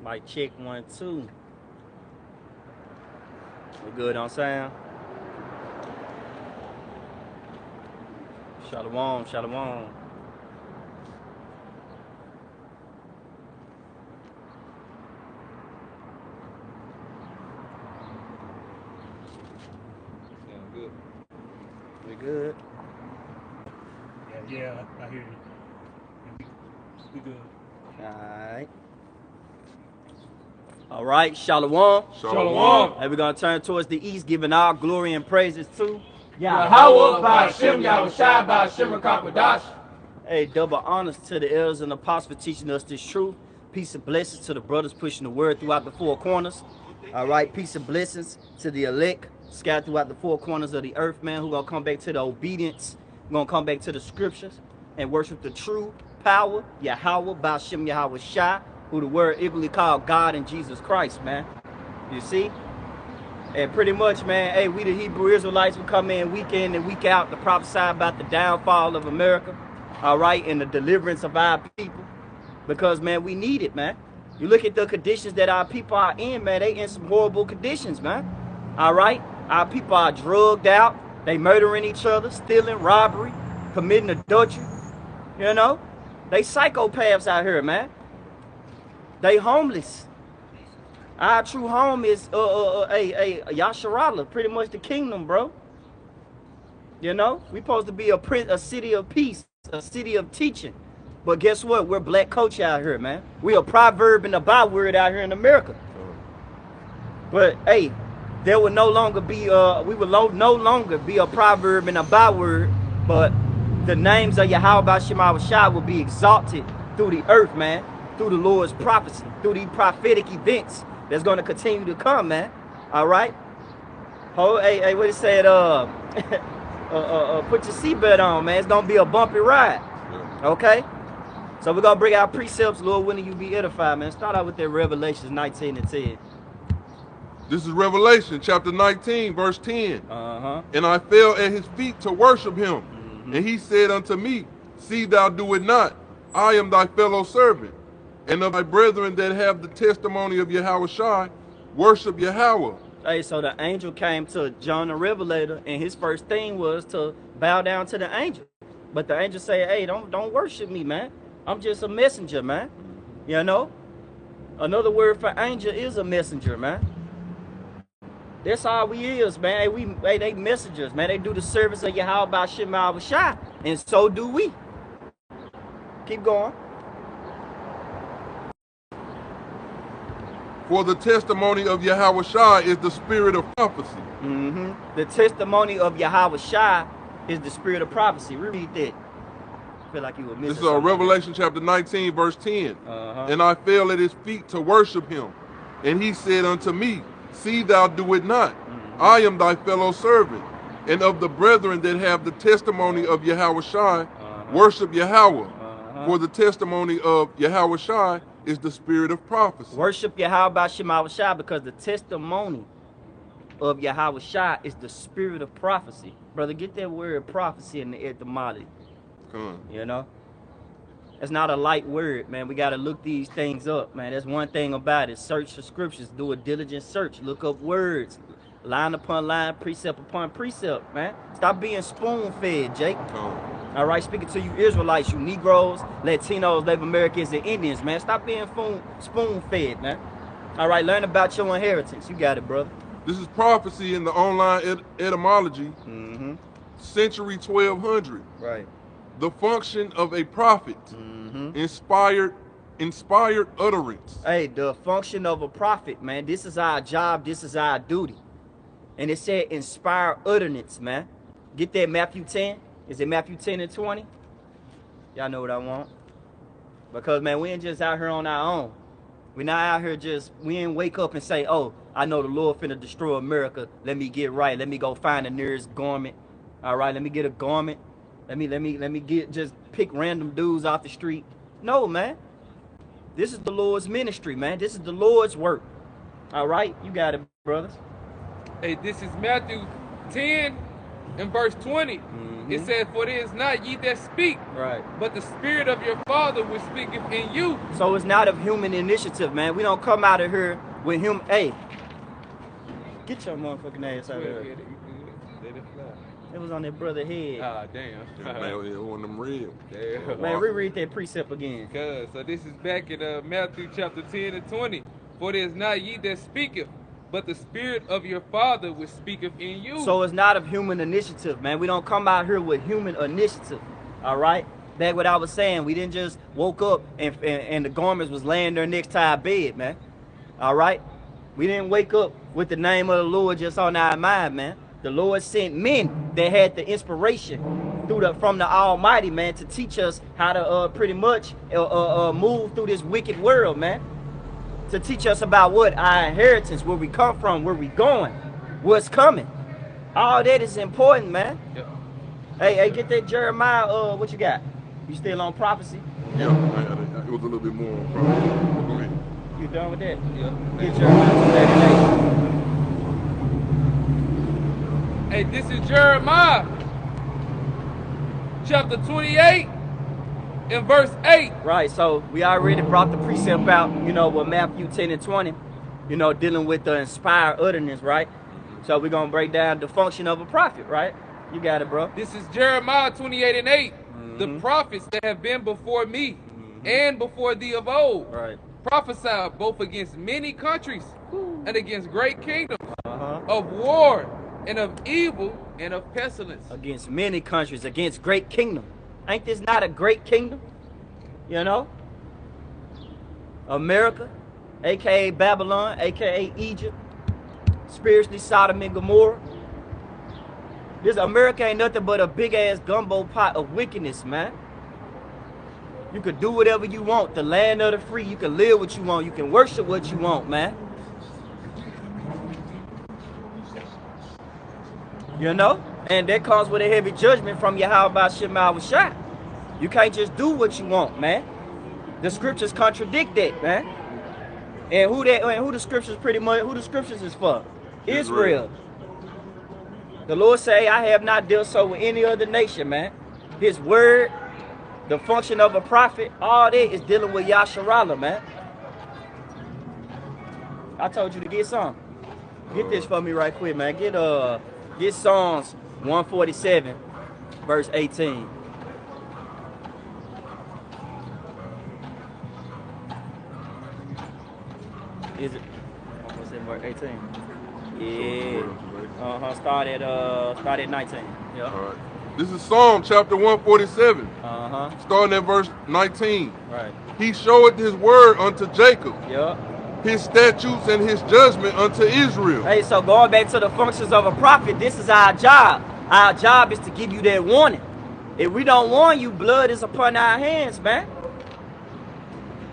Might check 1, 2. We good on sound? Shalom, shalom. Sound good. We good? Yeah, I hear you. We good. All right, shalom. Shalom. And we're going to turn towards the east, giving all glory and praises to Yahweh, Ba'Shem, Yahushai, Ba'Shem, Rakapadash. Hey, double honors to the elders and apostles for teaching us this truth. Peace and blessings to the brothers pushing the word throughout the four corners. All right, peace and blessings to the elect scattered throughout the four corners of the earth, man, who going to come back to the obedience, going to come back to the scriptures and worship the true power, Yahweh, Ba'Shem, Yahushai, who the word equally called God and Jesus Christ, man. You see? And pretty much, man, hey, we the Hebrew Israelites, we come in and week out to prophesy about the downfall of America, all right, and the deliverance of our people. Because, man, we need it, man. You look at the conditions that our people are in, man, they in some horrible conditions, man. All right? Our people are drugged out. They murdering each other, stealing, robbery, committing adultery. You know? They psychopaths out here, man. They homeless. Our true home is Yasharala, pretty much the kingdom, bro. You know, we supposed to be a city of peace, a city of teaching. But guess what? We're black culture out here, man. We a proverb and a byword out here in America. But hey, there will no longer be we will no longer be a proverb and a byword, but the names of Yahweh Ba'Shem Yahushai will be exalted through the earth, man. Through the Lord's prophecy, through these prophetic events that's going to continue to come, man. All right? Oh, hey, what it said, put your seatbelt on, man. It's going to be a bumpy ride. Okay? So we're going to bring our precepts, Lord, when you be edified, man. Start out with that Revelations 19 and 10. This is Revelation chapter 19, verse 10. And I fell at his feet to worship him. And he said unto me, see thou do it not. I am thy fellow servant. And of thy brethren that have the testimony of Yahushai, worship Yahweh. Hey, so the angel came to John the Revelator, and his first thing was to bow down to the angel. But the angel said, hey, don't worship me, man. I'm just a messenger, man. You know? Another word for angel is a messenger, man. That's all we is, man. Hey, they messengers, man. They do the service of Yahweh Ba'Shem Yahushai, and so do we. Keep going. For the testimony of Yahushai is the spirit of prophecy. The testimony of Yahushai is the spirit of prophecy. Read that. I feel like you were missing. This is Revelation chapter 19, verse 10. And I fell at his feet to worship him. And he said unto me, see thou do it not. I am thy fellow servant. And of the brethren that have the testimony of Yahushai, worship Yahweh. For the testimony of Yahushai is the spirit of prophecy. Worship Yahweh Ba'Shem Yahushai, because the testimony of Yahushai is the spirit of prophecy. Brother, get that word prophecy in the etymology. You know? It's not a light word, man. We got to look these things up, man. That's one thing about it. Search the scriptures. Do a diligent search. Look up words. Line upon line, precept upon precept, man. Stop being spoon-fed, Jake. All right, speaking to you Israelites, you Negroes, Latinos, Native Americans, and Indians, man. Stop being spoon-fed, man. All right, learn about your inheritance. You got it, brother. This is prophecy in the online etymology, century 1200. Right. The function of a prophet, inspired utterance. Hey, the function of a prophet, man. This is our job. This is our duty. And it said inspired utterance, man. Get that Matthew 10. Is it Matthew 10 and 20? Y'all know what I want. Because, man, we ain't just out here on our own. We not out here just, we ain't wake up and say, oh, I know the Lord finna destroy America. Let me get right. Let me go find the nearest garment. All right, let me get a garment. Let me get, just pick random dudes off the street. No, man. This is the Lord's ministry, man. This is the Lord's work. All right, you got it, brothers. Hey, this is Matthew 10 in verse 20, it says, "For it is not ye that speak, Right. but the Spirit of your Father which speaketh in you." So it's not of human initiative, man. We don't come out of here with him. Hey, get your motherfucking ass out of here. Let it fly. It was on that brother head. Ah, damn. Man, it one of them red. Damn. Man, reread that precept again. So this is back in Matthew chapter 10 and 20. "For it is not ye that speaketh, but the Spirit of your Father which speaketh in you." So it's not of human initiative, man. We don't come out here with human initiative. All right? Back what I was saying, we didn't just woke up and the garments was laying there next to our bed, man. All right? We didn't wake up with the name of the Lord just on our mind, man. The Lord sent men that had the inspiration from the Almighty, man, to teach us how to pretty much move through this wicked world, man. To teach us about what our inheritance, where we come from, where we going, what's coming. All that is important, man. Yep. Hey, get that Jeremiah, what you got? You still on prophecy? Yeah, it was a little bit more on prophecy. Go ahead. You done with that? Yeah. Get Jeremiah 2:38. Hey, this is Jeremiah chapter 28 and verse 8. Right, so we already brought the precept out, you know, with Matthew 10 and 20, you know, dealing with the inspired utterance, right? So we're going to break down the function of a prophet, right? You got it, bro. This is Jeremiah 28 and 8. "The prophets that have been before me and before thee of old Right. prophesied both against many countries and against great kingdoms, Uh-huh. of war and of evil and of pestilence." Against many countries, against great kingdom. Ain't this not a great kingdom? You know? America, a.k.a. Babylon, a.k.a. Egypt, spiritually Sodom and Gomorrah. This America ain't nothing but a big-ass gumbo pot of wickedness, man. You can do whatever you want. The land of the free. You can live what you want. You can worship what you want, man. You know? And that comes with a heavy judgment from Yahweh Shema Shah. You can't just do what you want, man. The scriptures contradict that, man. And who the scriptures is for? Israel. The Lord say, "I have not dealt so with any other nation," man. His word, the function of a prophet, all that is dealing with Yasharallah, man. I told you to get some. Get this for me right quick, man. Get Psalms 147, verse 18. Is it? 147, verse 18. Yeah. Start at 19. Yeah. All right. This is Psalm chapter 147. Starting at verse 19. Right. "He showeth his word unto Jacob, Yeah. his statutes and his judgment unto Israel." Hey, so going back to the functions of a prophet, this is our job. Our job is to give you that warning. If we don't warn you, blood is upon our hands, man.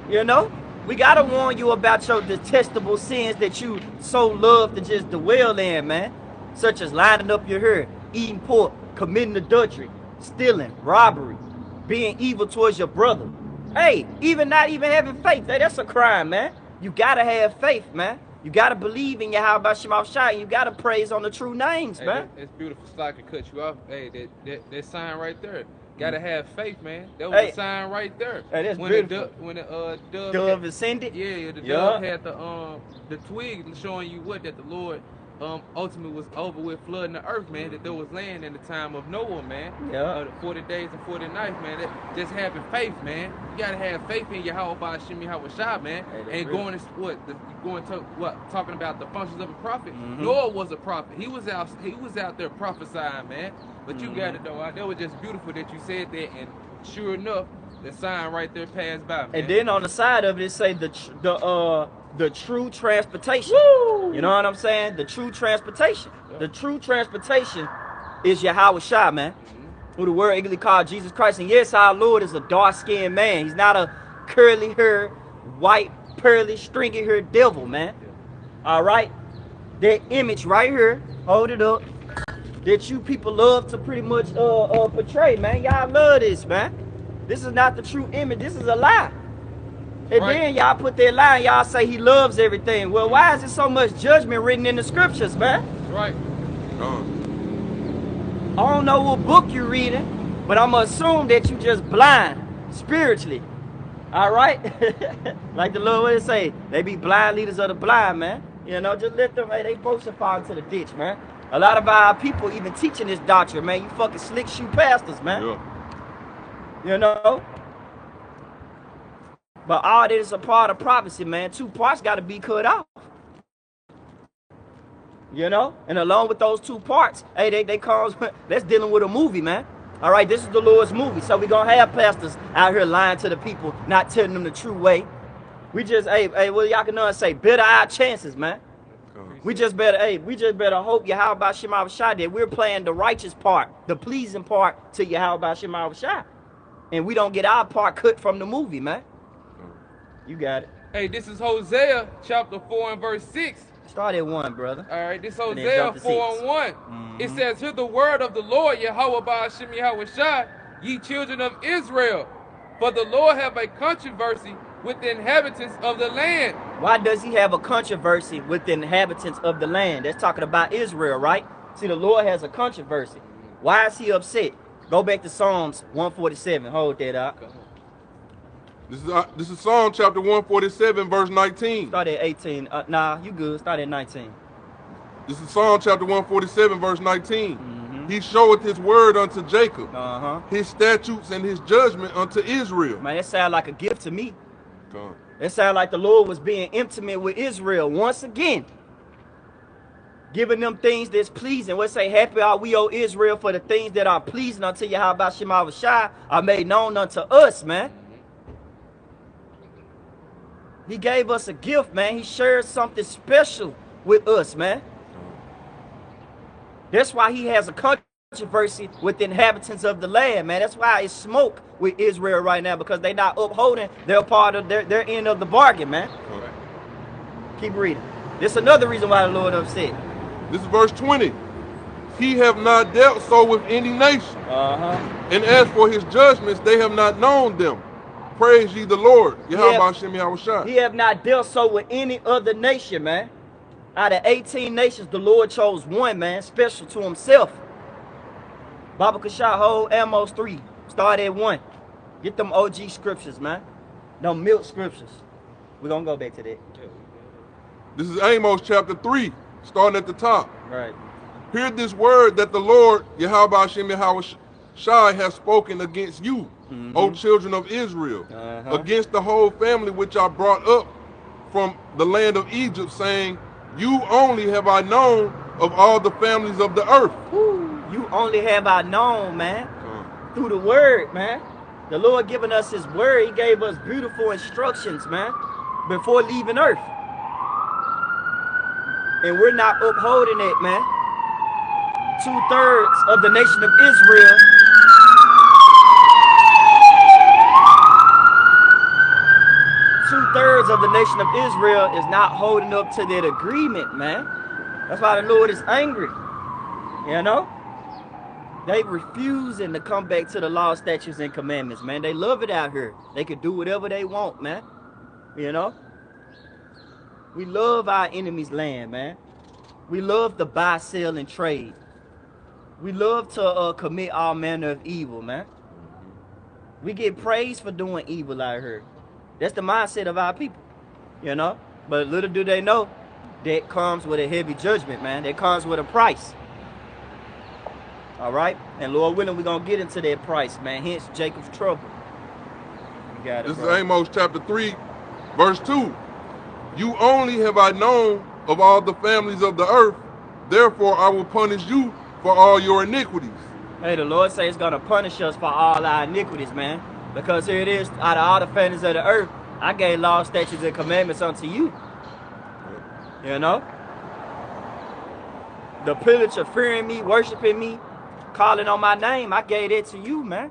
You know? We gotta warn you about your detestable sins that you so love to just dwell in, man. Such as lining up your hair, eating pork, committing adultery, stealing, robbery, being evil towards your brother. Hey, not even having faith. Hey, that's a crime, man. You gotta have faith, man. You gotta believe in Yahweh Shema Shai. You gotta praise on the true names, Hey, man. It's beautiful. So I can cut you off. Hey, that sign right there. Gotta have faith, man. That was Hey. a sign right there. Hey, that's when beautiful. When the dove Dove ascended. Yeah, the Yeah. dove had the twig showing you what that the Lord ultimately was over with flooding the earth, man. That there was land in the time of Noah, man. Yeah. The 40 days and 40 nights, man. That just having faith, man. You gotta have faith in Yahweh Shemi Hawashah, man. Hey, and going to talking about the functions of a prophet. Noah was a prophet. He was out there prophesying, man. But you got to know, that was just beautiful that you said that, and sure enough, the sign right there passed by, man. And then on the side of it say the true transportation. Woo! You know what I'm saying? The true transportation. Yeah. The true transportation is Yahweh Shai, man. Who the word eagerly called Jesus Christ. And yes, our Lord is a dark-skinned man. He's not a curly-haired, white, pearly, stringy-haired devil, man. All right? That image right here, hold it up, that you people love to pretty much portray, man. Y'all love this, man. This is not the true image. This is a lie. And then y'all put that lie and y'all say he loves everything. Well, why is there so much judgment written in the scriptures, man? Right. I don't know what book you're reading, but I'm going to assume that you just blind spiritually. All right? Like the Lord would say, they be blind leaders of the blind, man. You know, just let them, hey, they both should fall into the ditch, man. A lot of our people even teaching this doctrine, man. You fucking slick shoe pastors, man. Yeah. You know? But all this is a part of prophecy, man. Two parts got to be cut off. You know? And along with those two parts, hey, they cause, that's dealing with a movie, man. All right, this is the Lord's movie. So we're going to have pastors out here lying to the people, not telling them the true way. We just, hey, well, y'all can know and say, better our chances, man. We just better hope Yahweh Shema Shai that we're playing the righteous part, the pleasing part to Yahweh Shema Shai. And we don't get our part cut from the movie, man. You got it. Hey, this is Hosea chapter 4 and verse 6. Start at 1, brother. All right, this Hosea 4 and 1. It says, hear the word of the Lord, Yahweh Ba'ashem Yahweh Shai, ye children of Israel. For the Lord have a controversy with the inhabitants of the land. Why does he have a controversy with the inhabitants of the land? That's talking about Israel, right? See, the Lord has a controversy. Why is he upset? Go back to Psalms 147. Hold that up. This is Psalm chapter 147, verse 19. Start at 18. Nah, you good. Start at 19. This is Psalm chapter 147, verse 19. He showeth his word unto Jacob, his statutes and his judgment unto Israel. Man, that sound like a gift to me. God. It sound like the Lord was being intimate with Israel once again. Giving them things that's pleasing. We'll say, happy are we, O Israel, for the things that are pleasing unto Yahweh Shema Shai are made known unto us, man. He gave us a gift, man. He shared something special with us, man. That's why he has a controversy with the inhabitants of the land, man. That's why it's smoke with Israel right now, because they're not upholding their part of their end of the bargain, man. Okay. Keep reading. This is another reason why the Lord upset. This is verse 20. He have not dealt so with any nation. And as for his judgments, they have not known them. Praise ye the Lord. Yahweh Shem Yahweh Shai. He have not dealt so with any other nation, man. Out of 18 nations, the Lord chose one, man, special to himself. Baba Kashah, hold Amos 3. Start at 1. Get them OG scriptures, man. Them milk scriptures. We're going to go back to that. This is Amos chapter 3, starting at the top. Right. Hear this word that the Lord, Yahweh Shem Yahweh Shai, has spoken against you, O children of Israel, against the whole family which I brought up from the land of Egypt, saying, you only have I known of all the families of the earth. You only have I known, man, through the word, man. The Lord giving us his word. He gave us beautiful instructions, man, before leaving earth. And we're not upholding it, man. 2/3 of the nation of Israel of the nation of Israel is not holding up to that agreement, man. That's why the Lord is angry. You know? They refusing to come back to the law, statutes, and commandments, man. They love it out here. They can do whatever they want, man. You know? We love our enemy's land, man. We love to buy, sell, and trade. We love to commit all manner of evil, man. We get praised for doing evil out here. That's the mindset of our people, you know? But little do they know, that comes with a heavy judgment, man. That comes with a price. All right? And Lord willing, we're going to get into that price, man. Hence, Jacob's trouble. You got it, This bro. is Amos chapter 3, verse 2. You only have I known of all the families of the earth. Therefore, I will punish you for all your iniquities. Hey, the Lord says he's going to punish us for all our iniquities, man. Because here it is, out of all the families of the earth, I gave law, statutes, and commandments unto you. You know? The privilege of fearing me, worshiping me, calling on my name, I gave that to you, man.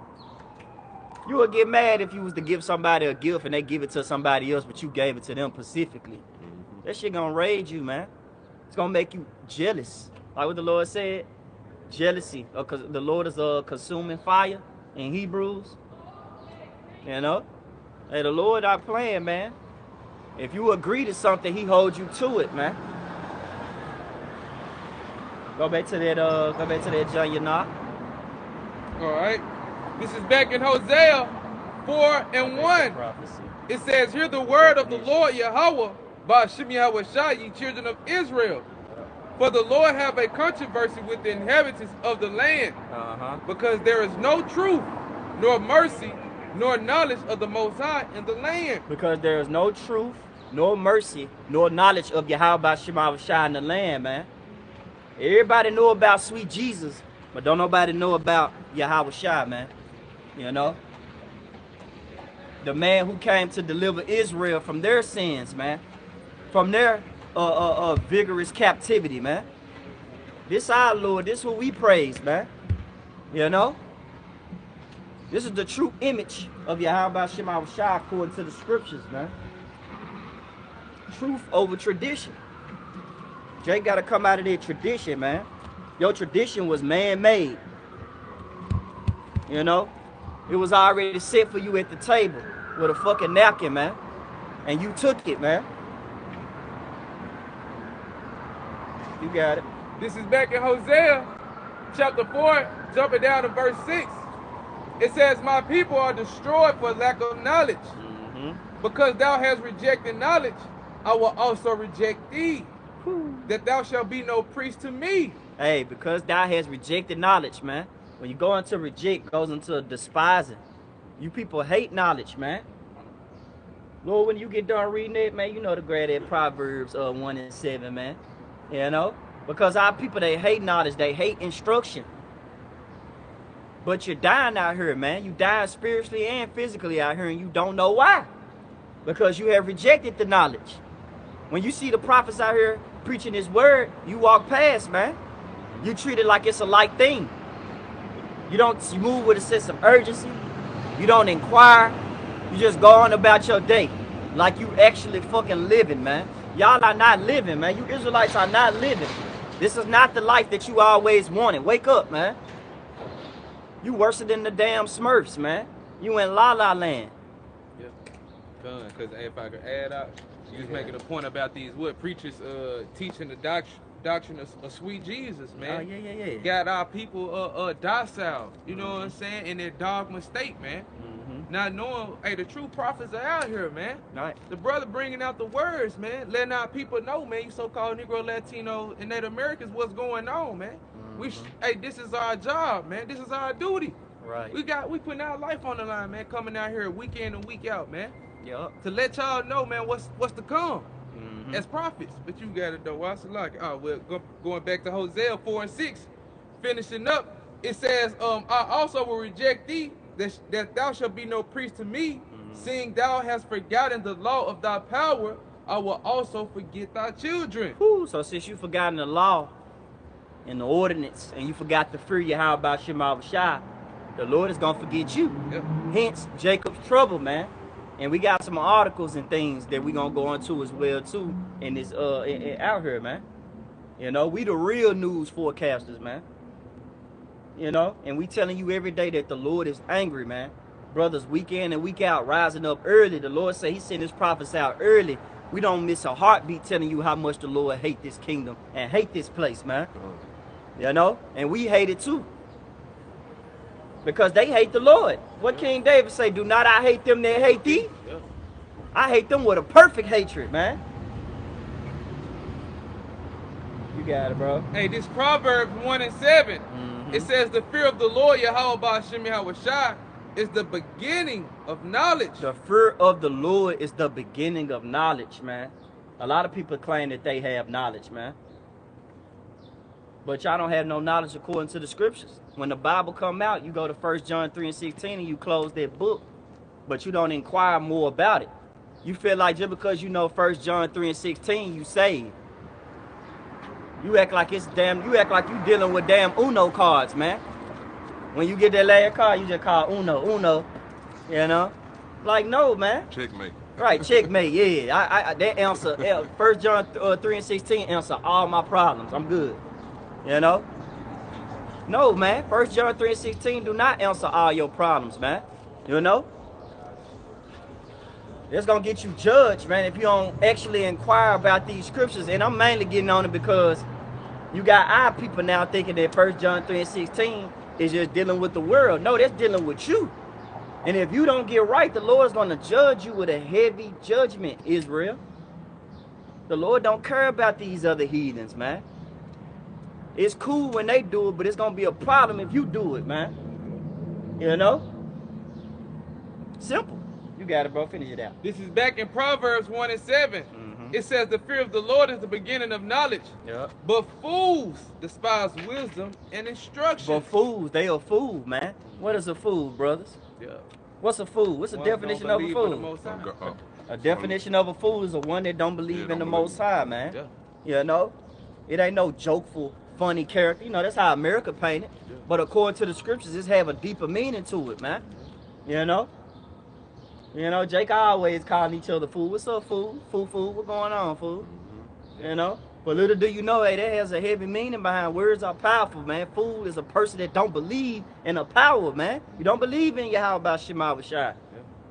You would get mad if you was to give somebody a gift and they give it to somebody else, but you gave it to them specifically. That shit gonna rage you, man. It's gonna make you jealous. Like what the Lord said, jealousy. Because the Lord is a consuming fire in Hebrews. You know? Hey, the Lord not playing, man. If you agree to something, he holds you to it, man. Go back to that John Yannock. All right. This is back in Hosea 4:1. It says, "Hear the word of the Lord Yahweh, Ba'ashem Yahweh Shai, ye children of Israel. For the Lord have a controversy with the inhabitants of the land, because there is no truth, nor mercy, nor knowledge of the Most High in the land." Because there is no truth, nor mercy, nor knowledge of Yahweh Ba'ashem Yahweh Shai in the land, man. Everybody know about sweet Jesus, but don't nobody know about Yahweh Shai, man. You know? The man who came to deliver Israel from their sins, man. From their vigorous captivity, man. This our Lord, this who we praise, man. You know? This is the true image of Yahweh Ba'ashem Yahweh Shai according to the scriptures, man. Truth over tradition. Jake got to come out of their tradition, man. Your tradition was man-made. You know? It was already set for you at the table with a fucking napkin, man. And you took it, man. You got it. This is back in Hosea chapter 4, jumping down to verse 6. It says, "My people are destroyed for lack of knowledge. Because thou hast rejected knowledge, I will also reject thee, that thou shalt be no priest to me." Hey, because thou hast rejected knowledge, man. When you go into reject, goes into despising. You people hate knowledge, man. Lord, when you get done reading it, man, you know to grab that Proverbs 1:7, man. You know? Because our people, they hate knowledge. They hate instruction. But you're dying out here, man. You dying spiritually and physically out here, and you don't know why. Because you have rejected the knowledge. When you see the prophets out here preaching this word, you walk past, man. You treat it like it's a light thing. You move with a sense of urgency. You don't inquire. You just go on about your day like you actually fucking living, man. Y'all are not living, man. You Israelites are not living. This is not the life that you always wanted. Wake up, man. You worse than the damn Smurfs, man. You in La La Land. Yeah, done. Because if I could add out, you was making a point about these preachers teaching the doctrine of sweet Jesus, man. Oh, yeah. Got our people docile, you know what I'm saying, in their dogma state, man. Not knowing, hey, the true prophets are out here, man. Right. The brother bringing out the words, man, letting our people know, man, you so-called Negro, Latino, and Native Americans, what's going on, man. Hey, this is our job, man. This is our duty. Right. We putting our life on the line, man, coming out here week in and week out, man. Yup. To let y'all know, man, what's to come as prophets. But you got it though. Why so like? Oh, well, going back to Hosea 4:6, finishing up. It says, "I also will reject thee, that thou shalt be no priest to me, seeing thou hast forgotten the law of thy power. I will also forget thy children." Whew, so since you forgotten the law and the ordinance, and you forgot to fear Yahweh Ba'ashem Yahweh Shai, the Lord is gonna forget you. Yep. Hence Jacob's trouble, man. And we got some articles and things that we gonna go into as well too in this out here, man. You know, we the real news forecasters, man. You know, and we telling you every day that the Lord is angry, man. Brothers, week in and week out, rising up early. The Lord said he sent his prophets out early. We don't miss a heartbeat telling you how much the Lord hate this kingdom and hate this place, man. You know, and we hate it too. Because they hate the Lord. What King David say? Do not I hate them that hate thee? Yep. I hate them with a perfect hatred, man. You got it, bro. Hey, this Proverbs 1:7, it says, "The fear of the Lord Yahweh Ba'ashem Yahweh Shai is the beginning of knowledge." The fear of the Lord is the beginning of knowledge, man. A lot of people claim that they have knowledge, man. But y'all don't have no knowledge according to the scriptures. When the Bible come out, you go to 1 John 3:16 and you close that book, but you don't inquire more about it. You feel like just because you know 1 John 3:16, you saved. You act like it's you act like you dealing with damn Uno cards, man. When you get that last card, you just call Uno, you know? Like, no, man. Checkmate. Right, checkmate, yeah. That answer, 1 John 3:16 answer all my problems. I'm good. You know? No, man. 1 John 3:16 do not answer all your problems, man. You know? It's gonna get you judged, man, if you don't actually inquire about these scriptures. And I'm mainly getting on it because you got our people now thinking that 1 John 3:16 is just dealing with the world. No, that's dealing with you. And if you don't get right, the Lord's going to judge you with a heavy judgment, Israel. The Lord don't care about these other heathens, man. It's cool when they do it, but it's going to be a problem if you do it, man. You know? Simple. You got it, bro. Finish it out. This is back in Proverbs 1 and 7. It says, the fear of the Lord is the beginning of knowledge. Yep. But fools despise wisdom and instruction. But fools, they a fool, man. What is a fool, brothers? Yeah. What's a fool? What's the definition of a fool? A definition of a fool is a one that don't believe in the Most High, man. Yeah. You know? It ain't no jokeful, funny character. You know, that's how America painted. Yeah. But according to the scriptures, it's have a deeper meaning to it, man. You know? You know, Jake always calling each other fool. What's up, fool? Fool, what's going on, fool? You know? But little do you know, hey, that has a heavy meaning behind. Words are powerful, man. Fool is a person that don't believe in the power, man. You don't believe in Yahweh Shema Shai. Yeah.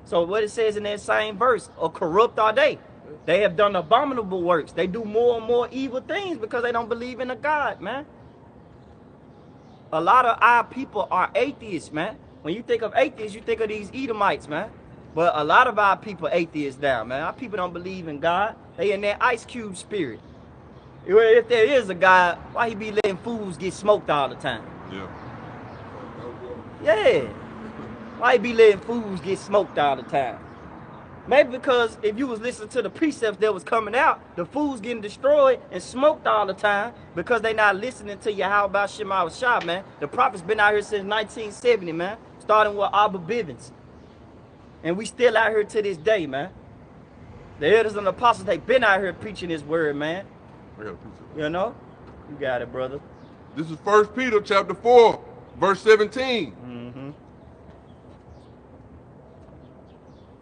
So what it says in that same verse, or corrupt are they. They have done abominable works. They do more and more evil things because they don't believe in a God, man. A lot of our people are atheists, man. When you think of atheists, you think of these Edomites, man. But a lot of our people atheists now, man. Our people don't believe in God. They in that Ice Cube spirit. If there is a God, why he be letting fools get smoked all the time? Yeah. Yeah. Why he be letting fools get smoked all the time? Maybe because if you was listening to the precepts that was coming out, the fools getting destroyed and smoked all the time because they not listening to Yahweh Shema Shai, man. The prophet's been out here since 1970, man. Starting with Abba Bivens. And we still out here to this day, man. The elders and the apostles, they been out here preaching this word, man. You know? You got it, brother. This is 1 Peter chapter 4, verse 17.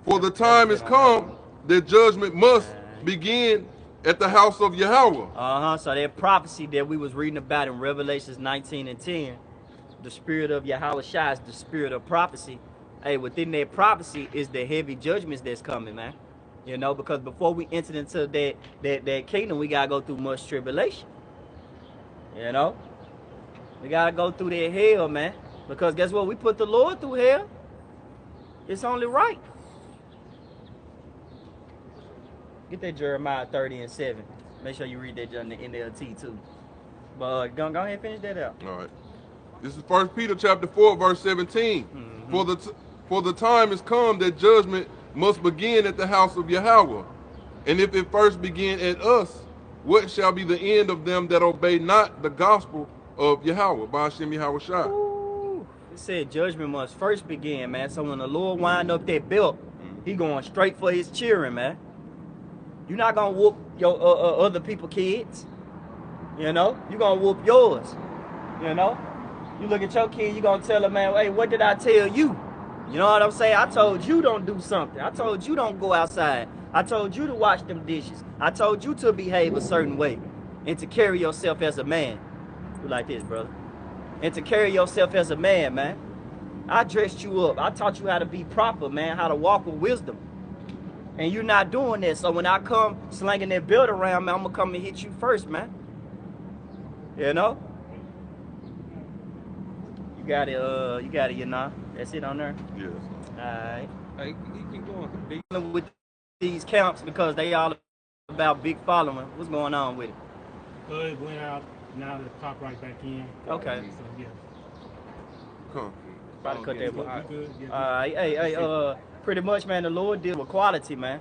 For the time is come that judgment must begin at the house of Yahweh. So that prophecy that we was reading about in Revelations 19 and 10, the spirit of Yahweh Shai is the spirit of prophecy. Hey, within that prophecy is the heavy judgments that's coming, man. You know, because before we enter into that kingdom, we gotta go through much tribulation. You know? We gotta go through that hell, man. Because guess what? We put the Lord through hell. It's only right. Get that Jeremiah 30 and 7. Make sure you read that in the NLT too. But go ahead and finish that out. All right. This is 1 Peter chapter 4, verse 17. For the time is come that judgment must begin at the house of Yahweh. And if it first begin at us, what shall be the end of them that obey not the gospel of Yahweh? By Hashem Yahweh Shai. It said judgment must first begin, man. So when the Lord wind up that belt, he going straight for his children, man. You're not going to whoop your other people kids. You know? You're going to whoop yours. You know? You look at your kid, you're going to tell them, man, hey, what did I tell you? You know what I'm saying? I told you don't do something. I told you don't go outside. I told you to wash them dishes. I told you to behave a certain way and to carry yourself as a man. You like this, brother? And to carry yourself as a man, man. I dressed you up. I taught you how to be proper, man, how to walk with wisdom. And you're not doing that. So when I come slinging that belt around, man, I'm going to come and hit you first, man. You know? You got it, you know? That's it on there? Yes. Alright. Hey, you keep going. Dealing with these camps because they all about big following. What's going on with it? It went out, now it's popped right back in. Okay. So, yeah. Come. About to cut that book. Good, yeah. Hey, pretty much, man, the Lord deals with quality, man.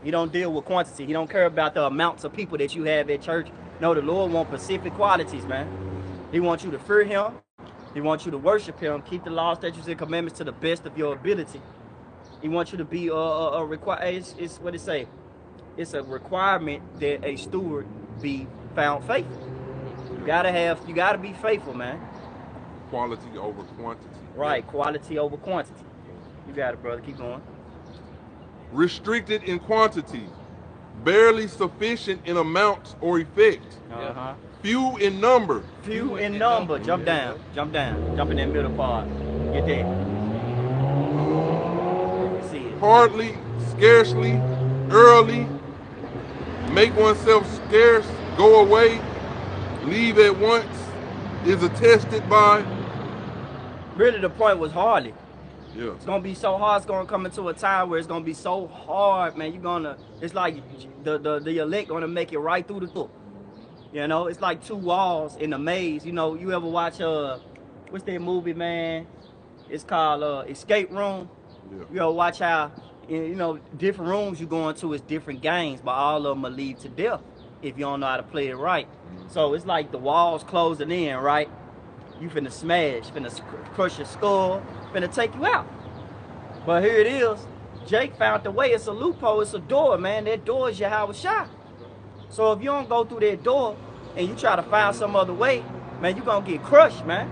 He don't deal with quantity. He don't care about the amounts of people that you have at church. No, the Lord wants specific qualities, man. He wants you to fear him. He wants you to worship him, keep the law, statutes, and commandments to the best of your ability. He wants you to be it's what it say. It's a requirement that a steward be found faithful. You gotta be faithful, man. Quality over quantity. Right, quality over quantity. You got it, brother. Keep going. Restricted in quantity, barely sufficient in amount or effect. Few in number. Few in number. Jump down. Jump down. Jump in that middle part. Get there. See it. Hardly, scarcely, early, make oneself scarce, go away, leave at once, is attested by, really the point was hardly. Yeah. It's gonna be so hard. It's gonna come into a time where it's gonna be so hard, man. It's like the elect gonna make it right through the door. You know, it's like two walls in a maze. You know, you ever watch what's that movie, man? It's called Escape Room. Yeah. You ever watch how, you know, different rooms you go into is different games, but all of them will lead to death if you don't know how to play it right. So it's like the walls closing in, right? You finna smash, finna crush your skull, finna take you out. But here it is. Jake found the way. It's a loophole. It's a door, man. That door is Yahweh Shai. So if you don't go through that door and you try to find some other way, man, you're gonna get crushed, man.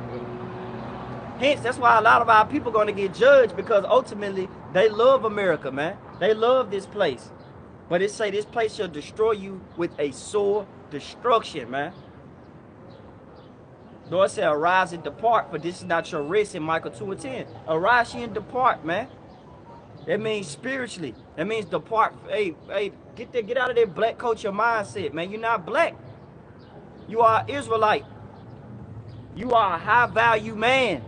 Hence, that's why a lot of our people are gonna get judged, because ultimately they love America, man. They love this place. But it say this place shall destroy you with a sore destruction, man. Lord said, arise and depart, for this is not your rest in Micah 2:10. Arise ye and depart, man. That means spiritually. That means depart. Hey, get out of that black culture mindset, man. You're not black. You are Israelite. You are a high value man.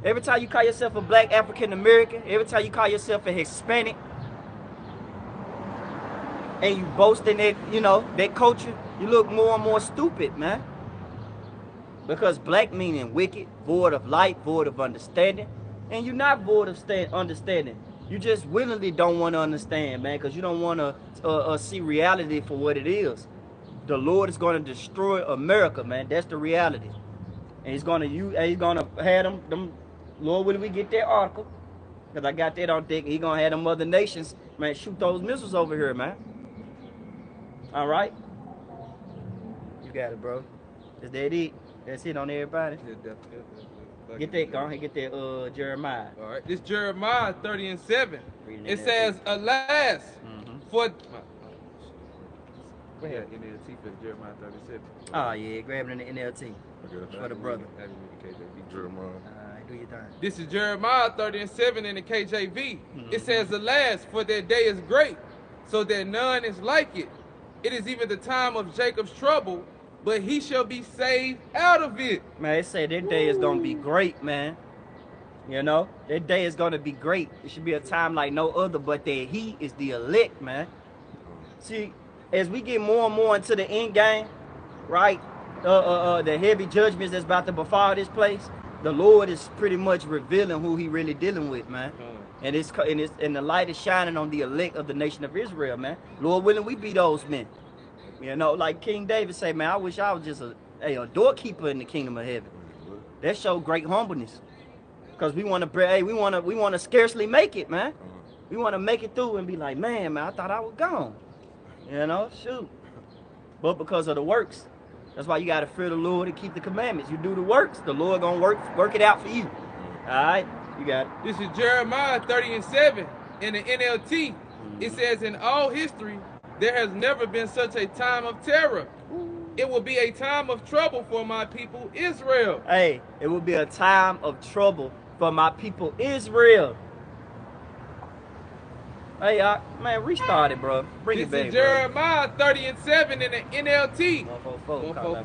Every time you call yourself a black African American, every time you call yourself a Hispanic, and you boast in that, you know, that culture, you look more and more stupid, man. Because black meaning wicked, void of light, void of understanding. And you're not void of understanding. You just willingly don't want to understand, man, because you don't want to see reality for what it is. The Lord is going to destroy America, man. That's the reality. And he's going to have them, Lord, when we get that article, because I got that on deck, he's going to have them other nations, man, shoot those missiles over here, man. All right? You got it, bro. Is that it? That's it on everybody? Yeah, definitely. Get that, go ahead, get that Jeremiah. All right, this Jeremiah 30:7. It says, alas, for... Go ahead. NLT for Jeremiah 37. Oh, yeah, grab it in the NLT. For the brother. Jeremiah. All right, do your thing. This is Jeremiah 30:7 in the KJV. It says, alas, for that day is great, so that none is like it. It is even the time of Jacob's trouble, but he shall be saved out of it. Man, they say that day is going to be great, man. You know, that day is going to be great. It should be a time like no other, but that he is the elect, man. See, as we get more and more into the end game, right, the heavy judgments that's about to befall this place, the Lord is pretty much revealing who he really dealing with, man. And the light is shining on the elect of the nation of Israel, man. Lord willing, we be those men. You know, like King David say, man, I wish I was just a doorkeeper in the kingdom of heaven. That show great humbleness, because we want to scarcely make it, man. We want to make it through and be like, man, I thought I was gone. You know, shoot. But because of the works, that's why you got to fear the Lord and keep the commandments. You do the works, the Lord gonna work it out for you. All right, you got it. This is Jeremiah 30:7 in the NLT. It says, in all history, there has never been such a time of terror. It will be a time of trouble for my people, Israel. Hey, it will be a time of trouble for my people, Israel. Hey, man, restart it, bro. Bring it back, This is Jeremiah 30:7 in the NLT. 144.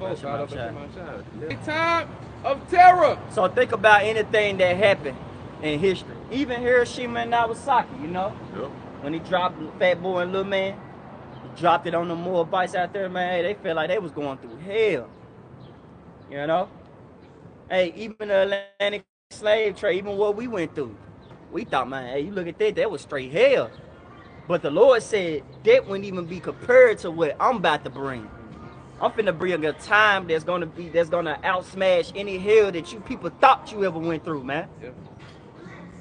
A time of terror. So think about anything that happened in history. Even Hiroshima and Nagasaki, you know? Yep. When he dropped Fat Boy and Little Man, he dropped it on the Moabites out there, man. Hey, they felt like they was going through hell. You know? Hey, even the Atlantic slave trade, even what we went through, we thought, man, hey, you look at that was straight hell. But the Lord said that wouldn't even be compared to what I'm about to bring. I'm finna bring a time that's gonna outsmash any hell that you people thought you ever went through, man. Yep.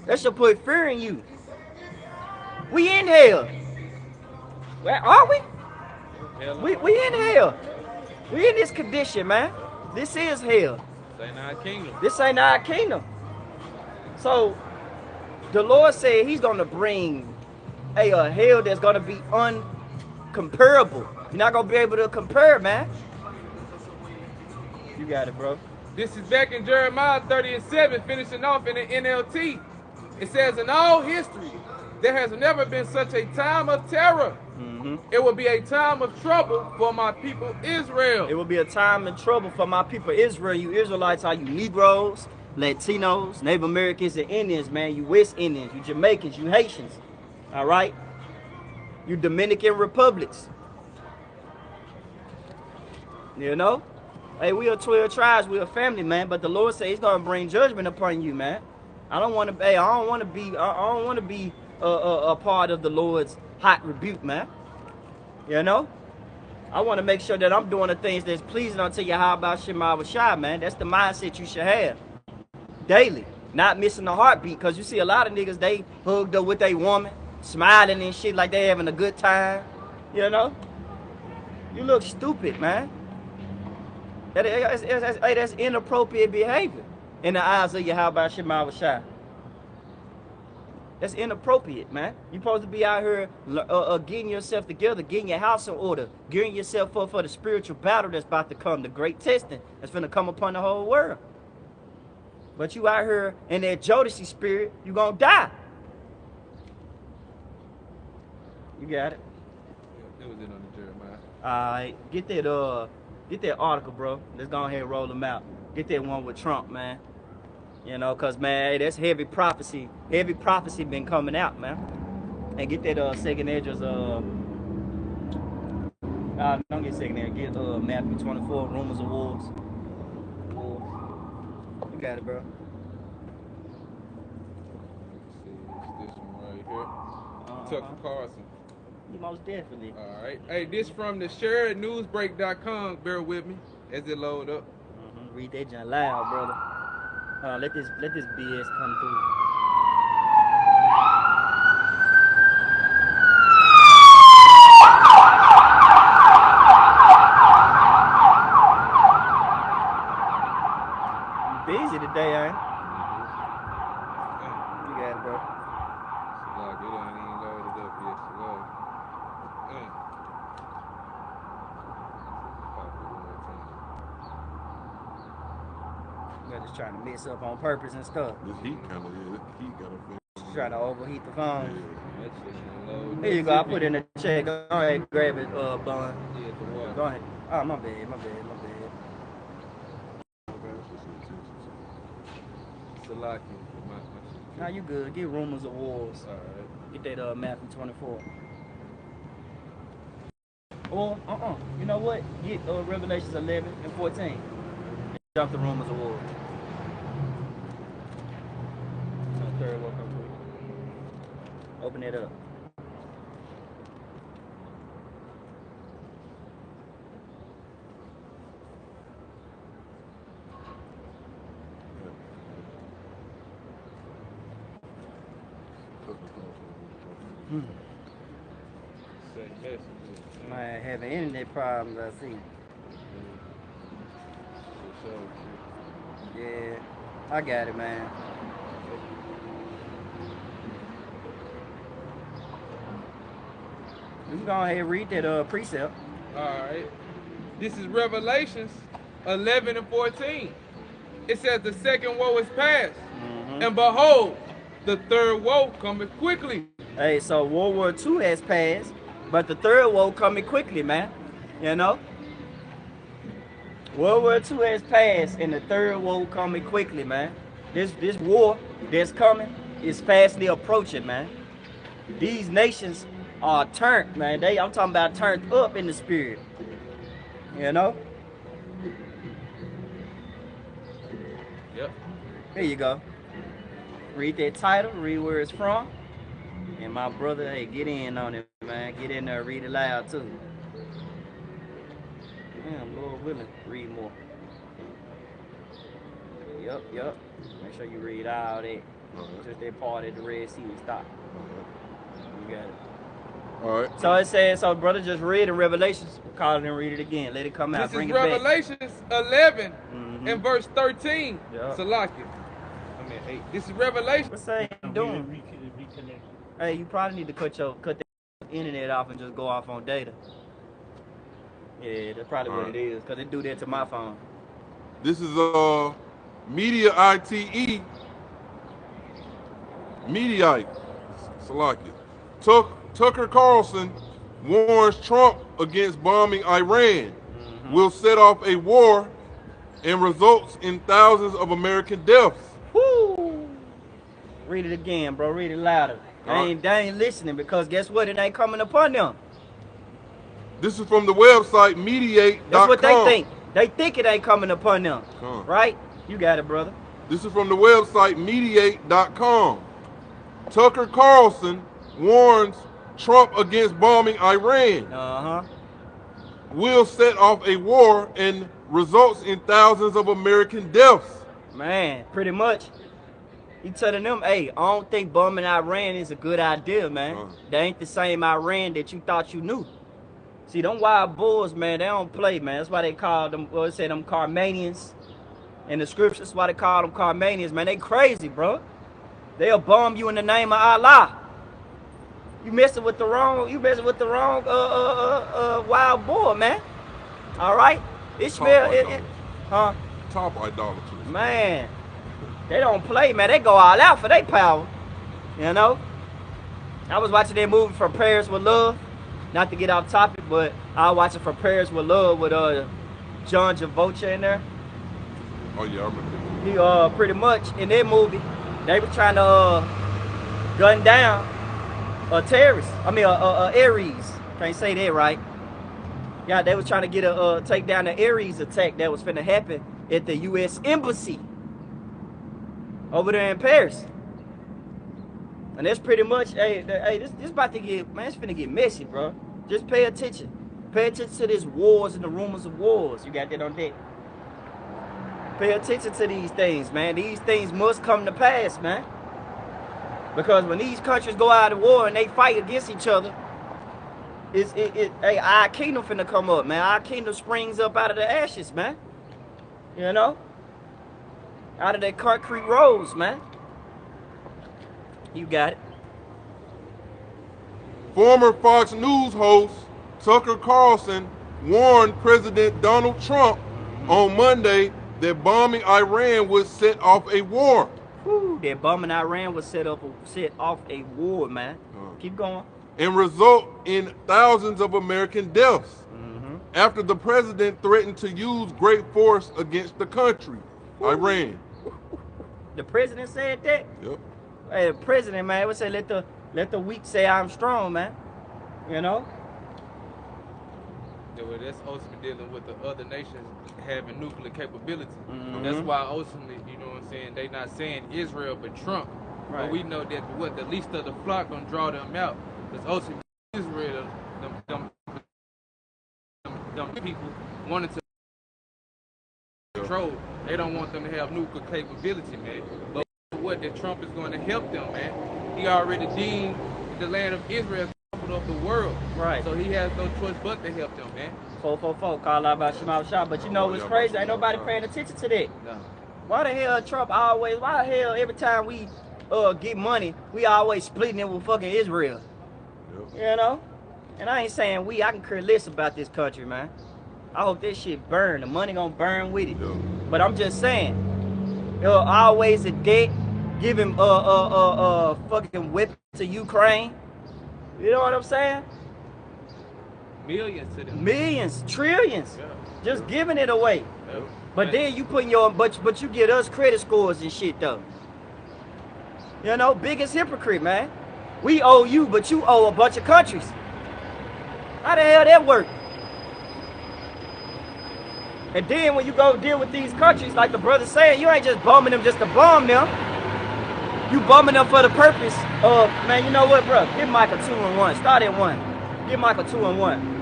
That should put fear in you. We in hell. Where are we? We in hell. We in this condition, man. This is hell. This ain't our kingdom. This ain't our kingdom. So the Lord said he's gonna bring a hell that's gonna be uncomparable. You're not gonna be able to compare, man. You got it, bro. This is back in Jeremiah 30:7, finishing off in the NLT. It says, in all history, there has never been such a time of terror. It will be a time of trouble for my people Israel. It will be a time of trouble for my people Israel. You Israelites are you Negroes, Latinos, Native Americans, and Indians, man. You West Indians, you Jamaicans, you Haitians. All right? You Dominican Republics. You know? Hey, we are 12 tribes, we are family, man. But the Lord says He's gonna bring judgment upon you, man. I don't want to. Hey, I don't want to be a part of the Lord's hot rebuke, man. You know? I want to make sure that I'm doing the things that's pleasing unto you. How about Shema Shai, man? That's the mindset you should have daily. Not missing a heartbeat, because you see a lot of niggas, they hugged up with their woman, smiling and shit like they having a good time. You know? You look stupid, man. That's inappropriate behavior in the eyes of Yahweh Shema Shai. That's inappropriate, man. You're supposed to be out here getting yourself together, getting your house in order, gearing yourself up for the spiritual battle that's about to come, the great testing that's going to come upon the whole world. But you out here in that Jodeci spirit, you're going to die. You got it? That was it on the Jeremiah. All right. Get that article, bro. Let's go ahead and roll them out. Get that one with Trump, man. You know, because, man, hey, that's heavy prophecy. Heavy prophecy been coming out, man. And get that second address, don't get second address. Get Matthew 24, Rumors of Wars. You got it, bro. This one right here. Tucker Carlson. Most definitely. All right. Hey, this from the sharednewsbreak.com. Bear with me as it load up. Read that junk loud, brother. Let this BS come through. You busy today, ain't you? You got it, bro. It ain't even loaded up yet. They're just trying to mess up on purpose and stuff. This heat kind of, yeah, this heat got a Just trying to overheat the phone. Yeah. Here you go. I put it in the check. Go ahead, grab it, Bun. Yeah, the water. Go ahead. Oh, my bad. Salaki. Nah, you good. Get Rumors of Wars. All right. Get that Matthew 24. Or, you know what? Get Revelations 11 and 14. Jump the Rumors of Wars. Third one come through. Open it up. Man, having internet problems, I see. Yeah, I got it, man. You can go ahead and read that precept. All right. This is Revelations 11 and 14. It says the second woe is past, and behold, the third woe cometh quickly. Hey, so World War II has passed, but the third woe coming quickly, man. You know? World War II has passed, and the third woe coming quickly, man. This war that's coming is fastly approaching, man. These nations are turned, man. I'm talking about turned up in the spirit. You know? Yep. Here you go. Read that title, read where it's from. And my brother, hey, get in on it, man. Get in there, read it loud, too. Damn, Lord willing, read more. Yup. Make sure you read all that. Just that part at the Red Sea and stop. You got it. All right. So it says, so brother just read in Revelations, call it and read it again. Let it come out, This bring is it back. Revelations 11 and verse 13. Yep. Salaki. I mean, hey, this is Revelation. What's that you doing? Reconnect. Hey, you probably need to cut the internet off and just go off on data. Yeah, that's probably what it is, because it do that to my phone. This is Media ITE. Mediaite. Salaki. Tucker Carlson warns Trump against bombing Iran, will set off a war and results in thousands of American deaths. Woo! Read it again, bro. Read it louder. They ain't listening because guess what? It ain't coming upon them. This is from the website mediate.com. That's what they think. They think it ain't coming upon them. Right? You got it, brother. This is from the website mediate.com. Tucker Carlson warns Trump against bombing Iran. Will set off a war and results in thousands of American deaths. Man, pretty much. He telling them, hey, I don't think bombing Iran is a good idea, man. They ain't the same Iran that you thought you knew. See, them wild bulls, man, they don't play, man. That's why they call them, well, they say them Carmanians. In the scriptures, that's why they call them Carmanians, man. They crazy, bro. They'll bomb you in the name of Allah. You messing with the wrong, wild boy, man. All right? Ishmael, Top idolatry. Man, they don't play, man. They go all out for their power. You know? I was watching that movie From Prayers with Love. Not to get off topic, but I was watching From Prayers with Love with John Travolta in there. Oh yeah, I remember. He pretty much in that movie, they were trying to gun down a terrorist. I mean Aries. Can't say that right. Yeah, they was trying to get take down the Aries attack that was finna happen at the U.S. Embassy over there in Paris. And that's pretty much, this about to get, man, it's finna get messy, bro. Just pay attention. Pay attention to these wars and the rumors of wars. You got that on deck. Pay attention to these things, man. These things must come to pass, man. Because when these countries go out of war and they fight against each other, our kingdom finna come up, man. Our kingdom springs up out of the ashes, man. You know? Out of that concrete rose, man. You got it. Former Fox News host Tucker Carlson warned President Donald Trump on Monday that bombing Iran would set off a war. Whew, that bombing Iran would set off a war, man. Keep going. And result in thousands of American deaths after the president threatened to use great force against the country, Iran. The president said that? Yep. Hey, the president, man, would say let the weak say I'm strong, man. You know? Yeah, well, that's ultimately dealing with the other nations having nuclear capability. That's why ultimately, you know what I'm saying, they not saying Israel but Trump. Right. But we know that the least of the flock gonna draw them out. Because ultimately Israel, them people wanted to control. They don't want them to have nuclear capability, man. But what that Trump is going to help them, man. He already deemed the land of Israel capital of the world. Right. So he has no choice but to help them, man. 444, call out about Shema Shah. But you know what's crazy? Ain't nobody paying attention to that. No. Why the hell Trump always, why the hell every time we get money, we always splitting it with fucking Israel? Yep. You know? And I ain't saying I can care less about this country, man. I hope this shit burn. The money gonna burn with it. Yep. But I'm just saying, always a debt, giving fucking weapons to Ukraine. You know what I'm saying? Millions to them. Millions, trillions. Yeah. Just giving it away. Yeah. But then you putting but you get us credit scores and shit though. You know, biggest hypocrite, man. We owe you, but you owe a bunch of countries. How the hell that work? And then when you go deal with these countries, like the brother saying, you ain't just bombing them just to bomb them. You bombing them for the purpose of, man, you know what, bro? Give Michael 2 and 1. Start at 1. Give Michael 2 and 1.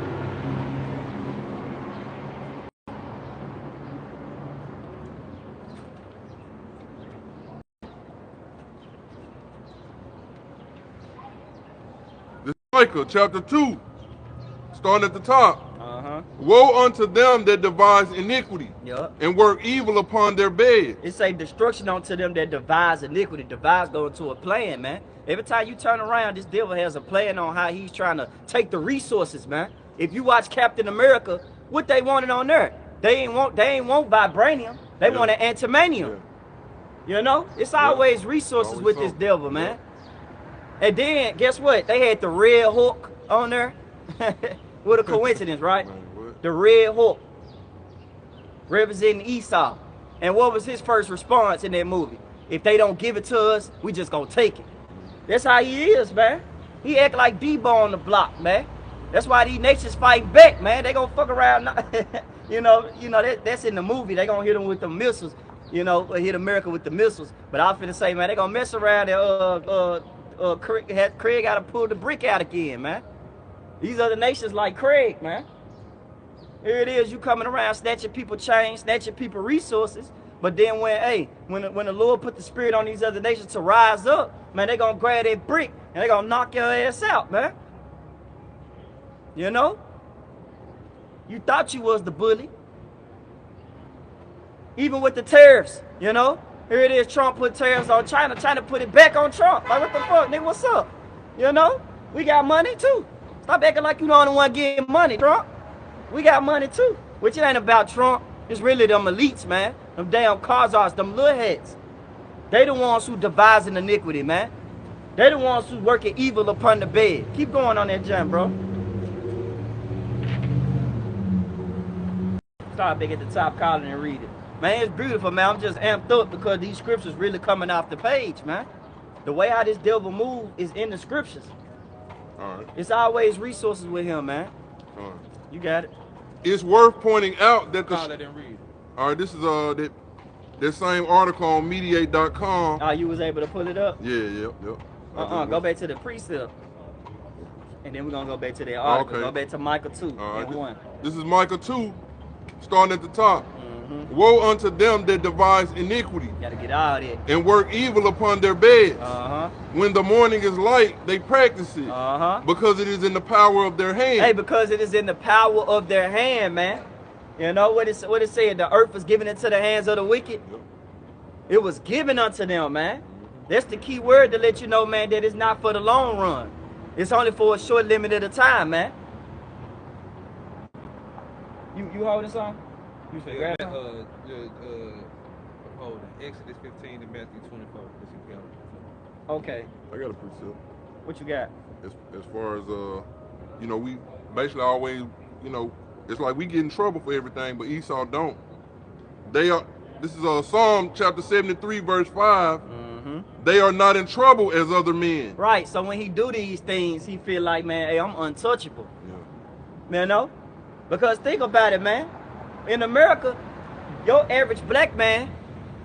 This is Micah chapter 2, starting at the top. Woe unto them that devise iniquity and work evil upon their bed. It say destruction unto them that devise iniquity. Devise go into a plan, man. Every time you turn around, this devil has a plan on how he's trying to take the resources, man. If you watch Captain America, what they wanted on there? They ain't want vibranium. They wanted antimonium. You know? It's always resources with this devil, man. And then, guess what? They had the Red Hulk on there. What a coincidence, right? Man, what? The red hawk representing Esau. And what was his first response in that movie? If they don't give it to us, we just gonna take it. That's how he is, man. He act like Debo on the block, man. That's why these nations fight back, man. They gonna fuck around. That's in the movie. They gonna hit them with the missiles, hit America with the missiles. But I'm finna say, man, they gonna mess around and Craig gotta pull the brick out again, man. These other nations like Craig, man. Here it is, you coming around snatching people chains, snatching people resources. But then when the Lord put the spirit on these other nations to rise up, man, they gonna grab that brick and they gonna knock your ass out, man. You know? You thought you was the bully. Even with the tariffs, Here it is, Trump put tariffs on China. China put it back on Trump. Like, what the fuck, nigga, what's up? We got money too. Stop acting like you the only one getting money, Trump. We got money too. Which it ain't about Trump. It's really them elites, man. Them damn Khazars, them little heads. They the ones who devising iniquity, man. They the ones who working evil upon the bed. Keep going on that jump, bro. Start back at the top column and read it. Man, it's beautiful, man. I'm just amped up because these scriptures really coming off the page, man. The way how this devil move is in the scriptures. All right. It's always resources with him, man. All right. You got it. It's worth pointing out that Call it and read. All right, this is that same article on mediate.com. Oh, you was able to pull it up? Yeah, yep. Go back to the precept. And then we're going to go back to that article. Okay. Go back to Micah 2 All and right, 1. This is Micah 2, starting at the top. Woe unto them that devise iniquity Got to get out of it. and work evil upon their beds. Uh-huh. When the morning is light, they practice it Uh-huh. because it is in the power of their hand. Hey, because it is in the power of their hand, man. You know what it said? The earth was given into the hands of the wicked. Yep. It was given unto them, man. That's the key word to let you know, man, that it's not for the long run. It's only for a short limit at a time, man. You holding something? You say grab something? Hold on. Exodus 15 to Matthew 24. Okay. I got a precept. What you got? As far as we basically always, it's like we get in trouble for everything, but Esau don't. This is Psalm chapter 73 verse 5. They are not in trouble as other men. Right. So when he do these things, he feel like, man, hey, I'm untouchable. Yeah. Because think about it, man. In America, your average black man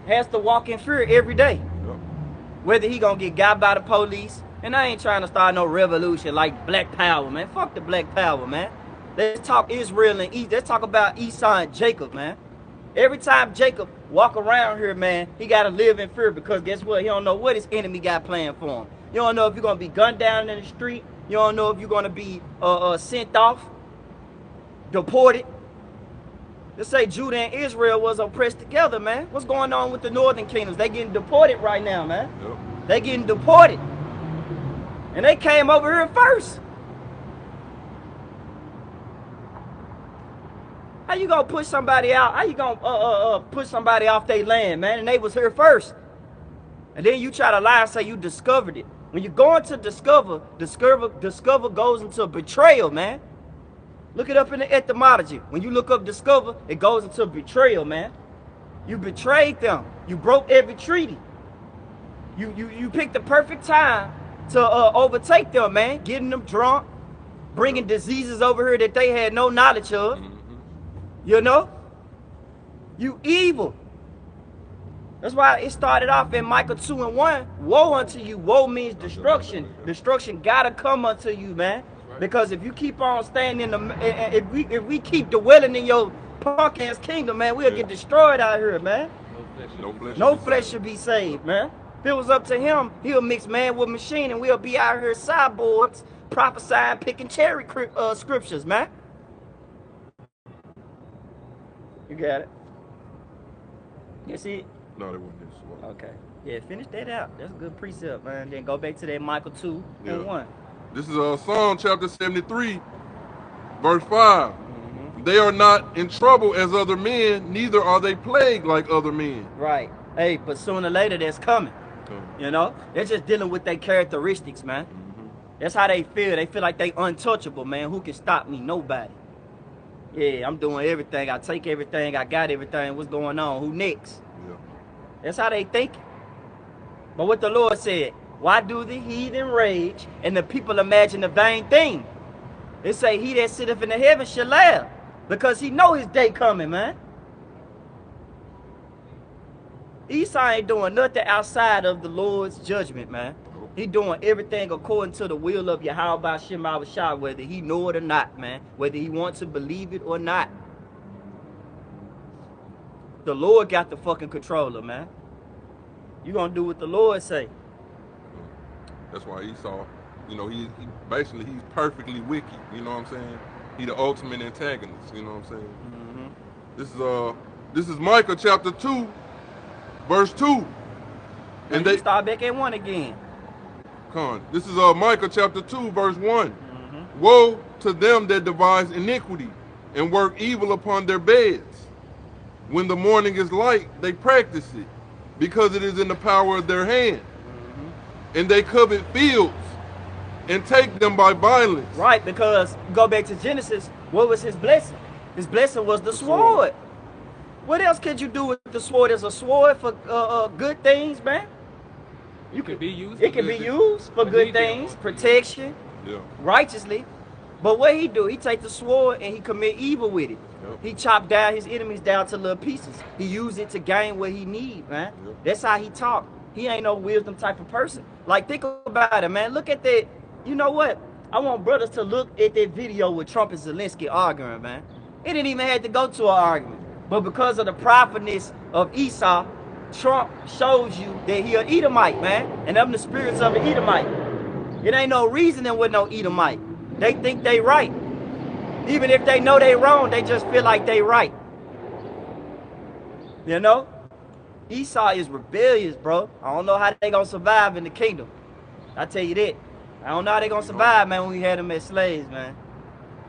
has to walk in fear every day. Yep. Whether he gonna get got by the police. And I ain't trying to start no revolution like black power, man. Fuck the black power, man. Let's talk Israel and East. Let's talk about Esau and Jacob, man. Every time Jacob walk around here, man, he got to live in fear because guess what? He don't know what his enemy got planned for him. You don't know if you're going to be gunned down in the street. You don't know if you're going to be sent off, deported. Let's say Judah and Israel was oppressed together, man. What's going on with the northern kingdoms? They getting deported right now, man. Yep. They getting deported. And they came over here first. How you gonna push somebody out? How you gonna push somebody off their land, man? And they was here first. And then you try to lie and say you discovered it. When you're going to discover goes into betrayal, man. Look it up in the etymology. When you look up discover, it goes into betrayal, man. You betrayed them. You broke every treaty. You picked the perfect time to overtake them, man. Getting them drunk, bringing diseases over here that they had no knowledge of. You evil. That's why it started off in Micah 2 and 1. Woe unto you. Woe means destruction. Destruction gotta come unto you, man. Because if you keep on staying in if we keep dwelling in your punk ass kingdom, man, we'll get destroyed out here, man. No flesh should be saved, man. If it was up to him, he'll mix man with machine and we'll be out here cyborgs prophesying, picking cherry scriptures, man. You got it? You see it? No, they wouldn't. Okay. Yeah, finish that out. That's a good precept, man. Then go back to that Micah 2 and 1. This is Psalm chapter 73, verse 5. They are not in trouble as other men, neither are they plagued like other men. Right. Hey, but sooner or later that's coming. They're just dealing with their characteristics, man. That's how they feel. They feel like they untouchable, man. Who can stop me? Nobody. Yeah, I'm doing everything. I take everything. I got everything. What's going on? Who next? Yeah. That's how they think. But what the Lord said, why do the heathen rage and the people imagine a vain thing? It say, he that sitteth in the heaven shall laugh, because he know his day coming, man. Esau ain't doing nothing outside of the Lord's judgment, man. He doing everything according to the will of Yahweh Shema Shah, whether he know it or not, man. Whether he wants to believe it or not. The Lord got the fucking controller, man. You gonna do what the Lord say. That's why Esau, you know, he basically he's perfectly wicked. You know what I'm saying? He the ultimate antagonist. You know what I'm saying? This is Micah chapter 2, verse 2. And they start back at 1 again. This is Micah chapter 2, verse 1. Woe to them that devise iniquity and work evil upon their beds. When the morning is light, they practice it, because it is in the power of their hand. And they covet fields and take them by violence. Right, because go back to Genesis, what was his blessing? His blessing was the sword. What else could you do with the sword? There's a sword for good things, man. It can be used. It can be used for good things, protection, righteously. But what he do? He take the sword and he commit evil with it. He chop down his enemies down to little pieces. He use it to gain what he need, man. That's how he talk. He ain't no wisdom type of person. Like, think about it, man. Look at that. You know what? I want brothers to look at that video with Trump and Zelensky arguing, man. It didn't even have to go to an argument. But because of the pridefulness of Esau, Trump shows you that he an Edomite, man. And them the spirits of an Edomite. It ain't no reason there with no Edomite. They think they right. Even if they know they wrong, they just feel like they right. You know? Esau is rebellious, bro. I don't know how they gonna survive in the kingdom. I tell you that. I don't know how they gonna survive, man, when we had them as slaves, man.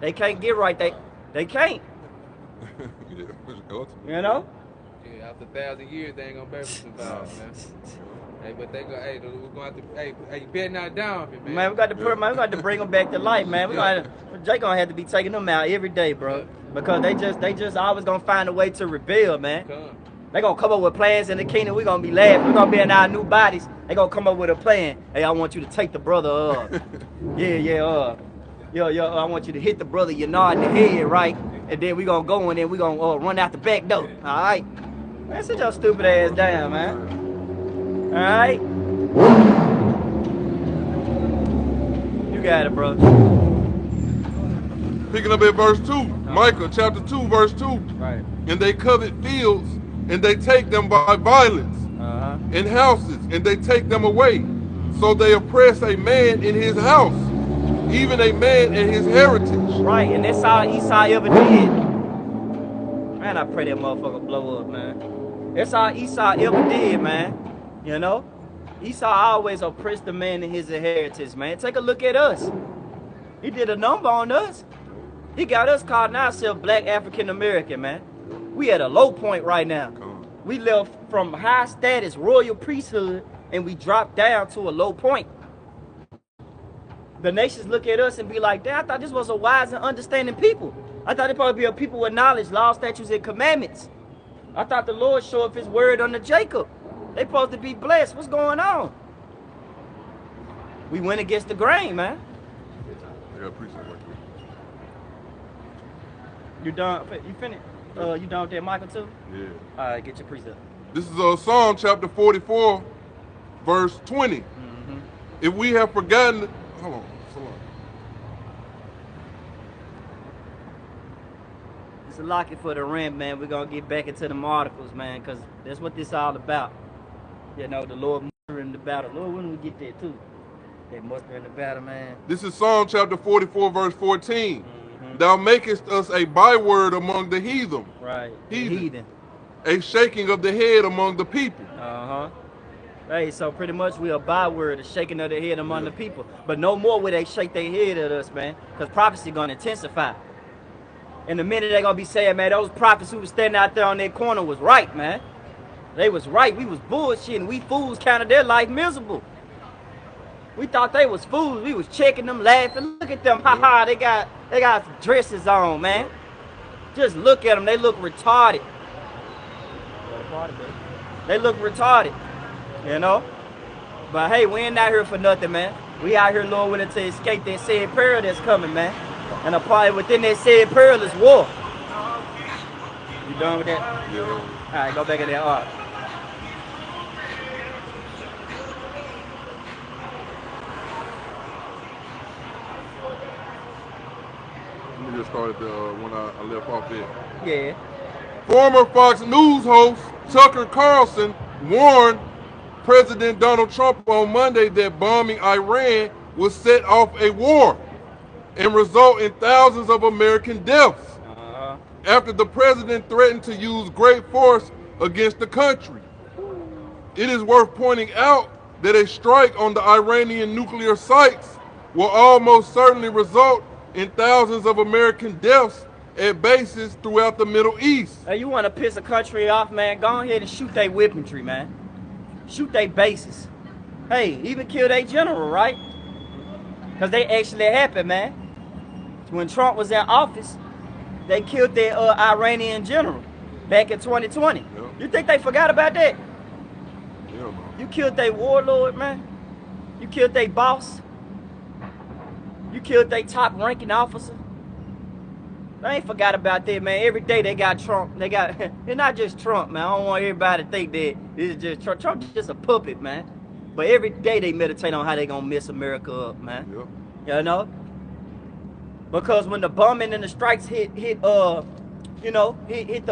They can't get right. They can't. You know? Yeah, after 1,000 years, they ain't gonna be able to survive, man. Hey, but they go, hey, we're gonna have to, hey, you better not down, man. Man, we got to put, man, we got to bring them back to life, man. We got Jay gonna have to be taking them out every day, bro, because they just always gonna find a way to rebel, man. They gonna come up with plans in the kingdom. We gonna be laughing. We gonna be in our new bodies. They gonna come up with a plan. Hey, I want you to take the brother up. I want you to hit the brother, you nod in the head, right? And then we gonna go and then we gonna run out the back door. All right? Man, sit your stupid ass down, man. All right? You got it, bro. Picking up at verse 2, Micah chapter 2, verse 2. Right. And they covet fields, and they take them by violence, and houses, and they take them away. So they oppress a man in his house, even a man in his heritage. Right, and that's all Esau ever did. Man, I pray that motherfucker blow up, man. That's all Esau ever did, man. You know? Esau always oppressed the man in his inheritance, man. Take a look at us. He did a number on us. He got us calling ourselves Black African American, man. We at a low point right now. We left from high status royal priesthood and we dropped down to a low point. The nations look at us and be like, damn, I thought this was a wise and understanding people. I thought it probably be a people with knowledge, law, statutes, and commandments. I thought the Lord showed up his word unto Jacob. They supposed to be blessed. What's going on? We went against the grain, man. Yeah, appreciate it. You done? You finished? You done with that, Michael, too? Yeah. All right, get your precept. This is Psalm chapter 44, verse 20. If we have forgotten, hold on. It's a locket for the rent, man. We're going to get back into them articles, man, because that's what this all about. You know, the Lord muster in the battle. Lord, when we get there, too? They muster in the battle, man. This is Psalm chapter 44, verse 14. Thou makest us a byword among the heathen. Right. Heathen. A shaking of the head among the people. Hey, so pretty much we a byword, a shaking of the head among the people. But no more will they shake their head at us, man, because prophecy going to intensify. In the minute they going to be saying, man, those prophets who was standing out there on that corner was right, man. They was right. We was bullshitting. We fools counted their life miserable. We thought they was fools. We was checking them, laughing. Look at them, haha. They got dresses on, man. Just look at them. They look retarded. They look retarded, you know. But hey, we ain't out here for nothing, man. We out here, Lord, willing to escape that said peril that's coming, man. And a part within that said peril is war. You done with that? Yeah. All right, go back in there. All right. Let me just start at the when I left off there. Yeah. Former Fox News host Tucker Carlson warned President Donald Trump on Monday that bombing Iran would set off a war and result in thousands of American deaths after the president threatened to use great force against the country. It is worth pointing out that a strike on the Iranian nuclear sites will almost certainly result in thousands of American deaths at bases throughout the Middle East. Hey, you want to piss a country off, man? Go ahead and shoot their weaponry, man. Shoot their bases. Hey, even kill their general, right? Because they actually happened, man. When Trump was in office, they killed their Iranian general back in 2020. Yep. You think they forgot about that? Yeah. You killed their warlord, man. You killed their boss. You killed their top ranking officer. They ain't forgot about that, man. Every day they got Trump. They got, it's not just Trump, man. I don't want everybody to think that this is just Trump. Trump's just a puppet, man. But every day they meditate on how they gonna mess America up, man. Yep. You know? Because when the bombing and the strikes hit the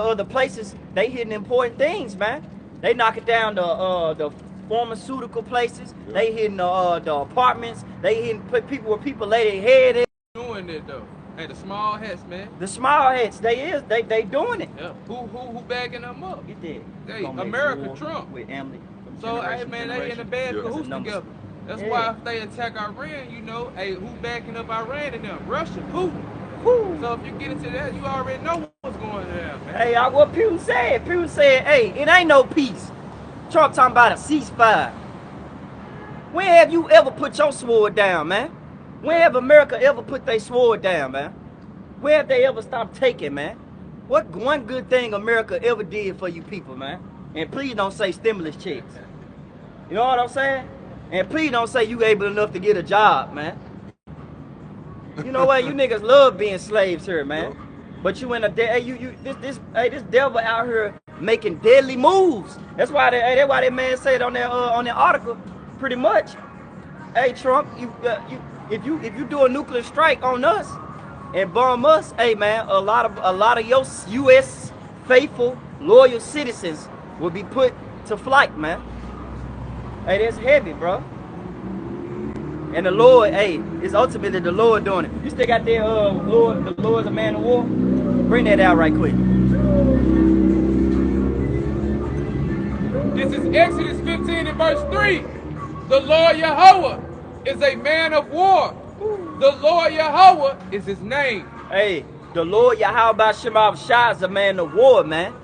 other places, they hitting important things, man. They knocking down the pharmaceutical places. Yep. They hitting the apartments. They hitting people where people lay their head in. Doing that though. Hey, the small hats, man. The small hats, they doing it. Yeah. Who bagging them up? He did. Hey, America, Trump. With Emily. So, hey, man, they in the bad cahoots together. That's why if they attack Iran, you know, hey, who backing up Iran and them? Russia, Putin. Woo. So if you get into that, you already know what's going on, man. Hey, what Putin said. Putin said, hey, it ain't no peace. Trump talking about a ceasefire. When have you ever put your sword down, man? When have America ever put their sword down, man? When have they ever stopped taking, man? What one good thing America ever did for you people, man? And please don't say stimulus checks. You know what I'm saying? And please don't say you able enough to get a job, man. You know what? You niggas love being slaves here, man. But you in a this devil out here making deadly moves. That's why that man said on that article, pretty much. Hey Trump, if you do a nuclear strike on us and bomb us, hey man, a lot of your U.S. faithful, loyal citizens will be put to flight, man. Hey, that's heavy, bro. And the Lord, hey, it's ultimately the Lord doing it. You still got that the Lord's a man of war? Bring that out right quick. This is Exodus 15 and verse 3. The Lord Yahweh is a man of war. The Lord Yahweh is his name. Hey, the Lord Yahweh Shema Shah is a man of war, man.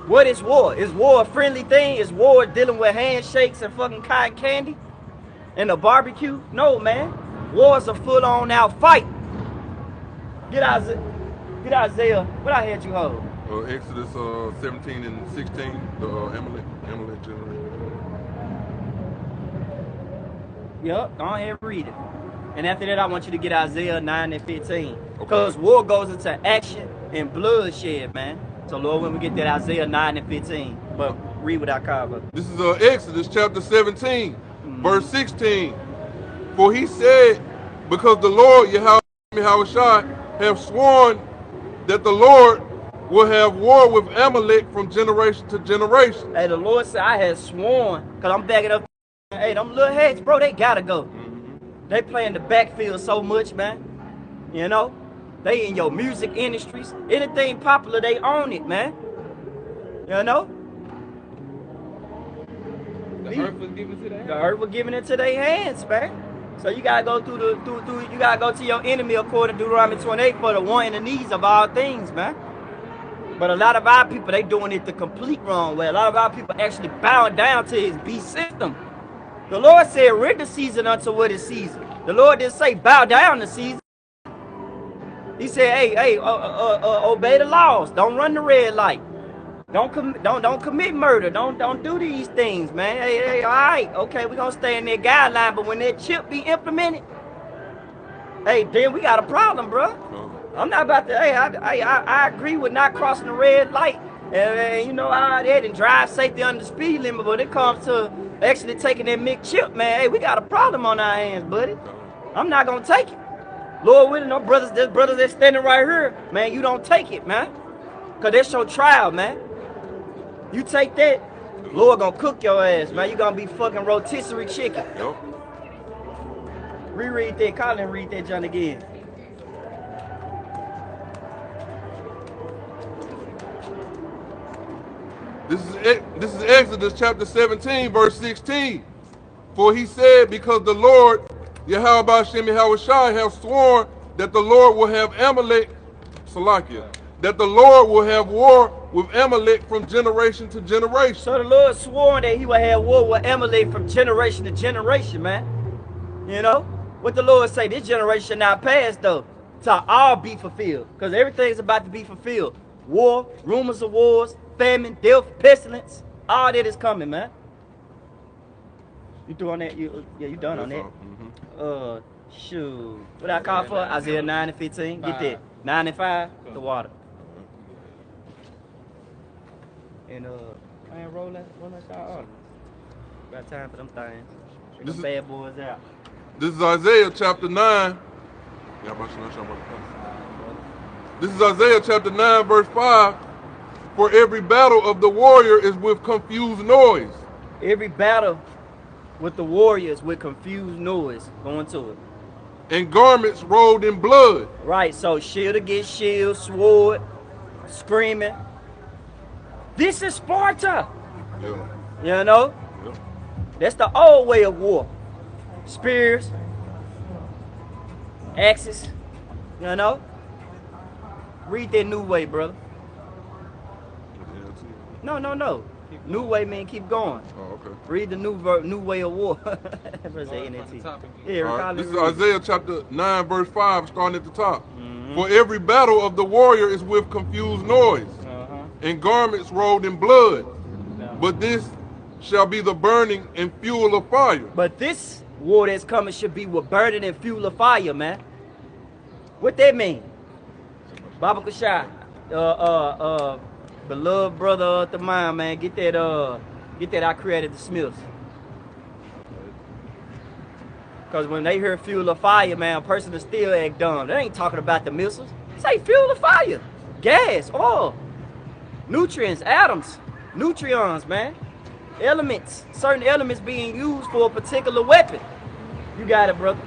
What is war? Is war a friendly thing? Is war dealing with handshakes and fucking cotton candy and a barbecue? No, man. War is a full-on out fight. Get Isaiah. What I had you hold? Exodus 17 and 16, the Amalek generation. Yep, go ahead and read it. And after that, I want you to get Isaiah 9 and 15. Because war goes into action and bloodshed, man. So, Lord, when we get that Isaiah 9 and 15. But read what I cover. This is Exodus chapter 17, verse 16. For he said, because the Lord Yahweh have sworn that the Lord will have war with Amalek from generation to generation. Hey, the Lord said, I had sworn, because I'm backing up. Hey, them little heads, bro, they gotta go. They play in the backfield so much, man. You know? They in your music industries. Anything popular, they own it, man. You know? The earth was given to their hands. The earth was given into their hands, man. So you gotta go you gotta go to your enemy according to Deuteronomy 28 for the want and the needs of all things, man. But a lot of our people, they doing it the complete wrong way. A lot of our people actually bowing down to his beast system. The Lord said, render Caesar unto what is Caesar. The Lord didn't say, bow down to Caesar. He said, hey, obey the laws. Don't run the red light. Don't commit murder. Don't do these things, man. Hey, all right, okay, we're gonna stay in their guideline, but when that chip be implemented, hey, then we got a problem, bro. I'm not about to. Hey, I agree with not crossing the red light, and you know all that, and drive safety under the speed limit. But it comes to actually taking that chip, man. Hey, we got a problem on our hands, buddy. I'm not gonna take it. Lord willing, no brothers, there's brothers that's standing right here, man. You don't take it, man, cause that's your trial, man. You take that, Lord gonna cook your ass, man. You gonna be fucking rotisserie chicken. Yep. Reread that, Colin, read that, John, again. This is Exodus chapter 17, verse 16. For he said, because the Lord, Yahweh Shem Yahushai, have sworn that the Lord will have Amalek, Salakia, that the Lord will have war with Amalek from generation to generation. So the Lord swore that he would have war with Amalek from generation to generation, man. You know? What the Lord say, this generation not pass, though, to all be fulfilled. Because everything's about to be fulfilled. War, rumors of wars, famine, death, pestilence, all that is coming, man. You through on that? You done on that? Mm-hmm. Shoot. What I call for? Isaiah 9 and 15. Get that. 9 and 5, the water. And I ain't rolling y'all on. Got time for them things. Bring them bad boys out. This is Isaiah chapter 9. This is Isaiah chapter 9, verse 5. For every battle of the warrior is with confused noise. Every battle with the warriors with confused noise. Going to it. And garments rolled in blood. Right, so shield against shield, sword, screaming. This is Sparta. Yeah. You know? Yeah. That's the old way of war. Spears, axes, you know? Read that new way, brother. No. New way mean keep going. Oh, okay. Read the new way of war. Yeah, this is Isaiah chapter 9, verse 5, starting at the top. For every battle of the warrior is with confused noise, and garments rolled in blood. But this shall be the burning and fuel of fire. But this war that's coming should be with burning and fuel of fire, man. What that mean? Baba Kashai, beloved brother of the mind, man, get that I created the Smiths. Cause when they hear fuel of fire, man, a person will still act dumb. They ain't talking about the missiles. Say fuel of fire. Gas, oil, nutrients, atoms, neutrons, man. Elements, certain elements being used for a particular weapon. You got it, brother.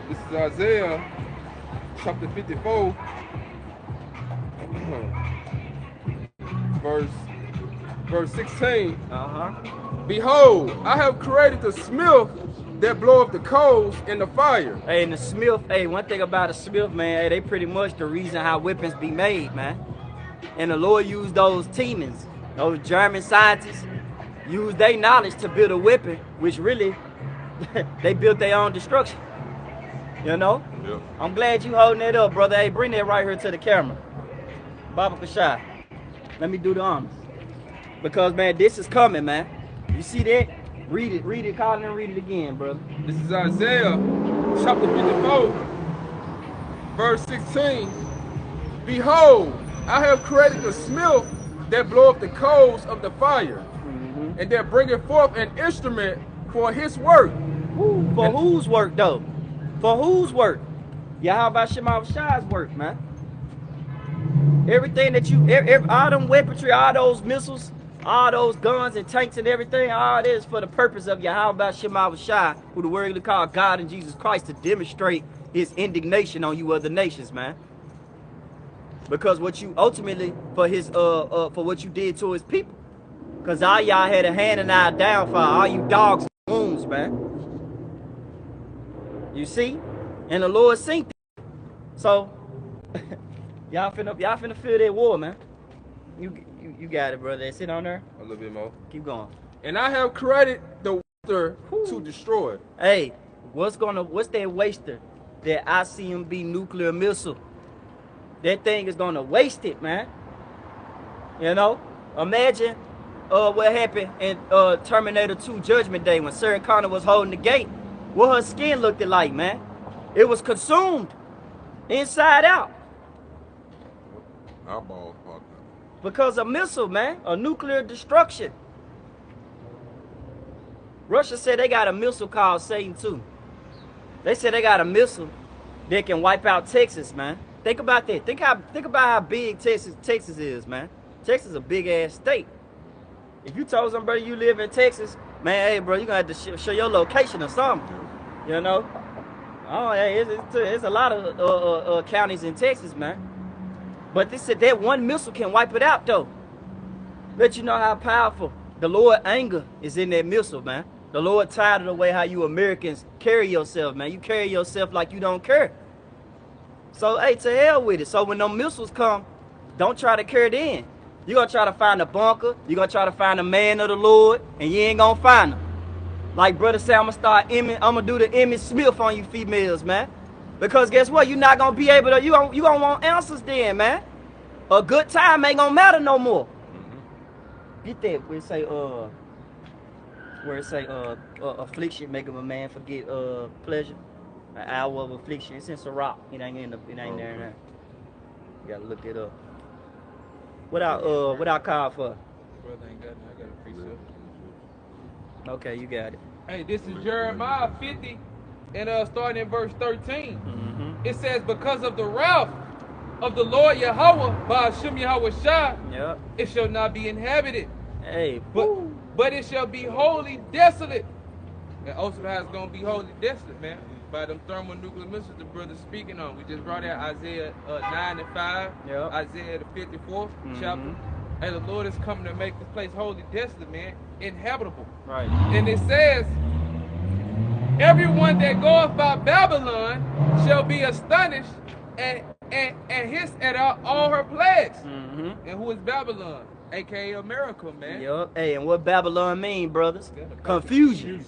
This is Isaiah chapter 54, verse 16. Behold, I have created the smith that bloweth the coals in the fire. Hey, and the smith, hey, one thing about a smith, man, hey, they pretty much the reason how weapons be made, man. And the Lord used those Tiemens, those German scientists, used their knowledge to build a weapon, which really, they built their own destruction. You know? Yeah. I'm glad you holding that up, brother. Hey, bring that right here to the camera. Baba Kashai. Let me do the honors. Because, man, this is coming, man. You see that? Read it, Colin, and read it again, brother. This is Isaiah chapter 54, verse 16. Behold, I have created the smith that bloweth the coals of the fire, and that bringeth forth an instrument for his work. For whose work, though? For whose work? Yahweh Shema Shai's work, man. Everything that you, all them weaponry, all those missiles, all those guns and tanks and everything, all this for the purpose of Yahweh Shema Shai, who the word call God and Jesus Christ, to demonstrate his indignation on you other nations, man. Because what you ultimately, for his for what you did to his people. Because all y'all had a hand in our downfall, all you dogs and wounds, man. You see? And the Lord seen that. So y'all finna feel that war, man. You got it, brother. Sit on there. A little bit more. Keep going. And I have created the to destroy. Hey, what's that waster? That ICMB nuclear missile. That thing is gonna waste it, man. You know? Imagine what happened in Terminator 2 Judgment Day when Sarah Connor was holding the gate. What her skin looked like, man. It was consumed inside out. Eyeballs popped out. Because of missile, man. A nuclear destruction. Russia said they got a missile called Satan 2. They said they got a missile that can wipe out Texas, man. Think about that. Think about how big Texas is, man. Texas is a big ass state. If you told somebody you live in Texas, man, hey, bro, you gonna have to show your location or something. You know? Oh, hey, it's a lot of counties in Texas, man. But they said that one missile can wipe it out, though. Let you know how powerful the Lord's anger is in that missile, man. The Lord tired of the way how you Americans carry yourself, man. You carry yourself like you don't care. So, hey, to hell with it. So when them missiles come, don't try to carry it in. You're going to try to find a bunker. You're going to try to find a man of the Lord, and you ain't going to find him. Like Brother said, I'm going to do the Emmitt Smith on you females, man. Because guess what? You're not going to be able to, you going to want answers then, man. A good time ain't going to matter no more. Get that, where it say affliction make a man forget pleasure. An hour of affliction. It's in Sirach. It ain't there now. You gotta look it up. What I call for? Brother ain't got it. I got a precept. Okay, you got it. Hey, this is Jeremiah 50, and starting in verse 13. It says, because of the wrath of the Lord Yahweh, by Hashem Yahweh Shah, Yep. it shall not be inhabited. Hey, But it shall be wholly desolate. And also how it's going to be wholly desolate, man. By them thermonuclear missiles the brother's speaking on. We just brought out Isaiah 9 and 5. Yep. Isaiah the 54th chapter. And the Lord is coming to make this place wholly desolate, man. Inhabitable. Right. And it says, everyone that goeth by Babylon shall be astonished and hiss at all her plagues. And who is Babylon? AKA America, man. Yup. Hey, and what Babylon mean, brothers? Confusion.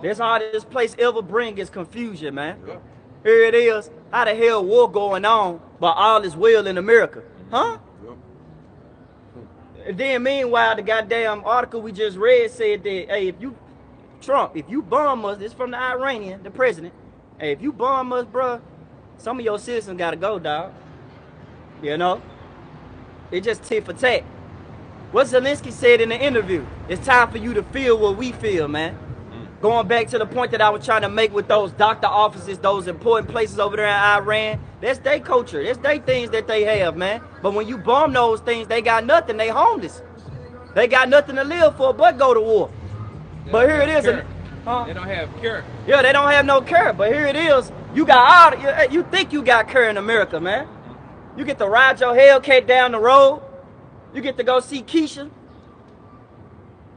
That's all this place ever bring is confusion, man. Yep. Here it is. How the hell war going on, but all is well in America? Huh? Yep. And then meanwhile, the goddamn article we just read said that, hey, if you bomb us, this from the Iranian, the president. Hey, if you bomb us, bruh, some of your citizens gotta go, dog. You know? It just tit for tat. What Zelensky said in the interview, it's time for you to feel what we feel, man. Going back to the point that I was trying to make with those doctor offices, those important places over there in Iran, that's their culture. That's their things that they have, man. But when you bomb those things, they got nothing. They homeless. They got nothing to live for but go to war. But here it is. They don't have care. Yeah, they don't have no care. But here it is. You got all. You think you got care in America, man. You get to ride your Hellcat down the road. You get to go see Keisha.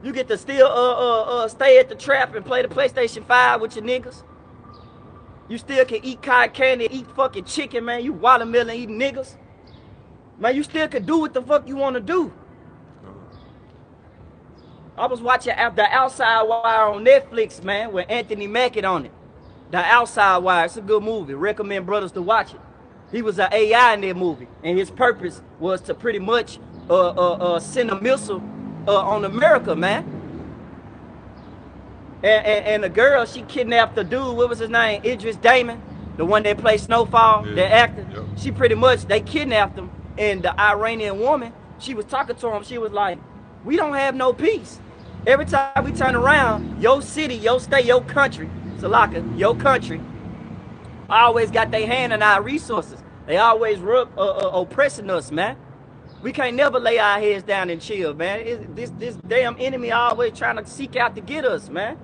You get to still stay at the trap and play the PlayStation 5 with your niggas. You still can eat cotton candy, eat fucking chicken, man. You watermelon eating niggas. Man, you still can do what the fuck you want to do. I was watching The Outside Wire on Netflix, man, with Anthony Mackie on it. The Outside Wire, it's a good movie. Recommend brothers to watch it. He was an AI in that movie, and his purpose was to pretty much send a missile on America, man. And the girl, she kidnapped the dude, what was his name? Idris Damon, the one that played Snowfall, the actor. Yep. She pretty much, they kidnapped him, and the Iranian woman, she was talking to him, she was like, we don't have no peace. Every time we turn around, your city, your state, your country, Salaka, your country, always got their hand in our resources. They always oppressing us, man. We can't never lay our heads down and chill, man. This damn enemy always trying to seek out to get us, man.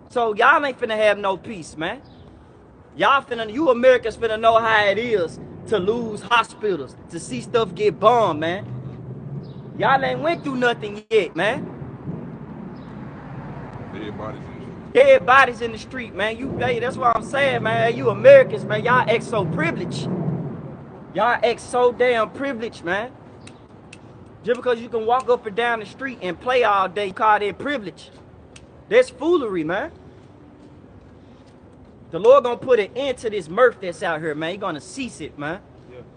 So y'all ain't finna have no peace, man. You Americans finna know how it is to lose hospitals, to see stuff get bombed, man. Y'all ain't went through nothing yet, man. Everybody's in the street, man. Hey, that's what I'm saying, man. You Americans, man, y'all act so privileged. Y'all act so damn privileged, man. Just because you can walk up and down the street and play all day, you call that privilege. That's foolery, man. The Lord gonna put an end to this mirth that's out here, man. He gonna cease it, man.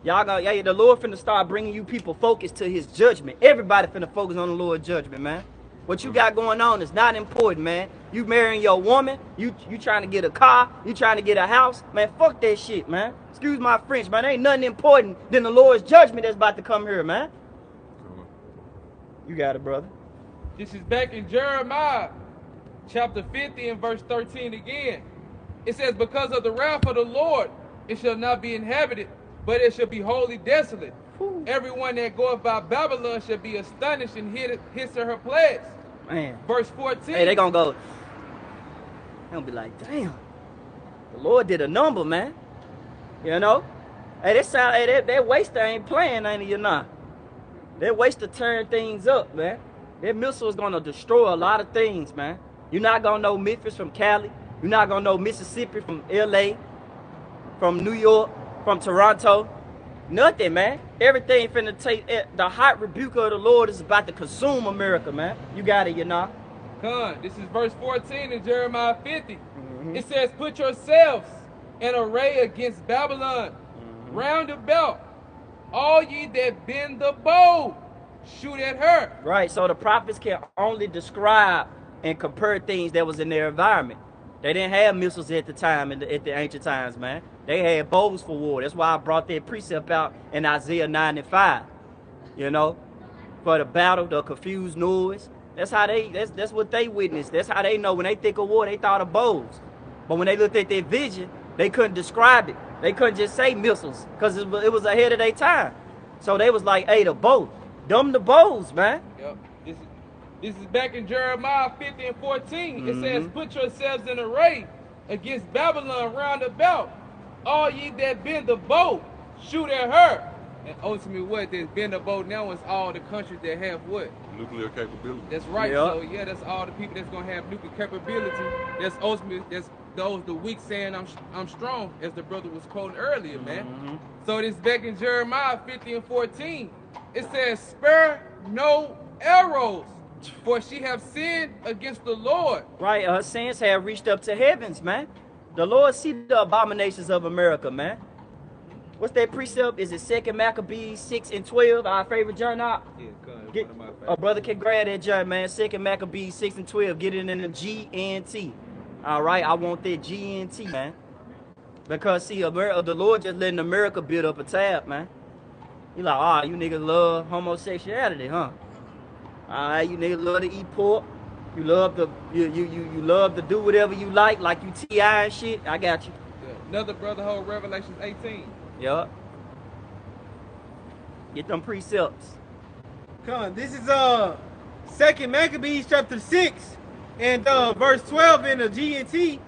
Y'all the Lord finna start bringing you people focused to his judgment. Everybody finna focus on the Lord's judgment, man. What you got going on is not important, man. You marrying your woman, you trying to get a car, you trying to get a house, man, fuck that shit, man. Excuse my French, man. There ain't nothing important than the Lord's judgment that's about to come here, man. You got it, brother. This is back in Jeremiah chapter 50 and verse 13 again. It says, because of the wrath of the Lord, it shall not be inhabited, but it shall be wholly desolate. Whew. Everyone that goeth by Babylon shall be astonished and hiss at her plagues. Man. Verse 14. Hey, they gonna be like, damn, the Lord did a number, man. You know? Hey, that waster ain't playing, ain't it, you know? That waster turn things up, man. That missile is gonna destroy a lot of things, man. You're not gonna know Memphis from Cali. You're not gonna know Mississippi from LA, from New York, from Toronto. Nothing, man. Everything finna take, the hot rebuke of the Lord is about to consume America, man. You got it, you know? Come, this is verse 14 in Jeremiah 50. It says, put yourselves in array against Babylon, round about, all ye that bend the bow, shoot at her. Right, so the prophets can only describe and compare things that was in their environment. They didn't have missiles at the time, at the ancient times, man. They had bows for war. That's why I brought that precept out in Isaiah 9 and 5. You know, for the battle, the confused noise. That's how that's what they witnessed. That's how they know. When they think of war, they thought of bows. But when they looked at their vision, they couldn't describe it. They couldn't just say missiles because it was ahead of their time. So they was like, hey, the bow. Them the bows, man. Yep. This is back in Jeremiah 50 and 14. It says, put yourselves in array against Babylon round about. All ye that bend the bow, shoot at her. And ultimately what? There's bend the bow now is all the countries that have what? Nuclear capability. That's right. Yep. So yeah, that's all the people that's gonna have nuclear capability. That's ultimately that's those the weak saying I'm strong, as the brother was quoting earlier, man. So this back in Jeremiah 50 and 14. It says, spare no arrows, for she have sinned against the Lord. Right, her sins have reached up to heavens, man. The Lord see the abominations of America, man. What's that precept? Is it 2 Maccabees 6 and 12? Our favorite journal? Yeah, a brother can grab that journal, man. 2 Maccabees 6 and 12. Get it in the GNT. All right, I want that GNT, man. Because, see, America, the Lord just letting America build up a tab, man. You like, oh, you niggas love homosexuality, huh? All right, you niggas love to eat pork. You love to you love to do whatever you like you T.I. and shit. I got you. Another brother hold Revelation 18. Yup. Get them precepts. Come on, this is 2 Maccabees chapter 6 and verse 12 in the GNT,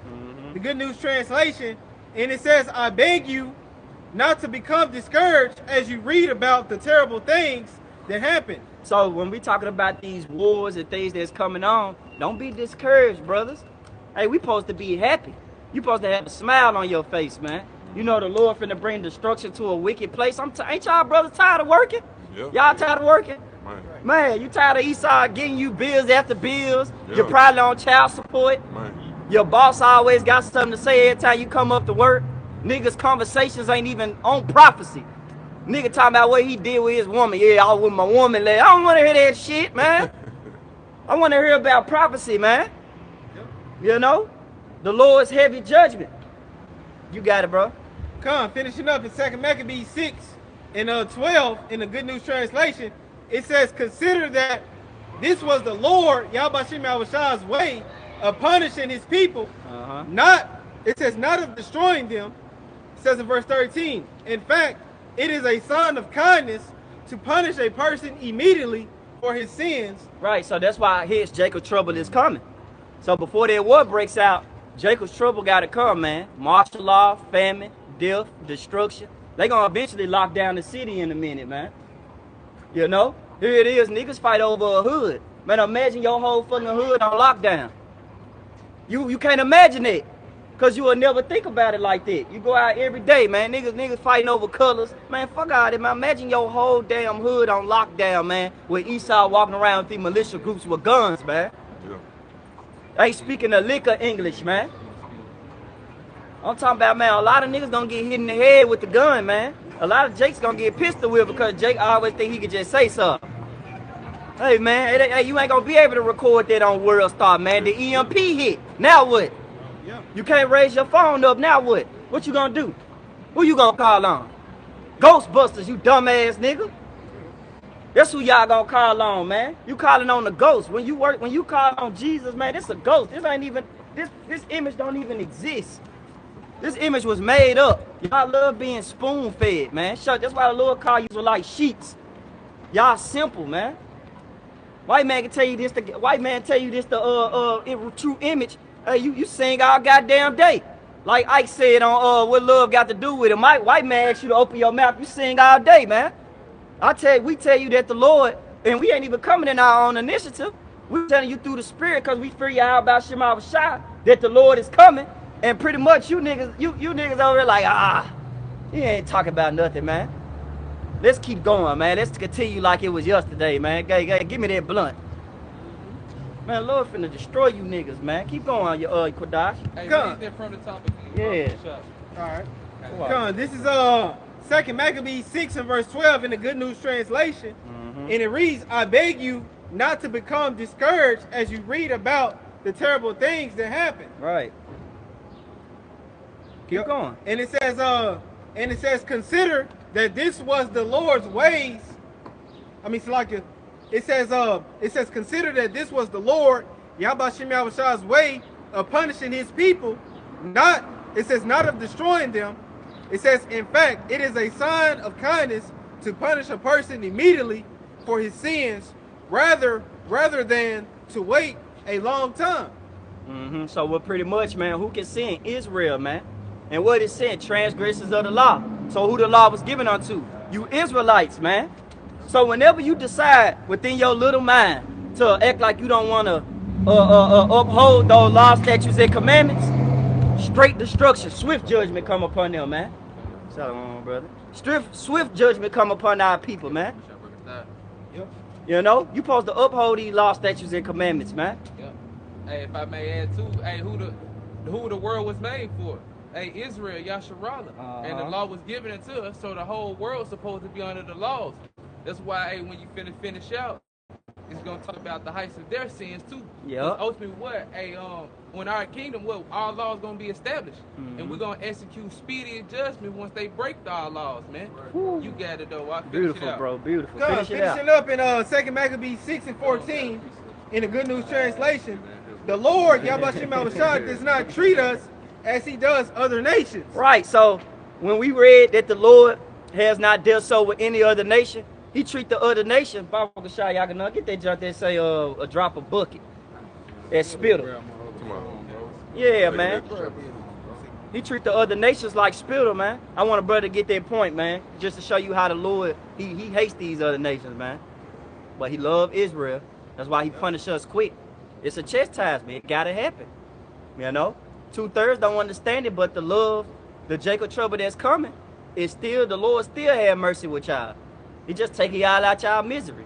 the Good News Translation, and it says, I beg you not to become discouraged as you read about the terrible things that happen. So when we talking about these wars and things that's coming on, don't be discouraged, brothers. Hey, we supposed to be happy. You supposed to have a smile on your face, man. You know the Lord finna bring destruction to a wicked place. Ain't y'all brothers tired of working? Yeah. Y'all tired of working? Man, you tired of Esau getting you bills after bills? Yeah. You're probably on child support. Man. Your boss always got something to say every time you come up to work. Niggas' conversations ain't even on prophecy. Nigga talking about what he did with his woman. Yeah, I was with my woman. I don't want to hear that shit, man. I want to hear about prophecy, man. You know? The Lord's heavy judgment. You got it, bro. Come, finishing up in 2 Maccabees 6 and 12 in the Good News Translation, it says, consider that this was the Lord, Yahbashim Yahushah's way of punishing his people. It says not of destroying them. It says in verse 13, in fact, it is a sign of kindness to punish a person immediately for his sins. Right, so that's why his Jacob's trouble is coming. So before that war breaks out, Jacob's trouble got to come, man. Martial law, famine, death, destruction. They gonna eventually lock down the city in a minute, man. You know? Here it is, niggas fight over a hood. Man, imagine your whole fucking hood on lockdown. You can't imagine it. Cause you will never think about it like that. You go out every day, man. Niggas fighting over colors. Man, fuck out of it, man. Imagine your whole damn hood on lockdown, man. With Esau walking around with these militia groups with guns, man. Yeah. Ain't speaking a lick of English, man. I'm talking about, man, a lot of niggas gonna get hit in the head with the gun, man. A lot of Jake's gonna get pistol whipped because Jake always think he could just say something. Hey, man, hey, you ain't gonna be able to record that on World Star, man. The EMP hit. Now what? You can't raise your phone up, now what? What you gonna do? Who you gonna call on? Ghostbusters, you dumbass nigga. That's who y'all gonna call on, man. You calling on the ghost. When you call on Jesus, man, this a ghost. This ain't even, this image don't even exist. This image was made up. Y'all love being spoon-fed, man. That's why the Lord call you like sheets. Y'all simple, man. White man can tell you this, the true image. Hey, you sing all goddamn day. Like Ike said on what love got to do with it. White man asks you to open your mouth, you sing all day, man. We tell you that the Lord, and we ain't even coming in our own initiative. We telling you through the Spirit because we figure out about Shema Shah that the Lord is coming. And pretty much you niggas over there like, he ain't talking about nothing, man. Let's keep going, man. Let's continue like it was yesterday, man. Give me that blunt. Man, Lord finna destroy you niggas, man. Keep going, you Quadash. Hey, read that from the top again. Yeah. All right. Come on. This is 2 Maccabees 6 and verse 12 in the Good News Translation. And it reads, I beg you not to become discouraged as you read about the terrible things that happen. Right. Keep going. And it says, consider that this was the Lord's ways. I mean, it's like it says, consider that this was the Lord, Yahweh Shem Yahushah's way of punishing his people, not of destroying them. It says, in fact, it is a sign of kindness to punish a person immediately for his sins, rather than to wait a long time. So what pretty much, man, who can sin? Israel, man. And what it said, transgressors of the law. So who the law was given unto? You Israelites, man. So whenever you decide within your little mind to act like you don't want to uphold those laws, statutes, and commandments, straight destruction, swift judgment come upon them, man. Shalom, brother. Swift judgment come upon our people, man. You know, you supposed to uphold these laws, statutes, and commandments, man. Yep. Hey, if I may add too, hey, who the world was made for? Hey, Israel, Yasharallah. And the law was given unto us, so the whole world's supposed to be under the laws. That's why, hey, when you finish out, it's gonna talk about the heights of their sins too. Yeah. Ultimately, what? Hey, when our kingdom, what? Our laws gonna be established, and we're gonna execute speedy judgment once they break our laws, man. You got it though. Beautiful, bro. Beautiful. Finishing up in 2 Maccabees 6 and 14 in the Good News Translation. The Lord, Yahweh Shem Yahushua, does not treat us as he does other nations. Right. So when we read that the Lord has not dealt so with any other nation, he treat the other nation. Get that junk that say a drop of bucket. That spittle. Yeah, man. He treat the other nations like spittle, man. I want a brother to get that point, man. Just to show you how the Lord, he hates these other nations, man. But he loves Israel. That's why he punishes us quick. It's a chastisement. It gotta happen. You know? 2/3 don't understand it, but the love, the Jacob trouble that's coming, is still, the Lord still have mercy with y'all. He just taking y'all out y'all misery.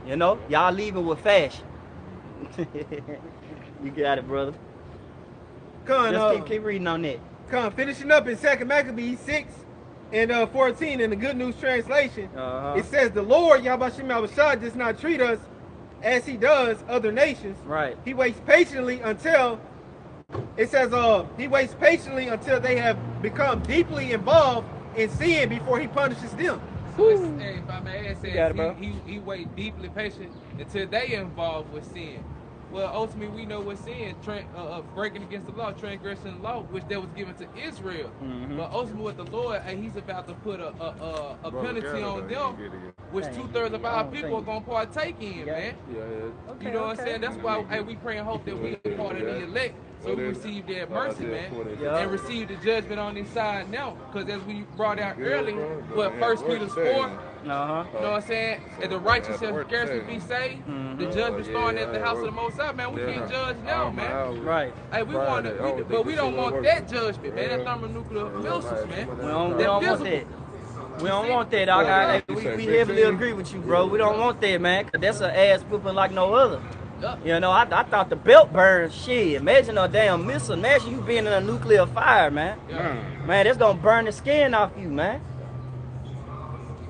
You know? Y'all leaving with fashion. You got it, brother. Just keep reading on that. Finishing up in 2 Maccabees 6 and 14 in the Good News Translation. It says, the Lord, Yahweh Shem Yahushua, does not treat us as he does other nations. Right. He waits patiently until, it says, he waits patiently until they have become deeply involved in sin before he punishes them. So if I may add, he wait deeply patient until they involved with sin. Well, ultimately, we know what sin, breaking against the law, transgressing the law, which that was given to Israel. But ultimately, with the Lord, he's about to put a penalty on them, which 2/3 of our people are going to partake in, man. You know what I'm saying? That's why we pray and hope that we are part of the elect, so we receive their mercy, man, and receive the judgment on this side now. Because as we brought out earlier, what 1 Peter 4, You know what I'm saying? If the righteous shall scarcely be saved, the judgment starting at the house of the Most High, man. We can't judge now, man. Right. Hey, we want to, but we don't want that judgment, man. That thermonuclear missiles, man. We don't want that. We don't want that. We heavily agree with you, bro. We don't want that, man. Cause that's an ass whooping like no other. You know, I thought the belt burned. Shit, imagine a damn missile. Imagine you being in a nuclear fire, man. Man, that's gonna burn the skin off you, man.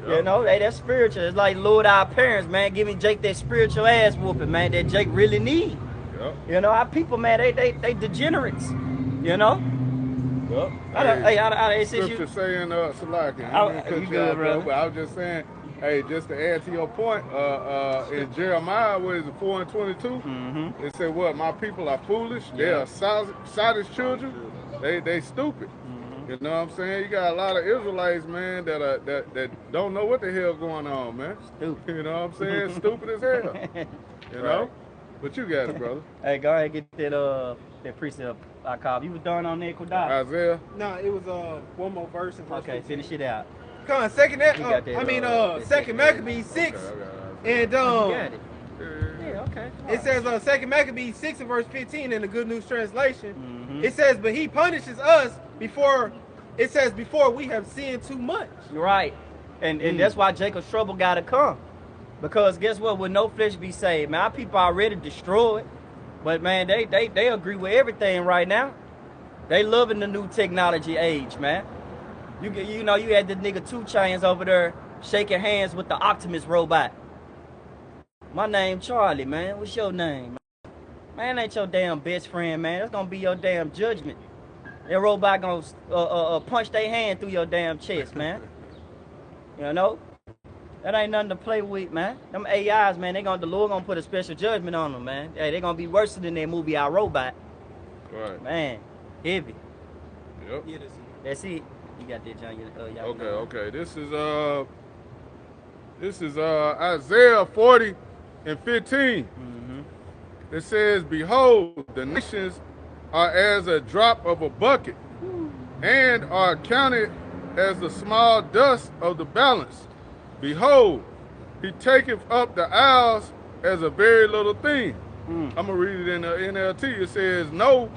You know, hey, that's spiritual. It's like Lord our parents, man, giving Jake that spiritual ass whooping, man, that Jake really need. You know, our people, man, they degenerates. You know. Hey, scripture saying, Salaki, you good, bro? But I was just saying, hey, just to add to your point, in Jeremiah, what is it, 4:22? It said, what, my people are foolish, they are childish children, they stupid. You know what I'm saying? You got a lot of Israelites, man, that don't know what the hell going on, man. Stupid. You know what I'm saying? Stupid as hell. You know? But you got it, brother. Hey, go ahead and get that precept I called. You was done on there, Kodak? Isaiah? No, it was one more verse. Okay, finish it out. Come on, second Maccabees 6. And You got it. Yeah, okay. It says second Maccabees 6 and verse 15 in the Good News translation. It says, but he punishes us before we have sinned too much. Right. And that's why Jacob's trouble gotta come. Because guess what? Will no flesh be saved? Man, our people are already destroyed. But man, they agree with everything right now. They loving the new technology age, man. You know, you had the nigga 2 Chainz over there shaking hands with the Optimus robot. My name Charlie, man. What's your name? Man, ain't your damn best friend, man. That's gonna be your damn judgment. That robot gonna punch their hand through your damn chest, man. You know? That ain't nothing to play with, man. Them AIs, man, the Lord gonna put a special judgment on them, man. Hey, they gonna be worse than that movie I Robot. Right. Man, heavy. Yep. Yeah, That's it. You got that, John. Okay. This is Isaiah 40 and 15. It says, behold, the nations are as a drop of a bucket, and are counted as the small dust of the balance. Behold, he taketh up the isles as a very little thing. I'm going to read it in the NLT. It says, no,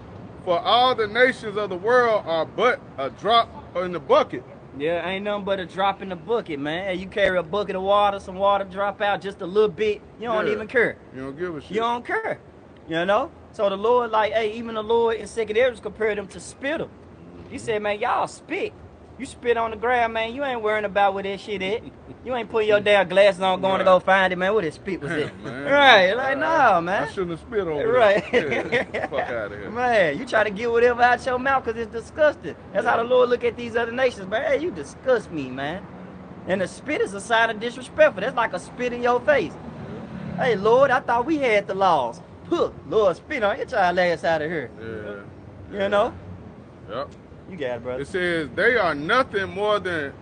for all the nations of the world are but a drop in the bucket. Yeah, ain't nothing but a drop in the bucket, man. Hey, you carry a bucket of water, some water drop out just a little bit, you don't even care. You don't give a shit. You don't care, you know? So the Lord, like, hey, even the Lord in Second Ezra compared them to spittle. He said, man, y'all spit. You spit on the ground, man. You ain't worrying about where that shit at. You ain't putting your damn glasses on going to go find it, man. Where that spit was at. Right, like, no, man. I shouldn't have spit over right. there. Yeah, fuck out of here. Man, you try to get whatever out your mouth because it's disgusting. That's how the Lord look at these other nations, man. Hey, you disgust me, man. And the spit is a sign of disrespectful. That's like a spit in your face. Hey, Lord, I thought we had the laws. Huh, Lord, spit on your child ass out of here. Yeah. You know? Yep. You got it, brother. It says they are nothing more than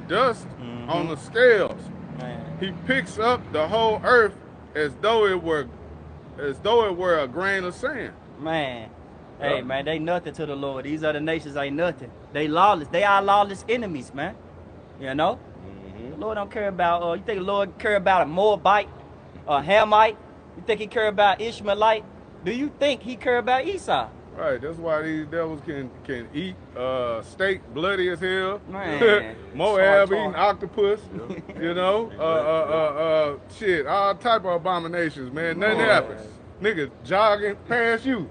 dust on the scales. Man. He picks up the whole earth as though it were a grain of sand. Man. Hey, man, they nothing to the Lord. These other nations ain't nothing. They lawless. They are lawless enemies, man. You know? The Lord don't care about, you think the Lord care about a Moabite, a Hamite? You think he care about Ishmaelite? Do you think he care about Esau? Right, that's why these devils can eat steak bloody as hell. Man. Moab eating octopus, you know, shit, all type of abominations, man. Nothing happens. Niggas jogging past you.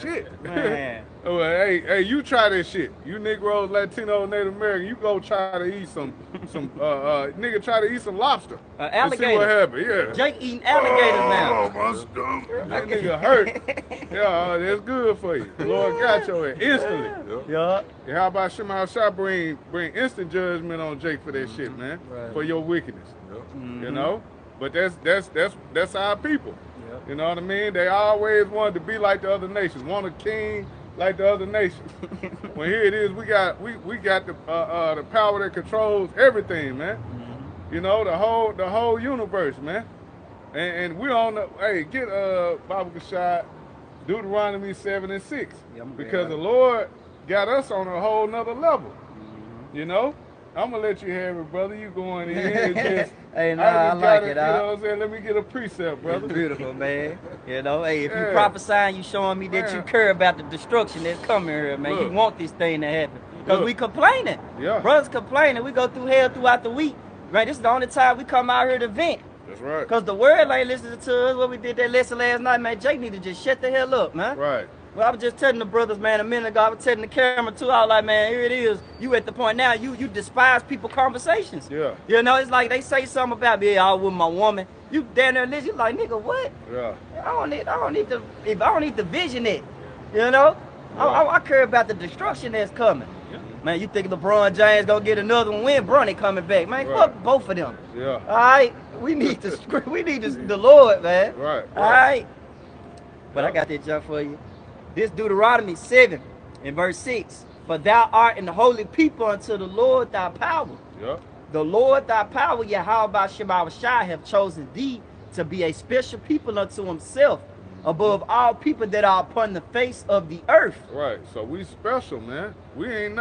Shit. Man. Oh, hey, you try this shit. You Negroes, Latino, Native American, you go try to eat some nigga try to eat some lobster. Alligator. See what happened, yeah. Jake eating alligators now. Oh, my stomach. That nigga hurt. Yeah, that's good for you. The Lord got your ass instantly. Yeah. How about Shema Shah bring instant judgment on Jake for that shit, man? Right. For your wickedness. You know? But that's our people. You know what I mean? They always wanted to be like the other nations, want a king like the other nations. When here it is, we got the power that controls everything, man. You know, the whole universe, man. And we on the get Baba Kashad, Deuteronomy 7 and 6, because the Lord got us on a whole nother level. You know, I'm gonna let you have it, brother. You going in and just, hey, nah, I like it. You know what I'm saying? Let me get a precept, brother. It's beautiful, man. You know, hey, if you Yeah. prophesying, you showing me that you Man. care about the destruction that's coming here, man. You Look. want this thing to happen. Because Look. we complaining. Yeah. Brothers complaining. We go through hell throughout the week. Right? This is the only time we come out here to vent. That's right. Because the world ain't listening to us. What we did that lesson last night, man. Jake need to just shut the hell up, man. Right. Well, I was just telling the brothers, man, a minute ago. I was telling the camera, too. I was like, man, here it is. You at the point now, you despise people conversations. Yeah. You know, it's like they say something about me, I was with my woman. You down there listen, you like, nigga, what? Yeah. I don't need the vision it. You know? Yeah. I care about the destruction that's coming. Yeah. Man, you think LeBron James gonna get another one when Bronny coming back? Man, Right. fuck both of them. Yeah. All right? We need the Lord, man. Right. All right? But I got that jump for you. This Deuteronomy 7 in verse 6. For thou art an holy people unto the Lord thy power. Yeah. The Lord thy power, Yahweh Shai, have chosen thee to be a special people unto himself, above all people that are upon the face of the earth. Right. So we special, man. We ain't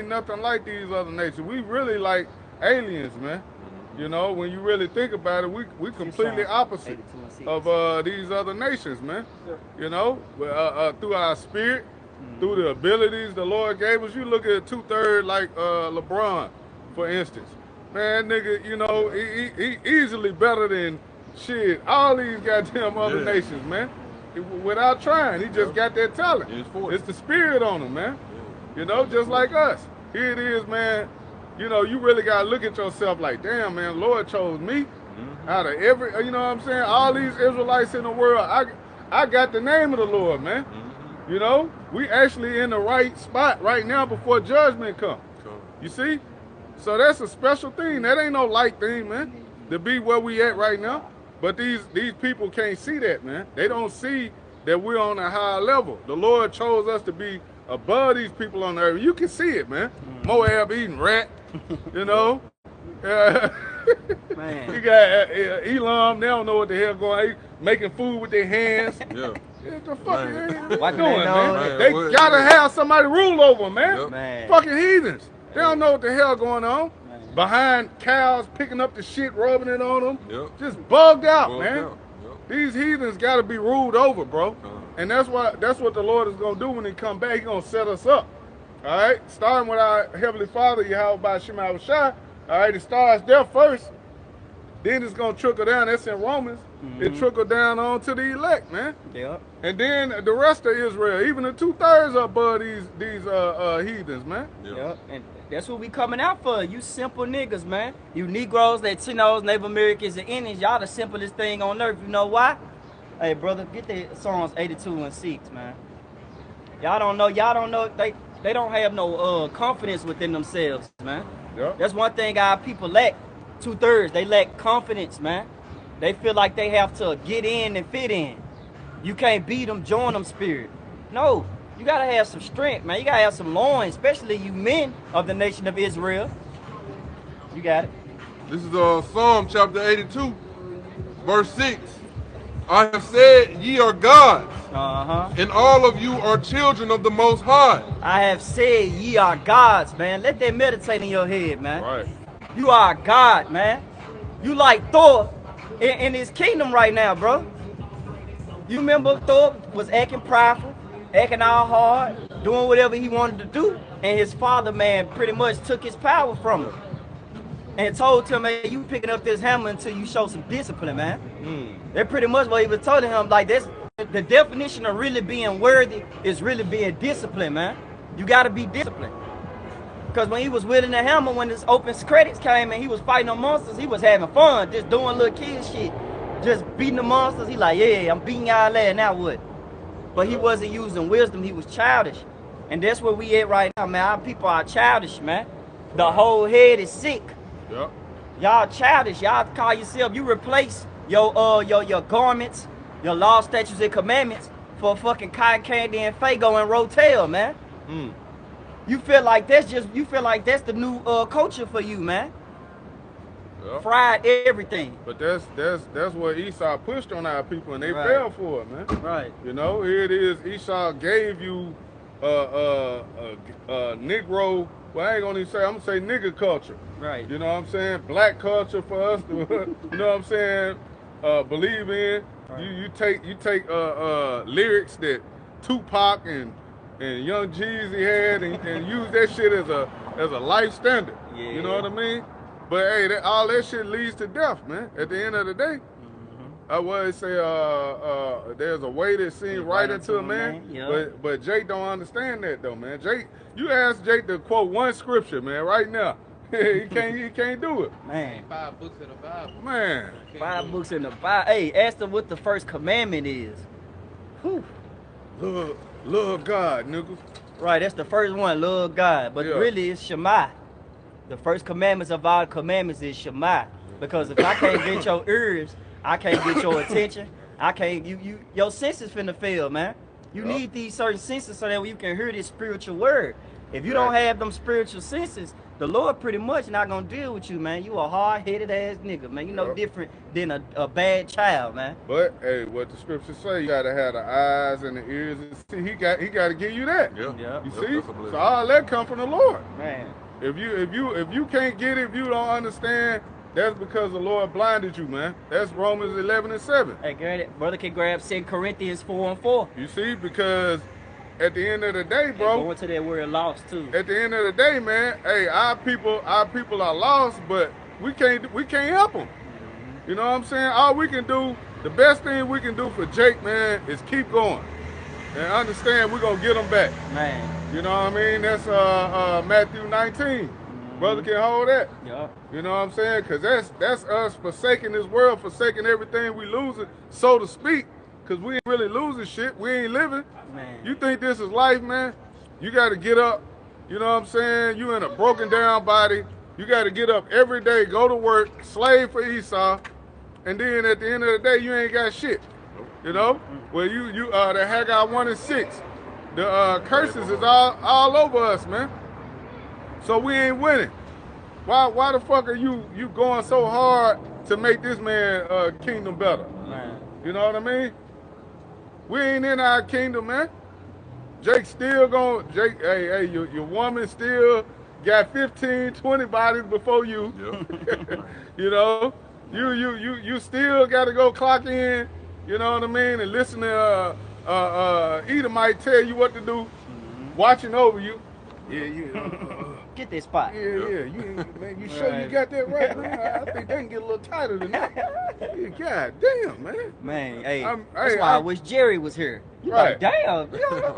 nothing like these other nations. We really like aliens, man. You know, when you really think about it, we completely opposite of these other nations, man. You know, through our spirit, through the abilities the Lord gave us. You look at 2/3 like LeBron, for instance. Man, nigga, you know, he easily better than shit all these goddamn other nations, man. Without trying, he just got that talent. It's the spirit on him, man. You know, just like us. Here it is, man. You know, you really got to look at yourself like, damn, man, Lord chose me out of every, you know what I'm saying? All these Israelites in the world, I got the name of the Lord, man. You know, we actually in the right spot right now before judgment come. You see? So that's a special thing. That ain't no light thing, man, to be where we at right now. But these people can't see that, man. They don't see that we're on a higher level. The Lord chose us to be above these people on the earth. You can see it, man. Moab eating rat, you know. Man. You got Elam, they don't know what the hell going on. They making food with their hands. Yeah. What the fuck they Why doing, they know man? that? They Man, gotta what- have somebody rule over them, man. Yep. Man. Fucking heathens. They don't know what the hell going on. Man. Behind cows, picking up the shit, rubbing it on them. Yep. Just bugged out, Bugged man. out. Yep. These heathens gotta be ruled over, bro. Uh-huh. And that's what the Lord is gonna do when he come back. He gonna set us up. All right? Starting with our Heavenly Father, Yahweh Shema Shai. All right, it starts there first. Then it's gonna trickle down. That's in Romans. It trickle down on to the elect, man. Yep. And then the rest of Israel, even the 2/3 are above these heathens, man. Yep. And that's what we coming out for. You simple niggas, man. You Negroes, Latinos, Native Americans, and Indians, y'all the simplest thing on earth. You know why? Hey, brother, get the Psalms 82 and 6, man. Y'all don't know. They don't have no confidence within themselves, man. Yep. That's one thing our people lack. 2/3, they lack confidence, man. They feel like they have to get in and fit in. You can't beat them, join them spirit. No, you gotta have some strength, man. You gotta have some loins, especially you men of the nation of Israel. You got it. This is Psalm chapter 82, verse 6. I have said, ye are gods, and all of you are children of the Most High. I have said ye are gods, man. Let that meditate in your head, man. Right. You are a god, man. You like Thor in his kingdom right now, bro. You remember Thor was acting prideful, acting all hard, doing whatever he wanted to do, and his father, man, pretty much took his power from him and told him, man, you picking up this hammer until you show some discipline, man. That's pretty much what he was telling him. Like, that's the definition of really being worthy is really being disciplined, man. You got to be disciplined. Because when he was wielding the hammer, when his open credits came and he was fighting the monsters, he was having fun, just doing little kid shit. Just beating the monsters. He like, yeah, I'm beating y'all ass, now what? But he wasn't using wisdom, he was childish. And that's where we at right now, man. Our people are childish, man. The whole head is sick. Yep. Y'all childish. Y'all call yourself, you replace your garments, your law, statutes, and commandments for fucking cotton candy and Fago and Rotel, man. You feel like that's the new culture for you, man. Yep. Fried everything. But that's what Esau pushed on our people, and they Right. fell for it, man. Right. You know, here it is. Esau gave you a Negro well, I ain't gonna even say, I'm gonna say nigga culture. Right. You know what I'm saying? Black culture for us to, you know what I'm saying, believe in. Right. You take lyrics that Tupac and Young Jeezy had and use that shit as a life standard. Yeah. You know what I mean? But hey, all that shit leads to death, man. At the end of the day, I would say there's a way that seems right unto a man. Yep. But Jake don't understand that though, man. Jake, you ask Jake to quote one scripture, man, right now. he can't do it. Man. 5 books in the Bible. Man. 5 books in the Bible. Hey, ask them what the first commandment is. Whew. Love God, niggas. Right, that's the first one, love God. But Yeah. really it's Shema. The first commandments of all commandments is Shema. Because if I can't get your ears, I can't get your attention. I can't your senses finna fail, man. You need these certain senses so that you can hear this spiritual word. If you don't have them spiritual senses, the Lord pretty much not gonna deal with you, man. You a hard-headed ass nigga, man. You no different than a bad child, man. But hey, what the scriptures say, you gotta have the eyes and the ears and see. He gotta give you that. Yeah. Yeah. You Yep, see? that's a blessing. So all that come from the Lord. Man. If you can't get it, if you don't understand, that's because the Lord blinded you, man. That's Romans 11:7. Hey, Granny, brother can grab 2 Corinthians 4:4. You see, because at the end of the day, And bro, go into that word lost too. at the end of the day, man, hey, our people are lost, but we can't help them. You know what I'm saying? All we can do, the best thing we can do for Jake, man, is keep going and understand we're gonna get him back. Man. You know what I mean? That's Matthew 19. Brother can hold that. Yup. You know what I'm saying? Because that's us forsaking this world, forsaking everything we losing, so to speak. Because we ain't really losing shit. We ain't living. Man. You think this is life, man? You got to get up. You know what I'm saying? You in a broken down body. You got to get up every day, go to work, slave for Esau. And then at the end of the day, you ain't got shit. You know? Well, the Haggai 1:6. The curses is all over us, man. So we ain't winning. Why the fuck are you going so hard to make this man kingdom better? Man. You know what I mean? We ain't in our kingdom, man. Jake still hey, your woman still got 15, 20 bodies before you. Yep. You know? You still gotta go clock in, you know what I mean, and listen to Edomite tell you what to do, watching over you. Get this spot. Yeah. Man, you sure you got that right, man? I think they can get a little tighter than that. Yeah, God damn, man. Man, hey, I'm- that's hey, why I I'm- wish Jerry was here. You Right. like, damn,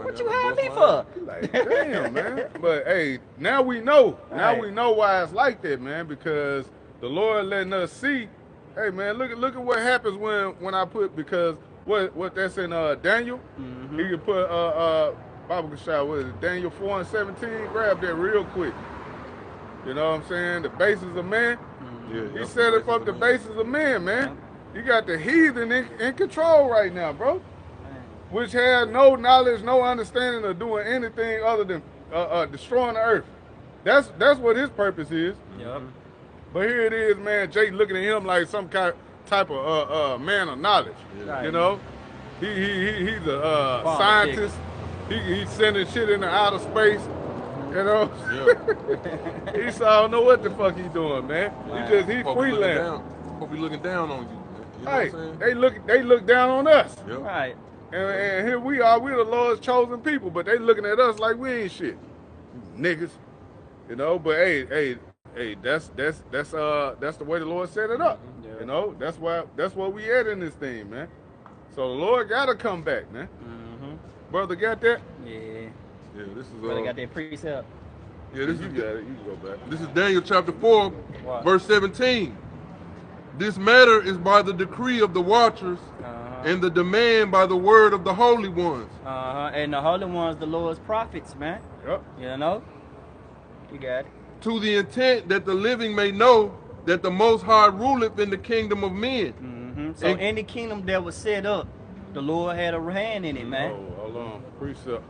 what you had me for? Like, damn, man. But hey, now we know. Now Right. we know why it's like that, man, because the Lord letting us see, hey man, look at what happens when I put, because what that's in Daniel, he can put Bible shot, what is it, Daniel 4:17, grab that real quick. You know what I'm saying? The basis of man. Yeah, He set it up the basis of man, man. You got the heathen in control right now, bro. Which has no knowledge, no understanding of doing anything other than destroying the earth. That's what his purpose is. Yup. But here it is, man. Jake looking at him like some type of man of knowledge. Right. You know, he's a Father scientist. He's sending shit into outer space. You know, he said, I don't know what the fuck he doing, man. He freelance. Hope he looking down on you, man. You know Hey, what I'm saying? they look down on us. Yep. Right. And here we are, we're the Lord's chosen people, but they looking at us like we ain't shit. Niggas. You know, but hey, that's the way the Lord set it up. Yeah. You know, that's what we at in this thing, man. So the Lord gotta come back, man. Brother got that? Yeah. Yeah, this is Brother got that precept. yeah, this You is got it, you can go back. This is Daniel chapter 4, Wow. verse 17. This matter is by the decree of the watchers and the demand by the word of the holy ones. And the holy ones, the Lord's prophets, man. Yep. You know? You got it. To the intent that the living may know that the Most High ruleth in the kingdom of men. So And- any kingdom that was set up, the Lord had a hand in it, man. Oh, hold on. Precept.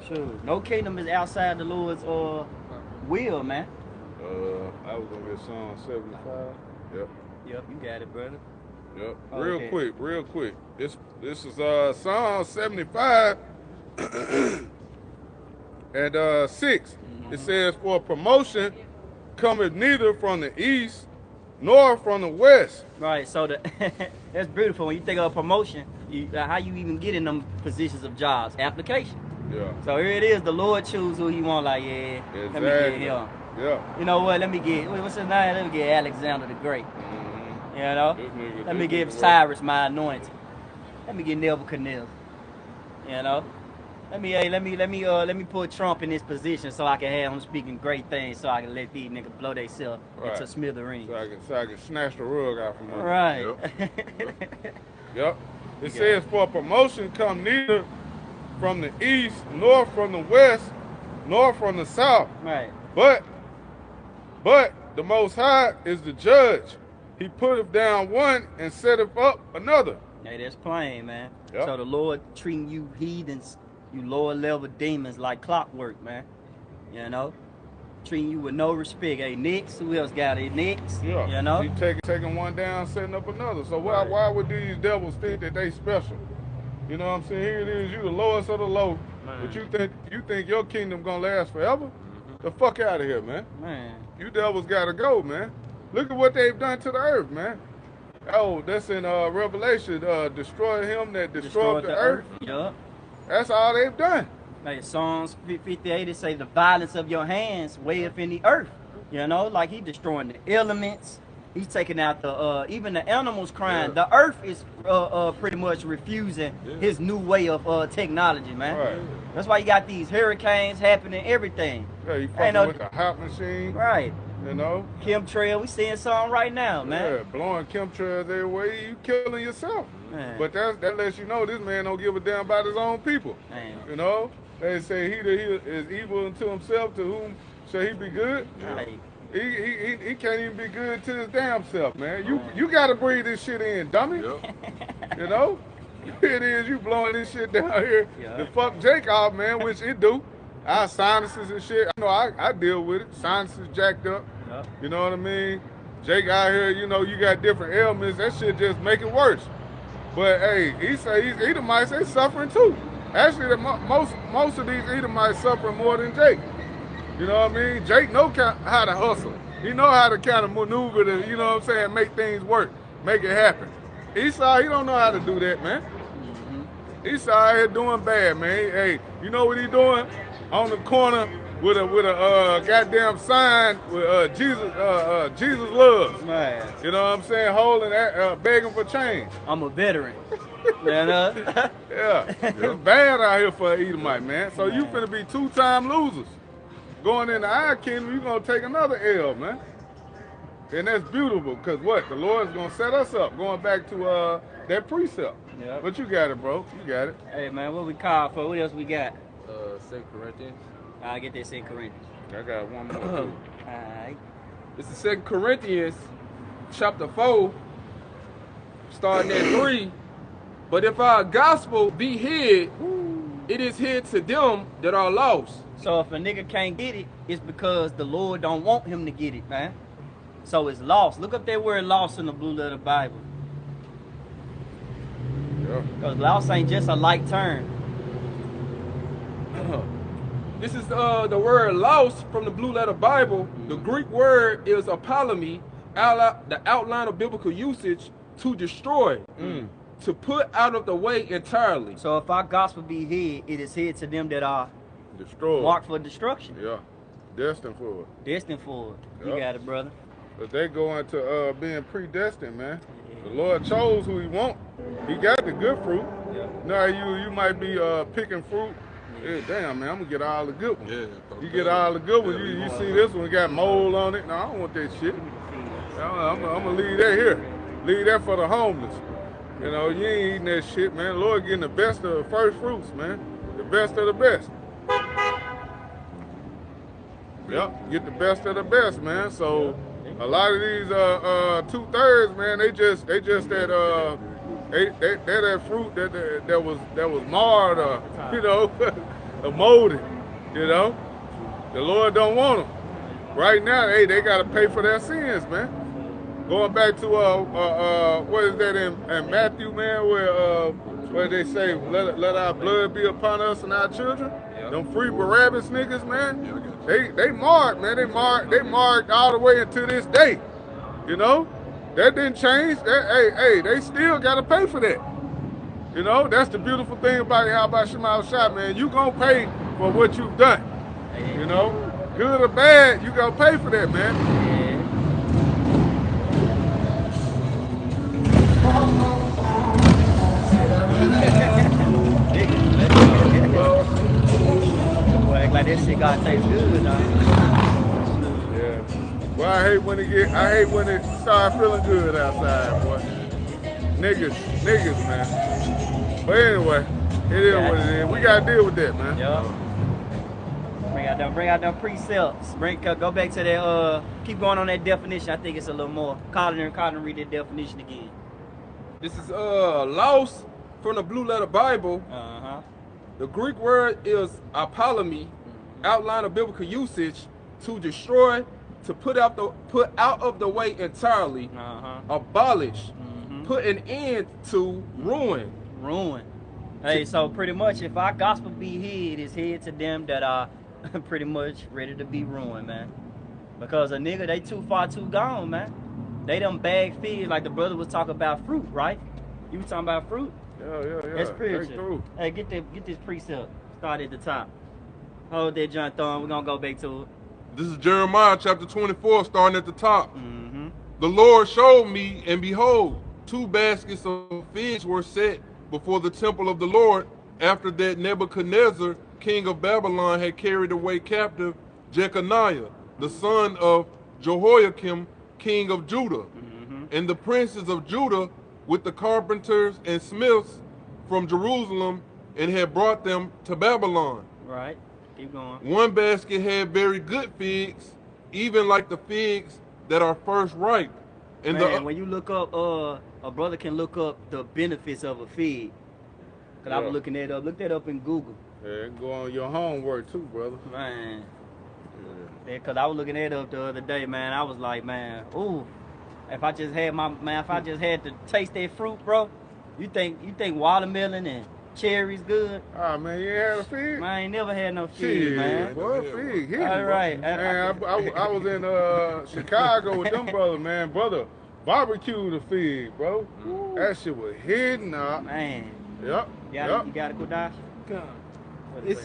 Sure. No kingdom is outside the Lord's will, man. I was gonna get Psalm 75. Yep. Yep, you got it, brother. Yep. Oh, Real quick. This is Psalm 75 and 6. It says, for promotion cometh neither from the east nor from the west. Right, so that's beautiful. When you think of a promotion, how you even get in them positions of jobs? Application. Yeah. So here it is, the Lord choose who he want, like, yeah, Exactly. let me get him. Yeah. You know what, let me get, what's his name? Let me get Alexander the Great. You know? Let me give Cyrus my anointing. Let me get Nebuchadnezzar. You know? Let me put Trump in this position so I can have him speaking great things so I can let these niggas blow themselves into smithereens. So I can snatch the rug out from under. Right. Yep. It says, for promotion come neither from the east, nor from the west, nor from the south. Right. But the Most High is the judge. He putteth down one and setteth up another. Hey, that's plain, man. Yep. So the Lord treating you heathens, you lower level demons like clockwork, man. You know? Treating you with no respect. Hey, Knicks, who else got it? Knicks, Yeah. you know? He taking one down, setting up another. So why would these devils think that they special? You know what I'm saying? Here it is, you the lowest of the low, but you think your kingdom gonna last forever? The fuck out of here, man. Man. You devils gotta go, man. Look at what they've done to the earth, man. Oh, that's in Revelation. Destroy him that destroyed the earth. Yup. That's all they've done. Like Psalms 58, it say the violence of your hands weigheth in the earth. You know, like he destroying the elements. He's taking out the even the animals crying. Yeah. The earth is pretty much refusing his new way of technology, man. Right. That's why you got these hurricanes happening, everything. Yeah, you fucking with the hot machine. Right. You know? Chemtrail, we seeing some right now, man. Yeah, blowing chemtrails everywhere, you killing yourself. Man. But that lets you know this man don't give a damn about his own people. Man. You know? They say he that is evil unto himself, to whom shall he be good? Right. He can't even be good to his damn self, man. You gotta breathe this shit in, dummy. Yep. You know? Here it is, you blowing this shit down here. Yeah. The fuck Jake off, man, which it do. Our sinuses and shit, I know I deal with it. Sinuses jacked up. Yep. You know what I mean? Jake out here, you know, you got different ailments. That shit just make it worse. But hey, he say these Edomites, they suffering too. Actually, most of these Edomites suffering more than Jake. You know what I mean? Jake know how to hustle. He know how to kind of maneuver to, you know what I'm saying, make things work, make it happen. Esau, he don't know how to do that, man. Esau out here doing bad, man. Hey, you know what he doing? On the corner with a goddamn sign with Jesus loves. Man. You know what I'm saying? Holding that, begging for change. I'm a veteran. You know? Yeah, it's bad out here for an Edomite, man. So you finna be two-time losers. Going into our kingdom, you're gonna take another L, man. And that's beautiful, because what? The Lord's gonna set us up, going back to that precept. Yep. But you got it, bro. You got it. Hey, man, what we call for? What else we got? 2 Corinthians. I'll get this in Corinthians. I got one more, too. Alright. This is 2 Corinthians chapter 4, starting at 3. But if our gospel be hid, it is hid to them that are lost. So if a nigga can't get it, it's because the Lord don't want him to get it, man. So it's lost. Look up that word lost in the blue letter Bible. Yeah. Because lost ain't just a light turn. This is the word lost from the blue letter Bible. The Greek word is apolemy, the outline of biblical usage, to destroy, to put out of the way entirely. So if our gospel be hid, it is hid to them that are Destroyed. marked for destruction. Yeah. Destined for it. Destined for it. You Yep. got it, brother. But they go into being predestined, man. The Lord chose who he want. He got the good fruit. Yeah. Now you might be picking fruit. Yeah, damn, man, I'm gonna get all the good ones. Yeah. You get all the good ones. You see this one got mold on it. No, I don't want that shit. I'm gonna leave that here. Leave that for the homeless. You know, you ain't eating that shit, man. Lord getting the best of the first fruits, man. The best of the best. Yep, get the best of the best, man. So a lot of these 2/3, man, they just that that fruit that was marred, you know, molded, you know. The Lord don't want them. Right now, they gotta pay for their sins, man. Going back to what is that in Matthew, man, where they say let our blood be upon us and our children. Yeah. Them free Barabbas niggas, man. Yeah, I got you. They marked, man. They marked all the way until this day. You know, that didn't change. Hey, they still gotta pay for that. You know, that's the beautiful thing about it. How about Shema Shot, man? You gonna pay for what you've done. You know, good or bad, you gonna pay for that, man. Boy, act like that shit gotta taste good, dog. Yeah. Well, I hate when it start feeling good outside, boy. Niggas, man. But anyway, it is what it is. We gotta deal with that, man. Yup. Bring out them precepts. Go back to that. Keep going on that definition. I think it's a little more. Colin, read that definition again. This is lost from the Blue Letter Bible. The Greek word is apolemy, outline of biblical usage, to destroy, to put out of the way entirely, abolish, put an end to, ruin. Hey, so pretty much if our gospel be hid, it's hid to them that are pretty much ready to be ruined, man. Because a nigga, they too far too gone, man. They done bag figs, like the brother was talking about fruit, right? You was talking about fruit? Yeah. That's spiritual. Hey, get this precept. Start at the top. Hold that John Thorne. We're gonna go back to it. This is Jeremiah chapter 24, starting at the top. The Lord showed me, and behold, 2 baskets of figs were set before the temple of the Lord, after that Nebuchadnezzar, king of Babylon, had carried away captive Jeconiah, the son of Jehoiakim, king of Judah, and the princes of Judah with the carpenters and smiths from Jerusalem, and had brought them to Babylon. Right. Keep going. 1 basket had very good figs, even like the figs that are first ripe. And man, when you look up, a brother can look up the benefits of a fig. Cause I was looking that up. Look that up in Google. Yeah, go on your homework too, brother. Man. Yeah, cause I was looking that up the other day, man. I was like, man, ooh. If I just had to taste that fruit, bro, you think watermelon and cherries good? Ah, man, you ain't had a fig? Man, I ain't never had no fig, man. Boy, fig hit. All right. Man, I was in Chicago with them brothers, man. Brother barbecued a fig, bro. That shit was hidden up. Man. Yep. You got to go down. It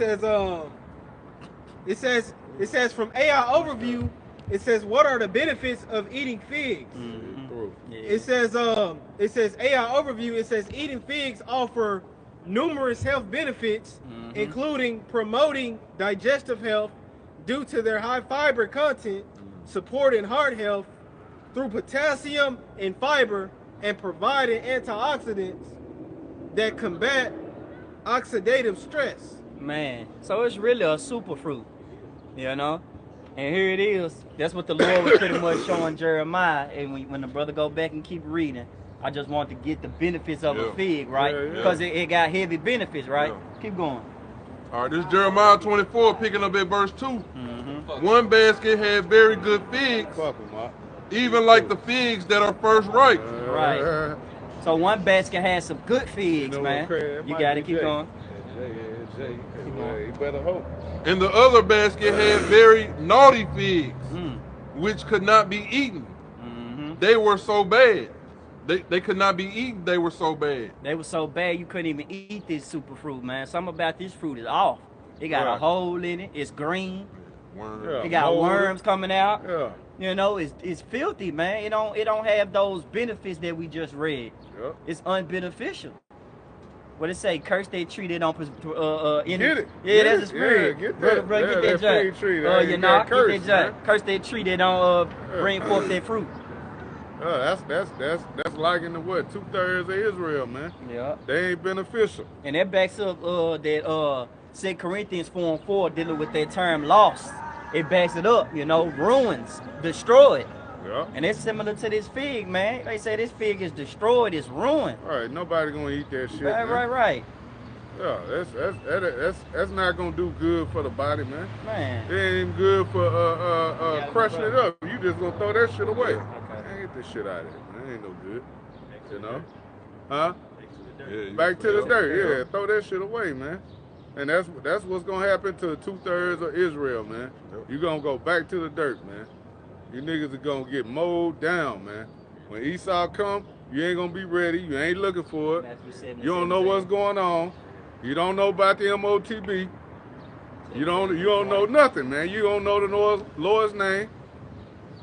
says from AI overview, it says what are the benefits of eating figs? It says AI overview, it says eating figs offer numerous health benefits, including promoting digestive health due to their high fiber content, supporting heart health through potassium and fiber, and providing antioxidants that combat oxidative stress. Man, so it's really a super fruit, you know? And here it is. That's what the Lord was pretty much showing Jeremiah. And when the brother go back and keep reading, I just want to get the benefits of a fig, right? Because it got heavy benefits, right? Keep going. All right, this is Jeremiah 24, picking up at verse 2. 1 basket had very good figs, even like the figs that are first ripe. Right. So 1 basket has some good figs, man. You got to keep going. You better hope. And the other basket had very naughty figs, which could not be eaten. They were so bad. They could not be eaten. They were so bad. They were so bad you couldn't even eat this super fruit, man. Something about this fruit is off. It got a hole in it. It's green. It got worms coming out. You know, it's filthy, man. It don't have those benefits that we just read. It's unbeneficial. What it say? Curse that tree that don't get it. Yeah, that's a spirit. Get that. Bro, get that tree. You know, get that. Curse that tree that don't bring forth that fruit. That's like in the what? 2/3 of Israel, man. Yeah. They ain't beneficial. And that backs up that 2 Corinthians 4:4 dealing with that term lost. It backs it up, you know, ruins, destroyed. Yeah. And it's similar to this fig, man. They say this fig is destroyed, it's ruined. All right, nobody gonna eat that shit. Right. Yeah, that's not gonna do good for the body, man. Man. It ain't even good for crushing it up. You just gonna throw that shit away. Get this shit out of here, man. It ain't no good. You know? Huh? Back to the dirt. Yeah, throw that shit away, man. And that's what's gonna happen to 2/3 of Israel, man. You're gonna go back to the dirt, man. You niggas are gonna get mowed down, man. When Esau come, you ain't gonna be ready. You ain't looking for it. You don't know what's going on. You don't know about the MOTB. You don't know nothing, man. You don't know the Lord's name.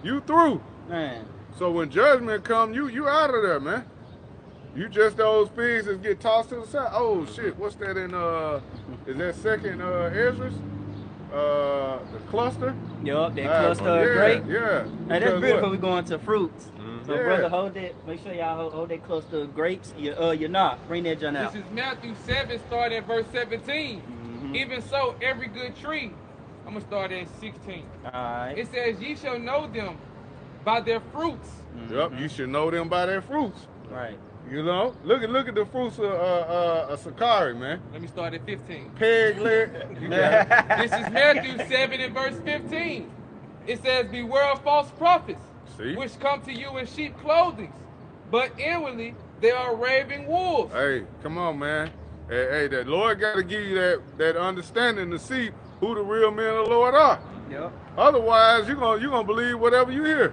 You through. Man. So when judgment come, you out of there, man. You just those pigs that get tossed to the side. Oh shit, what's that in is that second Ezra's? The cluster? Yup, that cluster of grapes. Yeah. Hey, that's beautiful. We going to fruits. So Yeah. brother, hold that. Make sure y'all hold that cluster of grapes. You're not. Bring that John out. This is Matthew 7, starting at verse 17. Even so, every good tree. I'm gonna start at 16. All right. It says, "Ye shall know them by their fruits." Yep, you should know them by their fruits. Right. You know, look at the fruits of Sakari, man. Let me start at 15. Peg leg. This is Matthew 7 and verse 15. It says, "Beware of false prophets, See? which come to you in sheep clothing, but inwardly they are raving wolves." Hey, come on, man. Hey, the Lord got to give you that understanding to see who the real men of the Lord are. Yep. Otherwise, you're gonna believe whatever you hear.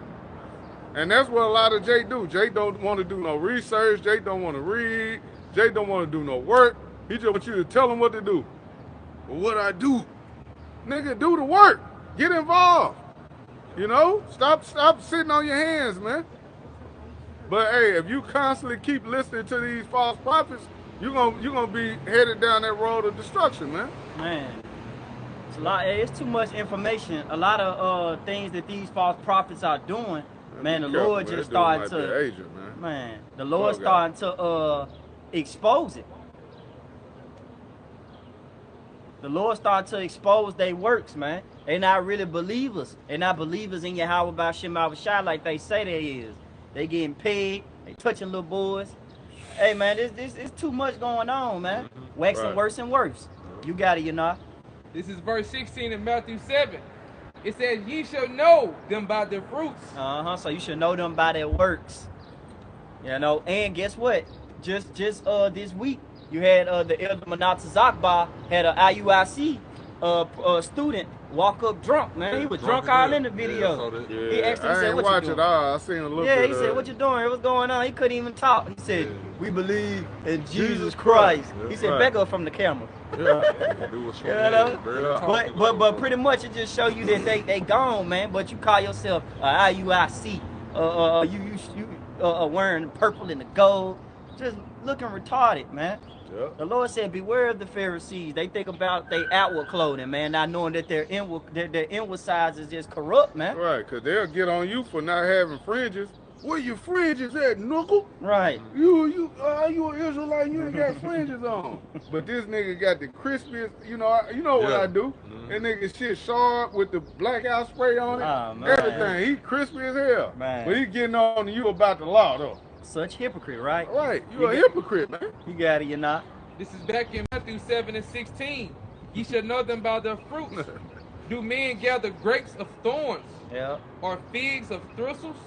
And that's what a lot of Jay do. Jay don't want to do no research. Jay don't want to read. Jay don't want to do no work. He just wants you to tell him what to do. Well, what I do? Nigga, do the work. Get involved. You know? Stop sitting on your hands, man. But hey, if you constantly keep listening to these false prophets, you're gonna be headed down that road of destruction, man. Man. It's a lot. It's too much information. A lot of things that these false prophets are doing. Man, the Lord just started to, Agent, man, the Lord starting to expose it. The Lord started to expose their works, man. They not really believers. They not believers in Yahweh B'Shem Yahushua like they say they is. They getting paid. They touching little boys. Hey, man, this too much going on, man. Waxing worse and worse. You got it, you know. This is verse 16 in Matthew 7. It says, "Ye shall know them by their fruits." So you should know them by their works. You know, and guess what? Just this week, you had the Elder Manata Zakba had an IUIC student walk up drunk, man. He was drunk all in the video. He asked him, he said, "What you doing?" I seen a little bit. Yeah, he said, "What you doing? What's going on?" He couldn't even talk. He said, "We believe in Jesus Christ." He said, "Back up from the camera." But pretty much it just show you that they gone, man. But you call yourself IUIC. You wearing purple and the gold, just looking retarded, man. Yep. The Lord said, "Beware of the Pharisees. They think about their outward clothing, man, not knowing that their inward sides is just corrupt, man." Right, because they'll get on you for not having fringes. Where your fringes at, knuckle? Right. You an Israelite, you ain't got fringes on. But this nigga got the crispiest, you know what I do? That nigga shit sharp with the blackout spray on it. Oh, man. Everything. He crispy as hell. Man. But he getting on you about the law, though. Such hypocrite, right? Right. You a hypocrite, man. You got it, you not. This is back in Matthew 7 and 16. "Ye shall know them by their fruits. Do men gather grapes of thorns, or figs of thistles?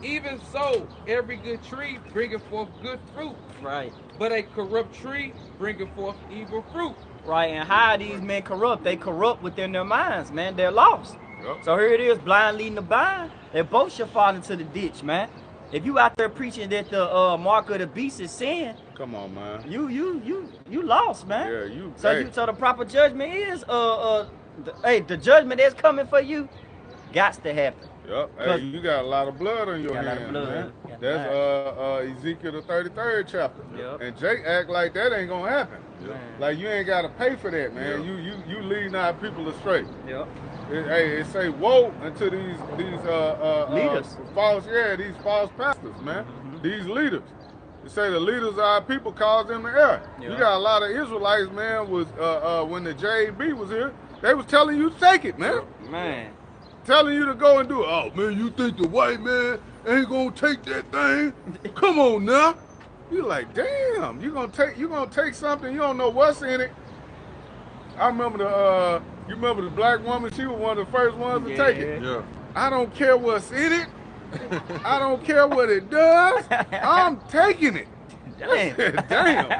Even so, every good tree bringeth forth good fruit. Right. But a corrupt tree bringeth forth evil fruit." Right, and how are these men corrupt? They corrupt within their minds, man. They're lost. So here it is, blind leading the blind. They both should fall into the ditch, man. If you out there preaching that the mark of the beast is sin, come on, man. You lost, man. Yeah, So the proper judgment is the judgment that's coming for you, got to happen. Yep. Hey, you got a lot of blood on your hands, man. That's Ezekiel the 33rd chapter. Yep. And Jake act like that ain't gonna happen. Yep. Like you ain't gotta pay for that, man. You leading our people astray. Yep. It say woe unto these leaders. These false pastors, man. These leaders. It say the leaders of our people cause them to err. Yep. You got a lot of Israelites, man, was when the JB was here, they was telling you to take it, man. Man. Telling you to go and do it. Oh man, you think the white man ain't gonna take that thing? Come on now. You like, damn, you gonna take something, you don't know what's in it. I remember you remember the black woman, she was one of the first ones to take it. Yeah. I don't care what's in it. I don't care what it does. I'm taking it. Damn. Damn.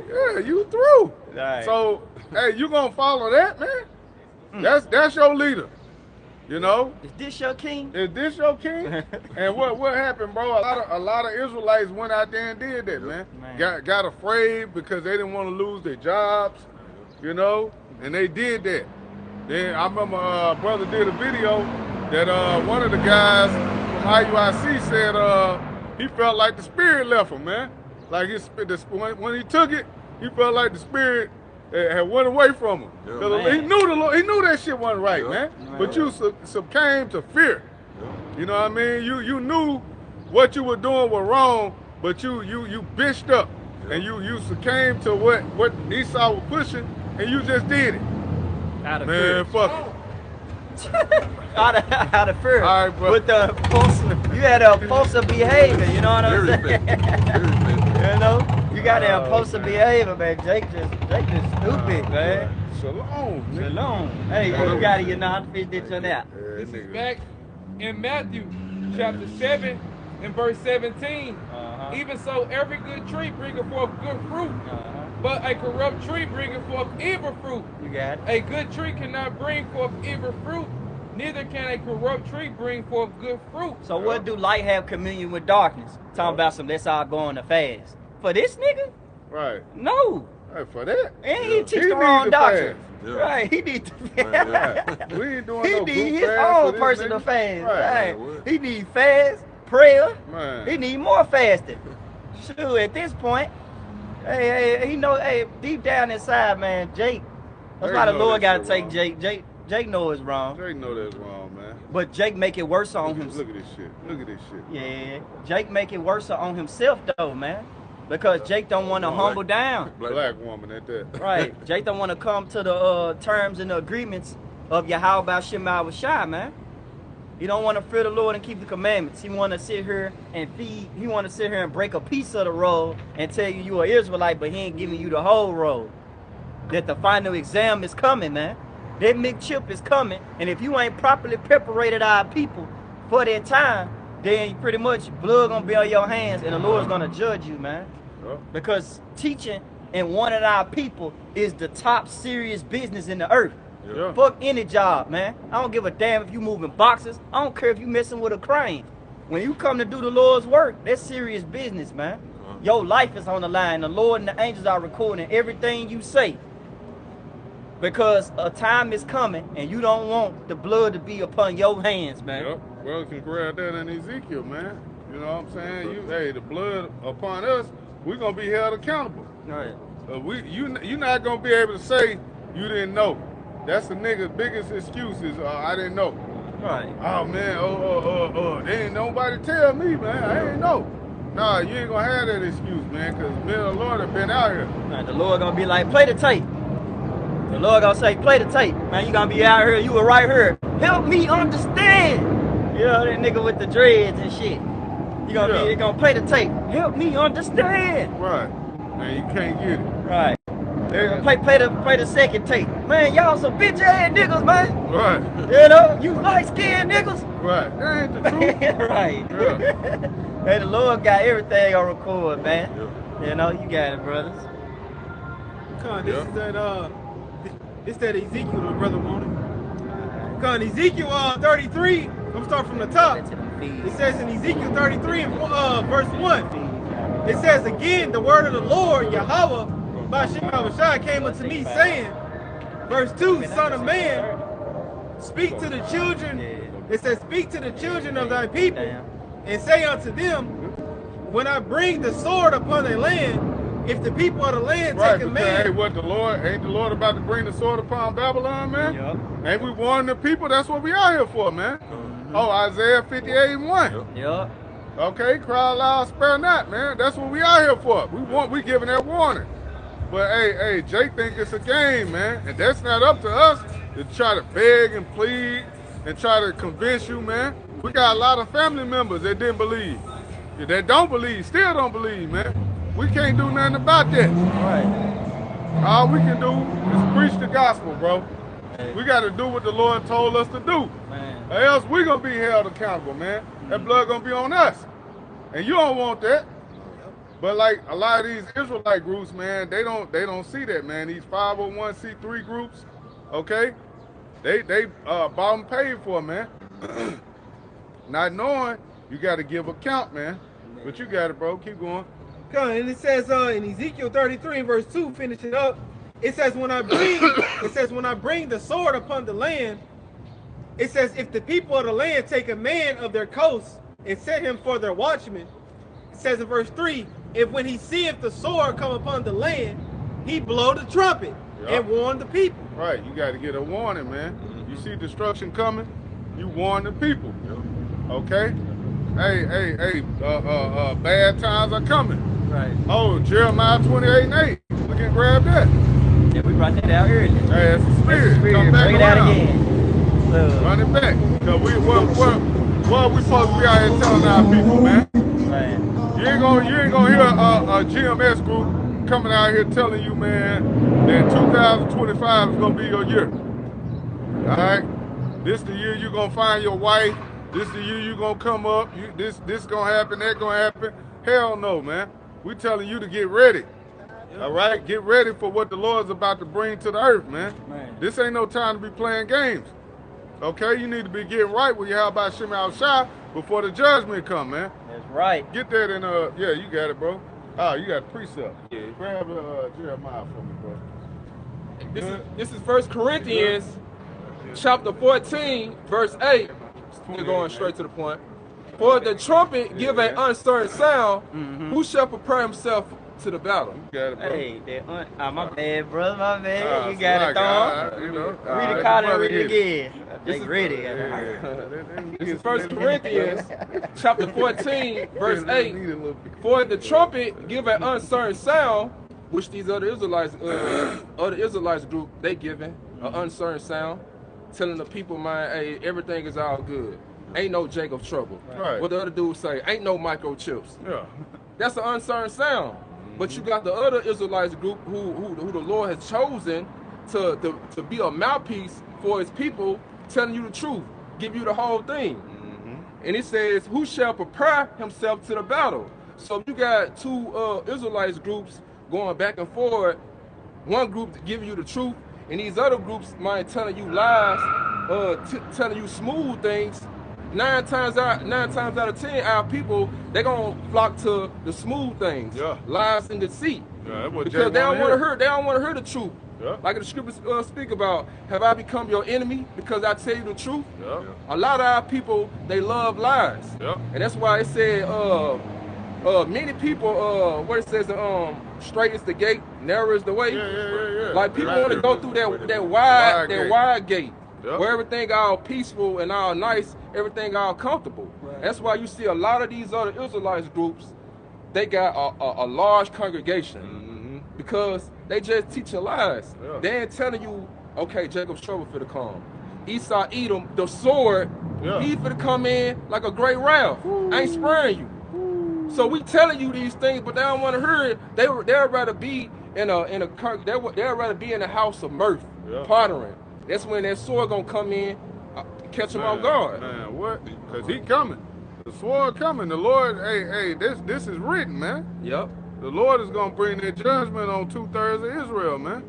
Yeah, you through. Right. So, hey, you gonna follow that, man? That's your leader. You know? Is this your king? Is this your king? And what happened, bro? A lot of Israelites went out there and did that, man. Got afraid because they didn't want to lose their jobs, you know? And they did that. Then I remember brother did a video that one of the guys from IUIC said he felt like the spirit left him, man. Like when he took it, he felt like the spirit had went away from him. Yeah, he knew that shit wasn't right, man. But you succumbed to fear. You know what I mean? You knew what you were doing was wrong, but you bitched up and you succumbed to what Esau was pushing, and you just did it. Out of Man, fear. fuck it. out of fear. All right, bro. With the you had a impulsive behavior, you know what I'm saying? You know? You got the impulsive behavior, man. Jake just stupid, man. Shalom, nigga. Shalom. Hey, you got it, you know how to fit this on that. This is back in Matthew chapter 7 and verse 17. Even so, every good tree bringeth forth good fruit, but a corrupt tree bringeth forth evil fruit. You got it. A good tree cannot bring forth evil fruit, neither can a corrupt tree bring forth good fruit. So what do light have communion with darkness? Talking about some let's all go on the fast. For this nigga? Right. No. Right, for that. And he teach the wrong doctrine. Yeah. Right, he need to Right. We ain't doing he no need group his fast own for this personal nigga. fast. Right. Right. He need fast, prayer. Man. He need more fasting. Shoot, at this point, hey, he know, hey, deep down inside, man, Jake. That's Jake why the know Lord that gotta shit take wrong. Jake know it's wrong. Jake know that's wrong, man. But Jake make it worse on himself. Look at this shit. Look at this shit. Yeah, Jake make it worse on himself though, man. Because Jake don't want to humble down. Black woman at that. Right. Jake don't want to come to the terms and the agreements of Yahweh Shema Shai, man. He don't want to fear the Lord and keep the commandments. He want to sit here and feed. He want to sit here and break a piece of the roll and tell you an Israelite, but he ain't giving you the whole roll. That the final exam is coming, man. That McChip is coming, and if you ain't properly preparated our people for that time, then pretty much blood gonna be on your hands, and the Lord's gonna judge you, man. Because teaching and warning our people is the top serious business in the earth. Yeah. Fuck any job, man. I don't give a damn if you moving boxes. I don't care if you messing with a crane. When you come to do the Lord's work, that's serious business, man. Your life is on the line. The Lord and the angels are recording everything you say. Because a time is coming and you don't want the blood to be upon your hands, man. Yep. Well, you can grab that in Ezekiel, man. You know what I'm saying? Hey, the blood upon us, we're gonna be held accountable. Right. You're not gonna be able to say you didn't know. That's the nigga's biggest excuse is I didn't know. Right. Oh man, they ain't nobody tell me, man. I ain't know. Nah, you ain't gonna have that excuse, man, because men of the Lord have been out here. Right, the Lord gonna be like, play the tape. The Lord gonna say, play the tape. Man, you gonna be out here, you were right here. Help me understand. You know, that nigga with the dreads and shit. You gonna play the tape. Help me understand. Right. Man, you can't get it. Right. They're gonna play the second tape. Man, y'all some bitch ass niggas, man. Right. You know, you light skinned niggas. Right. That ain't the truth. Right. Yeah. Hey, the Lord got everything on record, man. Yeah. You know, you got it, brothers. This is that this that Ezekiel the brother wanted. Con Ezekiel 33. I'm gonna start from the top. It says in Ezekiel 33 and verse 1. It says again, the word of the Lord, Yahweh, by Shema Shai came unto me, saying, verse 2, Son of man, speak to the children. It says, speak to the children of thy people, and say unto them, when I bring the sword upon a land, if the people of the land take a man. Hey, what the Lord, ain't the Lord about to bring the sword upon Babylon, man? Yep. Ain't we warning the people? That's what we out here for, man. Oh, Isaiah 58 and 1. Yep. Okay, cry loud, spare not, man. That's what we out here for. We giving that warning. But hey, Jake think it's a game, man. And that's not up to us to try to beg and plead and try to convince you, man. We got a lot of family members that didn't believe. That don't believe, still don't believe, man. We can't do nothing about that. Right. All we can do is preach the gospel, bro. We got to do what the Lord told us to do. Man. Or else we going to be held accountable, man. That blood going to be on us. And you don't want that. But like a lot of these Israelite groups, man, they don't see that, man. These 501c3 groups, okay, they bought and paid for, man. Not knowing you got to give account, man. But you got it, bro. Keep going. And it says in Ezekiel 33 and verse 2, finishing up, it says when I bring the sword upon the land, it says if the people of the land take a man of their coast and set him for their watchman, it says in verse 3, if when he seeth the sword come upon the land, he blow the trumpet and warn the people. Right, you got to get a warning, man. You see destruction coming, you warn the people. Okay? Hey, bad times are coming. Right. Oh, Jeremiah 28:8. Look and grab that. Yeah, we brought that out earlier. Hey, that's the spirit. Come back Bring it out around. again. So, Run it back. Cause what we supposed to be out here telling our people, man? right. You ain't gonna hear a GMS group coming out here telling you, man, that 2025 is gonna be your year. All right, this the year you're gonna find your wife. This the year you're gonna come up. This gonna happen. That gonna happen. Hell no, man. We telling you to get ready. All right, get ready for what the Lord's about to bring to the earth, man. This ain't no time to be playing games. Okay, you need to be getting right with Yahweh Shem Al Shah before the judgment come, man. That's right. Get that in yeah, you got it, bro. Oh, you got precept. Yeah. Grab Jeremiah for me, bro. This is 1 Corinthians chapter 14, verse 8. We're going straight to the point. For the trumpet give an uncertain sound, who shall prepare himself to the battle? You got it, bro. Hey, my bad, brother, my bad. You got it, Thom. You know, Read the card and read it again. Just read it. This is 1 Corinthians chapter 14, verse 8. For the trumpet give an uncertain sound, which these other Israelites group, they giving an uncertain sound, telling the people, man, hey, everything is all good. Ain't no Jacob trouble. Right. What the other dudes say, ain't no microchips. Yeah. That's an uncertain sound. But you got the other Israelites group who the Lord has chosen to be a mouthpiece for his people, telling you the truth, give you the whole thing. And it says, who shall prepare himself to the battle? So you got two Israelites groups going back and forth. One group giving you the truth, and these other groups might telling you lies, telling you smooth things. Nine times out of 10, our people, they're gonna flock to the smooth things, lies and deceit, because they don't want to hear the truth. Like the scriptures speak about, have I become your enemy because I tell you the truth? A lot of our people, they love lies, and that's why it said, many people, what it says, straight is the gate, narrow is the way. Like people want to go through that wide gate. Where everything all peaceful and all nice, everything all comfortable. That's why you see a lot of these other Israelites groups, they got a large congregation because they just teaching lies. They ain't telling you, okay, Jacob's trouble for the come. Esau Edom, the sword, he finna come in like a great wrath. Ain't sparing you. So we telling you these things, but they don't want to hear it. They'd rather be in the house of mirth, pondering. That's when that sword gonna come in, catch him off guard. Man, what? Because he coming. The sword coming. The Lord, hey, this is written, man. Yep. The Lord is gonna bring that judgment on 2/3 of Israel, man.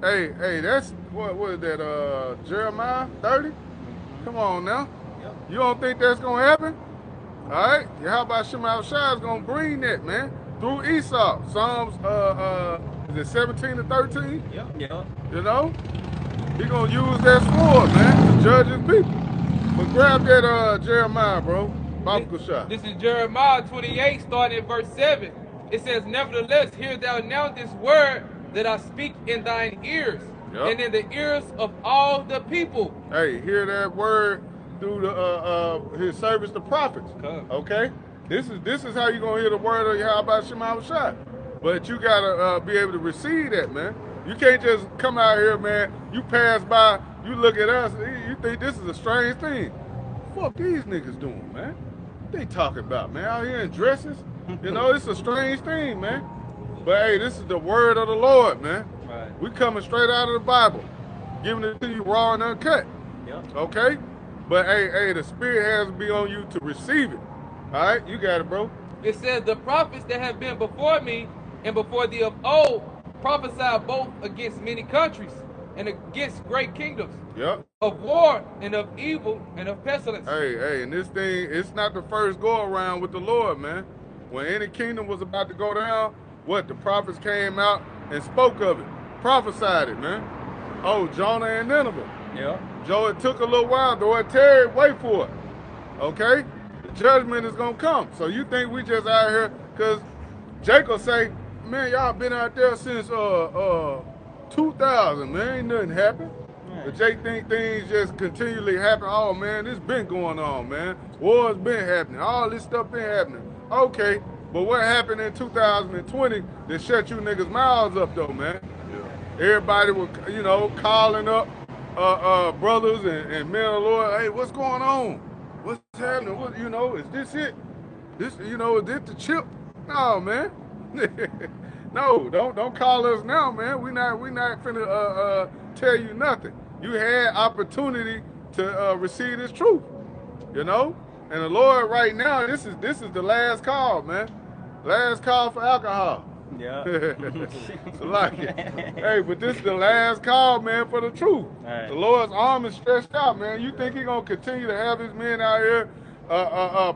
Hey, that's what is that? Jeremiah 30. Come on now. You don't think that's gonna happen? All right. How about Shema Shai is gonna bring that, man, through Esau? Psalms is it 17 to 13? Yep. You know. He gonna use that sword, man, to judge his people. But grab that Jeremiah, bro. Biblical shot. This is Jeremiah 28, starting at verse 7. It says, nevertheless, hear thou now this word that I speak in thine ears, and in the ears of all the people. Hey, hear that word through his service to prophets. Okay? This is how you gonna hear the word of Yahweh Shema Shai. But you gotta be able to receive that, man. You can't just come out here, man. You pass by, you look at us, you think this is a strange thing. Fuck these niggas doing, man. What they talking about, man? Out here in dresses? You know, it's a strange thing, man. But hey, this is the word of the Lord, man. Right. We coming straight out of the Bible, giving it to you raw and uncut. Okay? But hey, the spirit has to be on you to receive it. All right? You got it, bro. It says the prophets that have been before me and before thee of old prophesied both against many countries and against great kingdoms. Yep. Of war and of evil and of pestilence. Hey, and this thing, it's not the first go around with the Lord, man. When any kingdom was about to go down, the prophets came out and spoke of it, prophesied it, man. Oh, Jonah and Nineveh. Yeah. Joe, it took a little while, though it tarried, wait for it. Okay? The judgment is gonna come. So you think we just out here, cause Jacob say, man, y'all been out there since 2000, man, ain't nothing happened. But Jay think things just continually happen. Oh man, this been going on, man. War's been happening. All this stuff been happening. Okay, but what happened in 2020 that shut you niggas' mouths up though, man? Yeah. Everybody was, calling up brothers and men of the Lord. Hey, what's going on? What's happening? What, is this it? This, is this the chip? No, man. No, don't call us now, man. We not finna tell you nothing. You had opportunity to receive this truth, And the Lord right now, this is the last call, man. Last call for alcohol. Yeah. Hey, but this is the last call, man, for the truth. Right. The Lord's arm is stretched out, man. You think He's gonna continue to have His men out here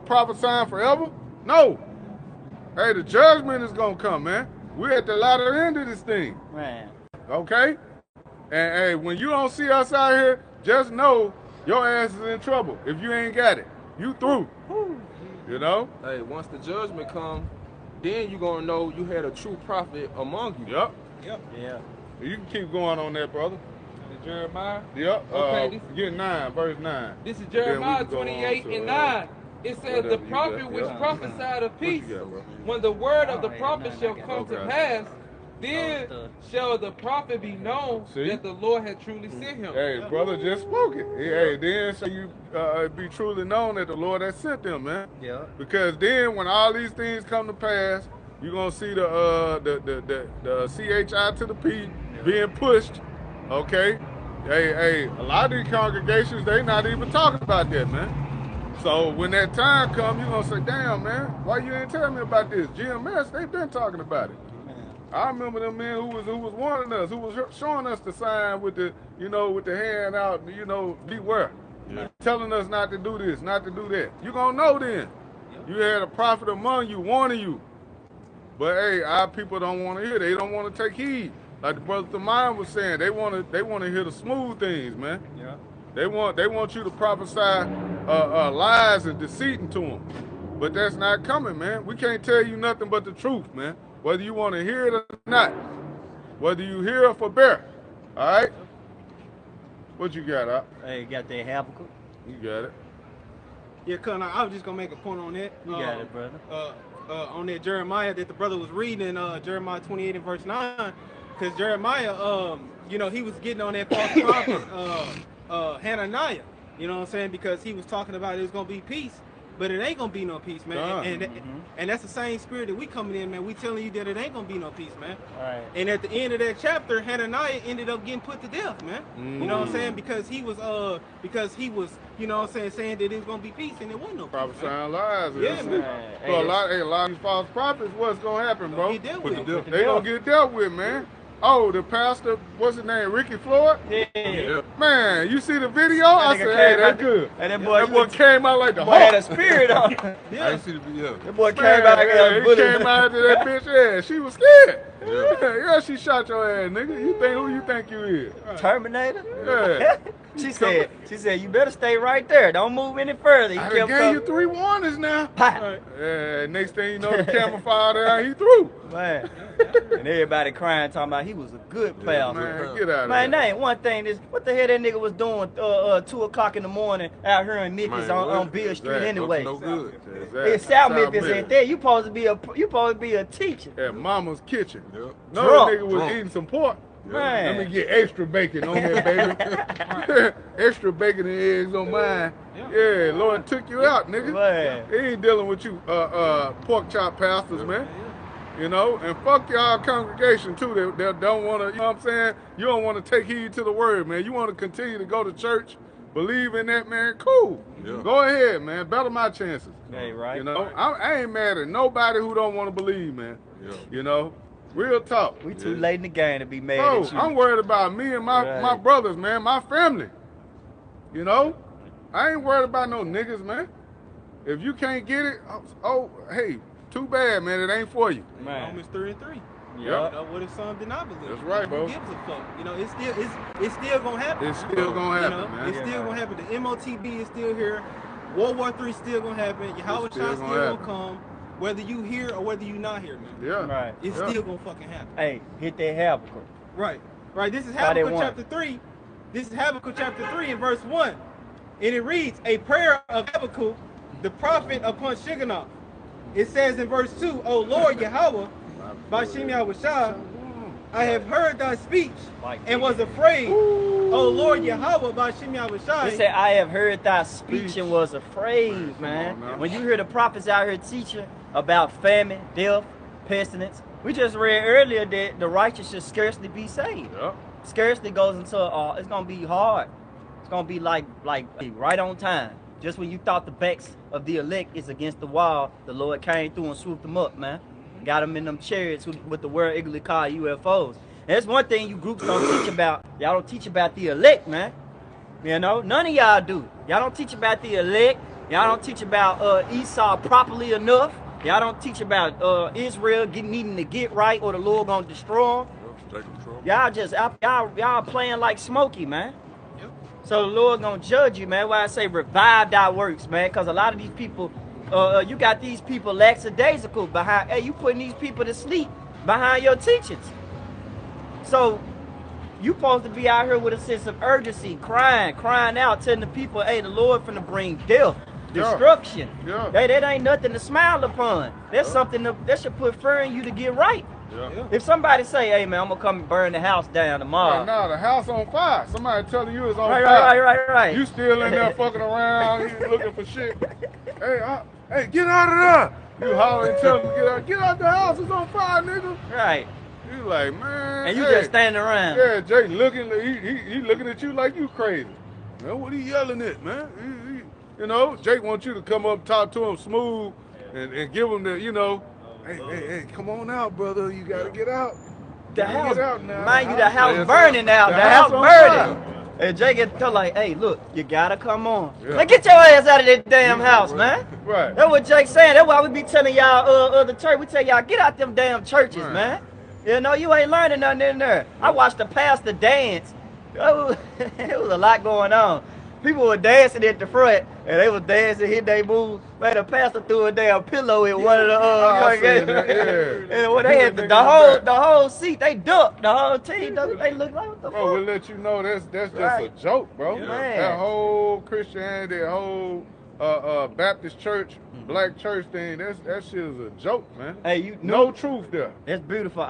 prophesying forever? No. Hey, the judgment is gonna come, man. We're at the latter end of this thing. Man. Okay? And hey, when you don't see us out here, just know your ass is in trouble. If you ain't got it, you through. Hey, once the judgment comes, then you gonna know you had a true prophet among you. Yep. Yeah. You can keep going on that, brother. Jeremiah? Yep. Okay. Get 9, verse 9. This is Jeremiah 28 and 9. It says, the prophet which prophesied of peace, when the word of the prophet shall come to pass, then shall the prophet be known that the Lord had truly sent him. Hey, brother just spoke it. Hey, then shall you be truly known that the Lord has sent them, man. Yeah. Because then when all these things come to pass, you're gonna see the CHI to the P being pushed. Okay. Hey, a lot of these congregations, they not even talking about that, man. So when that time comes, you're gonna say, damn, man, why you ain't telling me about this? GMS, they've been talking about it. I remember them men who was warning us, who was showing us the sign with the, with the hand out, beware. Yeah. Telling us not to do this, not to do that. You gonna know then. You had a prophet among you warning you. But hey, our people don't want to hear. They don't want to take heed. Like the brother Thamine was saying, they want to hear the smooth things, man. Yeah. They want you to prophesy lies and deceit into them. But that's not coming, man. We can't tell you nothing but the truth, man. Whether you want to hear it or not. Whether you hear or forbear. All right? What you got, Op? Hey, you got that Habakkuk? You got it. Yeah, Connor, I was just going to make a point on that. You got it, brother. On that Jeremiah that the brother was reading in Jeremiah 28 and verse 9. Because Jeremiah, he was getting on that false prophet, Hananiah. You know what I'm saying? Because he was talking about it was going to be peace. But it ain't gonna be no peace, man. And that's the same spirit that we coming in, man. We telling you that it ain't gonna be no peace, man. All right. And at the end of that chapter, Hananiah ended up getting put to death, man. You know what I'm saying? Because he was, you know what I'm saying that it was gonna be peace, and it wasn't no peace. Prophesying lies. Yeah, man. So a lot of these false prophets, what's gonna happen, bro? They gonna get dealt with, man. Oh, the pastor, what's his name, Ricky Floyd? Yeah. Man, you see the video? I said, hey, that's good. And that boy came out like the Hulk. Had a spirit on him. Yeah. I didn't see the video. That boy came out like a bullet. He came out to that bitch ass. She was scared. Yeah, she shot your ass, nigga. Who you think you is? Terminator? Yeah. She said, you better stay right there. Don't move any further. I gave you 3 warnings now. Next thing you know, the camera fired out, he threw. Man. And everybody crying, talking about he was a good player. Man, get out of man, that ain't one thing. What the hell that nigga was doing 2 o'clock in the morning out here in Memphis on Bill Street anyway? No good. It's South Memphis ain't there. You supposed to be a teacher. At Mama's Kitchen. Yep. No nigga was eating some pork. Man. Let me get extra bacon on that, baby. Extra bacon and eggs on mine. Yeah, Lord took you out, nigga. Man. He ain't dealing with you pork chop pastors, man. And fuck y'all congregation too. They don't want to, you know what I'm saying? You don't want to take heed to the word, man. You want to continue to go to church, believe in that, man, cool. Yeah. Go ahead, man. Better my chances. Hey, right. You know, I ain't mad at nobody who don't want to believe, man. Yeah. You know, real talk. We too late in the game to be mad Bro, at you. I'm worried about me and my brothers, man, my family. You know, I ain't worried about no niggas, man. If you can't get it, hey, too bad, man. It ain't for you. Man. Romans 3 and 3. Yep. You know, what if some did not believe? That's right, bro. Who gives a fuck? You know, it's still gonna happen. It's still gonna happen, you know? man. It's still gonna happen. The MOTB is still here. World War III still gonna happen. Yahweh Shai still gonna come. Whether you here or whether you not here, man. Yeah. Right. It's still gonna fucking happen. Hey, hit that Habakkuk. Right. Right. This is How they Habakkuk want. chapter 3. This is Habakkuk chapter 3 and verse 1. And it reads, a prayer of Habakkuk, the prophet upon Shigionoth. It says in verse 2, O Lord Yahweh, by Shem Yahushua, I have heard thy speech and was afraid. O Lord Yahweh, by Shem Yahushua. They say, I have heard thy speech and was afraid, man. When you hear the prophets out here teaching about famine, death, pestilence, we just read earlier that the righteous should scarcely be saved. Yep. Scarcely goes into, it's going to be hard. It's going to be like right on time. Just when you thought the backs of the elect is against the wall, the Lord came through and swooped them up, man. Got them in them chariots with the word ignorantly called UFOs. And that's one thing you groups don't teach about. Y'all don't teach about the elect, man. You know, none of y'all do. Y'all don't teach about the elect. Y'all don't teach about Esau properly enough. Y'all don't teach about Israel needing to get right or the Lord gonna destroy them. Y'all just y'all playing like Smokey, man. So the Lord gonna judge you, man. Why I say revive thy works, man? Because a lot of these people, you got these people lackadaisical behind. Hey, you putting these people to sleep behind your teachings. So you supposed to be out here with a sense of urgency, crying out, telling the people, hey, the Lord finna bring death, destruction. Yeah. Hey, that ain't nothing to smile upon. That's something that should put fear in you to get right. Yeah. If somebody say, hey man, I'm gonna come and burn the house down tomorrow. Right now, the house on fire. Somebody telling you it's on Right, fire. right. You still in there fucking around, you looking for shit. Hey, get out of there. You hollering, tell them to get out the house, it's on fire, nigga. Right. You like, man. And you just standing around. Yeah, Jay looking, he looking at you like you crazy. Man, what he yelling at, man? You know, Jake wants you to come up, talk to him smooth, and give him the, you know, hey, come on out, brother. You gotta get out. The house, get out now. mind you, the house burning out. The house burning. And Jay get tell like, hey, look, you gotta come on. Yeah. Man, get your ass out of that damn house, man. Right. That's what Jake's saying. That's why we be telling y'all, the church, we tell y'all, get out them damn churches, Right. man. You know, you ain't learning nothing in there. I watched the pastor dance. Oh, it was a lot going on. People were dancing at the front, and they was dancing, hit they moves. Man, the pastor threw a damn pillow in one of the congregations. And when they had the whole seat, they ducked. The whole team, they looked like, what the Bro, we'll fuck? let you know that's just Right. a joke, bro. Yeah. That whole Christianity, that whole Baptist church, black church thing, that shit is a joke, man. Hey, you No truth there. That's beautiful.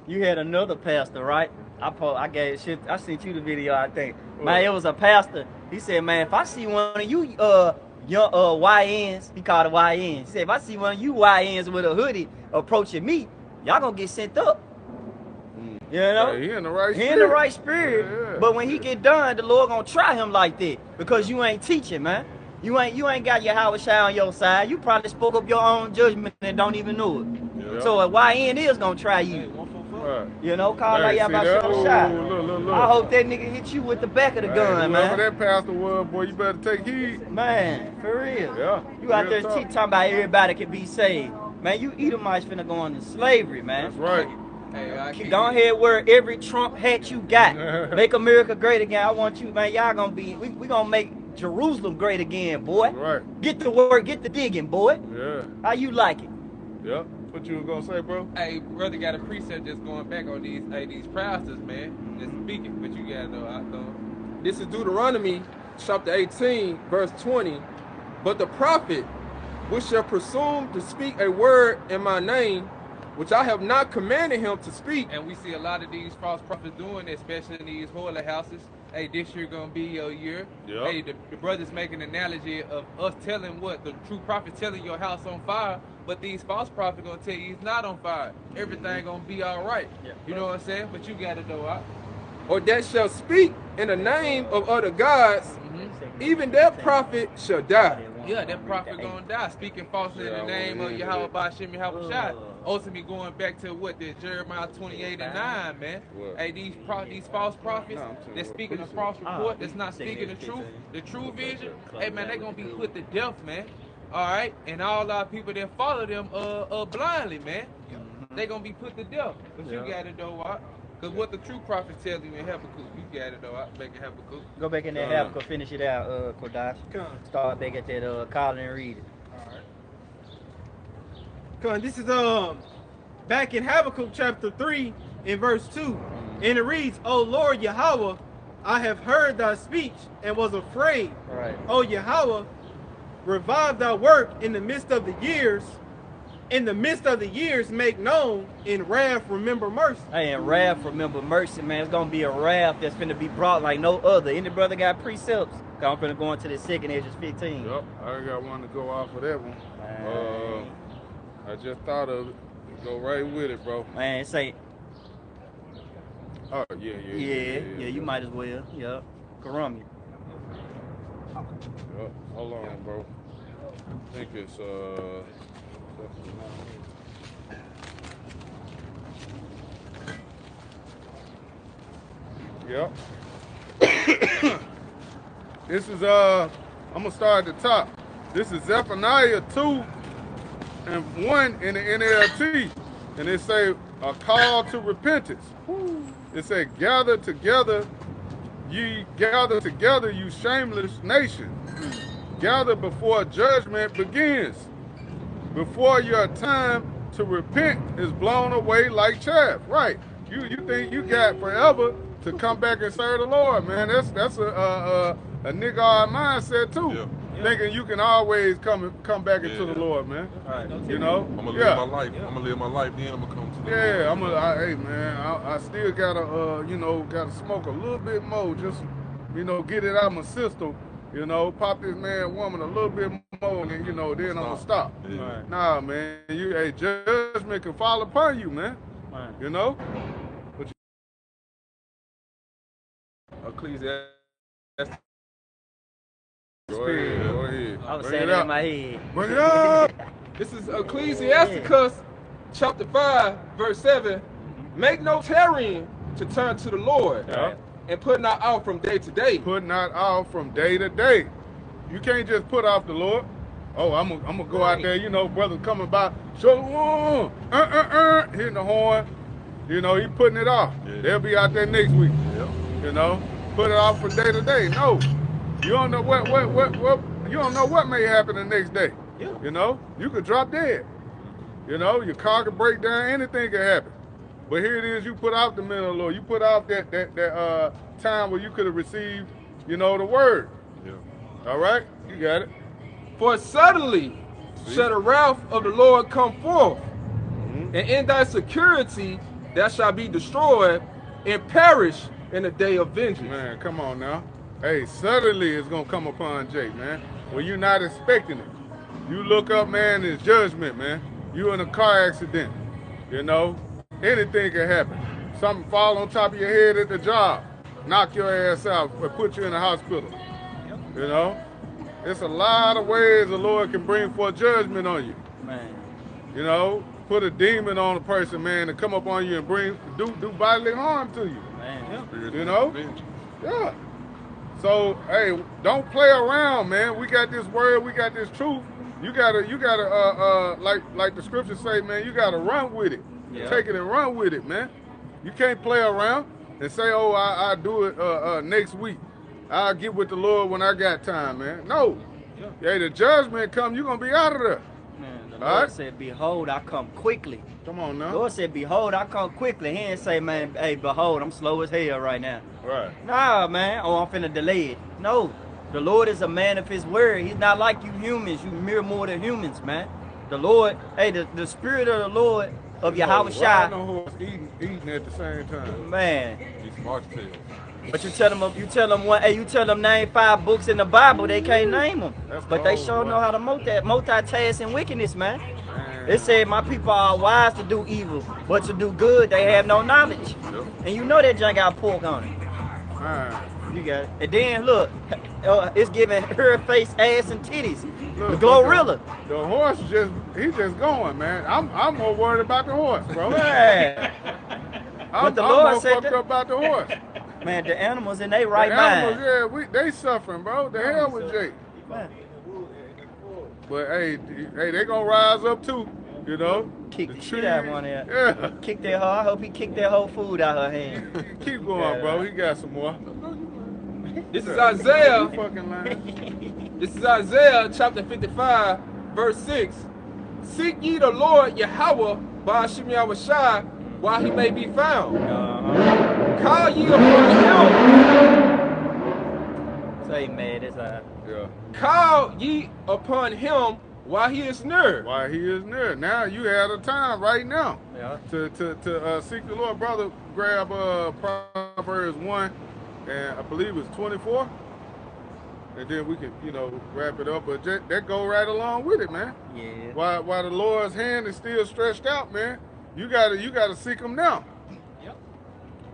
You had another pastor, right? I gave shit. I sent you the video, I think. Man, it was a pastor. He said, man, if I see one of you young YNs, he called it YNs. He said, if I see one of you YNs with a hoodie approaching me, y'all gonna get sent up. You know? Yeah, he in the right spirit. He in the right spirit. Yeah. But when he get done, the Lord gonna try him like that. Because you ain't teaching, man. You ain't got your Howard Shai on your side. You probably spoke up your own judgment and don't even know it. Yeah. So a YN is gonna try you. Right. You know, call like y'all see about that? your Ooh, shot. look. I hope that nigga hit you with the back of the gun, Whoever man. that pastor was, boy, you better take heed. Man, for real. Yeah. You out there real talk. talking about everybody can be saved. Man, you Edomites finna go into slavery, man. That's right. Hey, I keep Go ahead, wear every Trump hat you got. Make America great again. I want you, man. Y'all gonna be, we gonna make Jerusalem great again, boy. Right. Get to work, get to digging, boy. Yeah. How you like it? Yeah. What you was gonna say, bro? Hey, brother, got a precept just going back on these pastors, man. Just speaking, but you gotta know I thought. This is Deuteronomy chapter 18, verse 20. But the prophet which shall presume to speak a word in my name, which I have not commanded him to speak. And we see a lot of these false prophets doing, especially in these holy houses. Hey, this year gonna be your year. Yep. Hey, the brothers making an analogy of us telling what the true prophet telling your house on fire, but these false prophets gonna tell you it's not on fire. Everything gonna be all right. Yeah. You know what I'm saying? But you gotta know, Or that shall speak in the name of other gods, even that prophet shall die. Yeah, that prophet gonna die, speaking falsely in the name of Yahweh Ba'Shem Yahweh Shai. Ultimately going back to what the Jeremiah 28 and 9, man. What? Hey, these false prophets, they're speaking a false report, that's not speaking the true vision. Hey, man, they gonna be put to death, man. All right, and all our people that follow them blindly, man. They gonna be put to death. But you got it though, what? Because what the true prophet tells you in Habakkuk, you got it though, back in Habakkuk. Go back in that Habakkuk, finish it out, Kodash. Start back at that column and read it. Come on, this is back in Habakkuk chapter 3 in verse 2. And it reads, O Lord Yahweh, I have heard thy speech and was afraid. Right. O Yahweh, revive thy work in the midst of the years. In the midst of the years, make known. In wrath, remember mercy. Hey, in wrath, remember mercy, man. It's gonna be a wrath that's gonna be brought like no other. Any brother got precepts? I'm finna go into the second edge, 15. Yep, I got one to go off of that one. I just thought of it. Go right with it, bro. Man, say. Oh, yeah. You might as well. Yep. Karami. Yep. Hold on, bro. I think it's Yep. This is I'm gonna start at the top. This is Zephaniah 2 and 1 in the NLT, and it say a call to repentance. It say, gather together, you shameless nation. Gather before judgment begins, before your time to repent is blown away like chaff. Right? You think you got forever to come back and serve the Lord, man? That's a nigga mindset too. Yeah. Thinking you can always come back into the Lord, man. Right. You know? I'm gonna live my life. I'm gonna live my life. Then I'm gonna come to the Lord. Hey man, I still gotta gotta smoke a little bit more, just get it out of my system. Pop this man, woman a little bit more, and then I'm gonna stop. Yeah. Right. Nah, man, judgment can fall upon you, man. Right. But Ecclesiastes. Go ahead. I was saying it in my head. Bring it up. This is Ecclesiasticus chapter 5, verse 7. Make no tarrying to turn to the Lord, and put not out from day to day. Put not out from day to day. You can't just put off the Lord. Oh, I'm gonna go out there, brothers coming by, show hitting the horn. He putting it off. Yeah. They'll be out there next week. Yep. Put it off from day to day. No. You don't know what you don't know what may happen the next day. Yeah. You could drop dead. Your car could break down, anything could happen. But here it is, you put out the minute of the Lord. You put out that time where you could have received, the word. Yeah. All right? You got it. For suddenly shall the wrath of the Lord come forth, and in thy security thou shalt be destroyed and perish in the day of vengeance. Man, come on now. Hey, suddenly it's going to come upon Jake, man. When you're not expecting it. You look up, man, it's judgment, man. You in a car accident, anything can happen. Something fall on top of your head at the job, knock your ass out, or put you in the hospital. It's a lot of ways the Lord can bring forth judgment on you. Man. Put a demon on a person, man, to come up on you and do bodily harm to you. Man. Yeah. So, hey, don't play around, man. We got this word, we got this truth. You gotta, like the scriptures say, man, you gotta run with it. Yeah. Take it and run with it, man. You can't play around and say, oh, I'll do it next week. I'll get with the Lord when I got time, man. No. Hey, the judgment come, you're gonna be out of there. Man, the Lord said, behold, I come quickly. Come on now. The Lord said, behold, I come quickly. He didn't say, man, hey, behold, I'm slow as hell right now. Right. Nah, man, I'm finna delay it. No, the Lord is a man of his word. He's not like you humans. You mere mortal humans, man. The Lord, hey, the spirit of the Lord of Yahweh Shai. Eating at the same time. Man. These foxtails. But you tell them name 5 books in the Bible, they can't name them. But they sure know how to multitask in wickedness, man. It said my people are wise to do evil, but to do good they have no knowledge. And you know that junk got pork on it. You got it. And then look, it's giving her face, ass, and titties. Look, The Glorilla. The horse he just going, man. I'm more worried about the horse, bro. Man. I'm the Lord more said fucked that- up about the horse. Man, the animals in their right The mind. animals, yeah, they suffering, bro. The hell with Jake. Man. But hey, they gonna rise up too, you know. Kick the tree- shit out of one there. Yeah. Kick that hoe. I hope he kicked that whole food out her hand. Keep going, bro. He got some more. This is Isaiah. Fucking line. This is Isaiah chapter 55, verse 6. Seek ye the Lord Yahweh by Hashem Yahushai while he may be found. Call ye upon him. Say, man, that's Yeah. Call ye upon him while he is near. While he is near. Now you had a time right now Yeah. to seek the Lord. Brother, grab Proverbs 1, and I believe it's 24. And then we can, wrap it up. But that go right along with it, man. Yeah. While the Lord's hand is still stretched out, man, you gotta seek him now. Yep.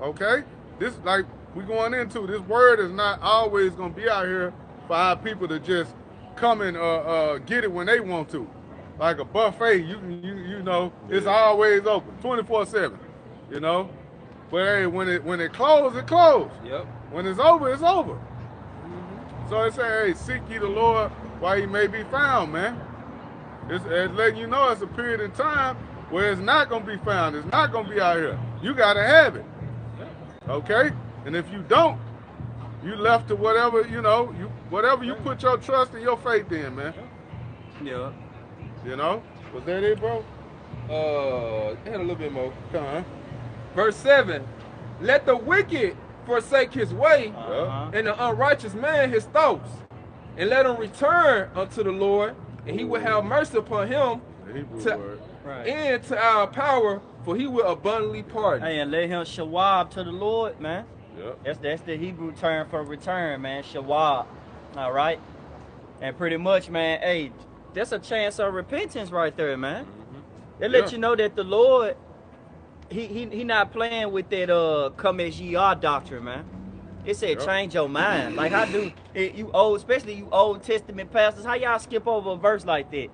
Okay? This, like we going into, this word is not always gonna be out here for our people to just come and get it when they want to. Like a buffet, it's always open, 24/7. But hey, when it closes, it closes. Yep. When it's over, it's over. So it say, hey, seek ye the Lord while he may be found, man. It's letting you know it's a period in time where it's not going to be found. It's not going to be out here. You got to have it. Okay? And if you don't, you left to whatever, whatever you put your trust and your faith in, man. Yeah. Was that it, bro? Had a little bit more. Uh-huh. Verse 7. Let the wicked forsake his way, and the unrighteous man his thoughts, and let him return unto the Lord, and he will have mercy upon him, The Hebrew to, word. Right. and to our power, for he will abundantly pardon. Hey, and let him shawab to the Lord, man. Yep. That's the Hebrew term for return, man. Shawab. All right. And pretty much, man, hey, that's a chance of repentance right there, man. They let you know that the Lord, he not playing with that come as ye are doctrine, man. It said change your mind. Like how do especially you Old Testament pastors, how y'all skip over a verse like that?